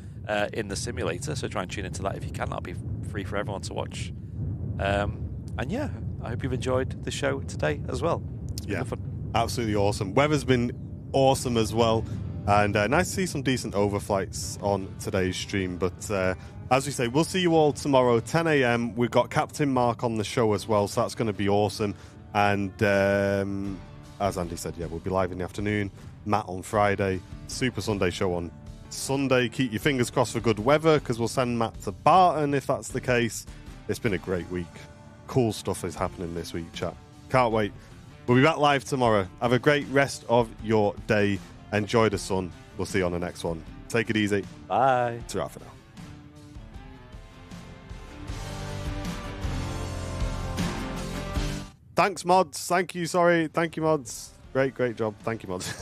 In the simulator, so try and tune into that if you can. That'll be free for everyone to watch. And yeah, I hope you've enjoyed the show today as well. Yeah. Absolutely awesome. Weather's been awesome as well, and nice to see some decent overflights on today's stream. But as we say, we'll see you all tomorrow, 10 a.m. We've got Captain Mark on the show as well, so that's going to be awesome. And as Andy said, yeah, we'll be live in the afternoon. Matt on Friday, Super Sunday show on Sunday. Keep your fingers crossed for good weather, because we'll send Matt to Barton if that's the case. It's been a great week. Cool stuff is happening this week, chat. Can't wait. We'll be back live tomorrow. Have a great rest of your day. Enjoy the sun. We'll see you on the next one. Take it easy. Bye. Ta-ra for now. Thanks, mods. Thank you. Sorry. Thank you, mods. Great job. Thank you, mods.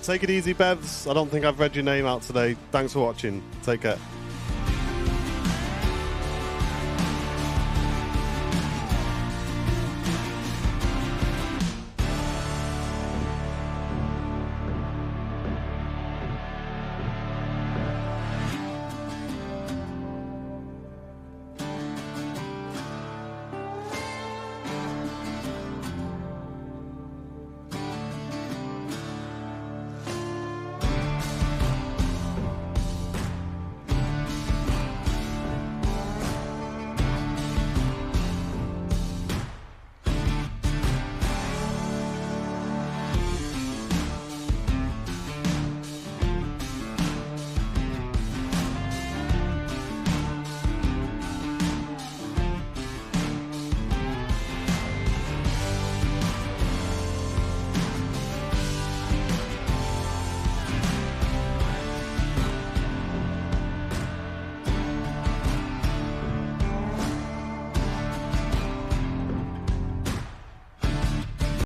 Take it easy, Bevs. I don't think I've read your name out today. Thanks for watching. Take care.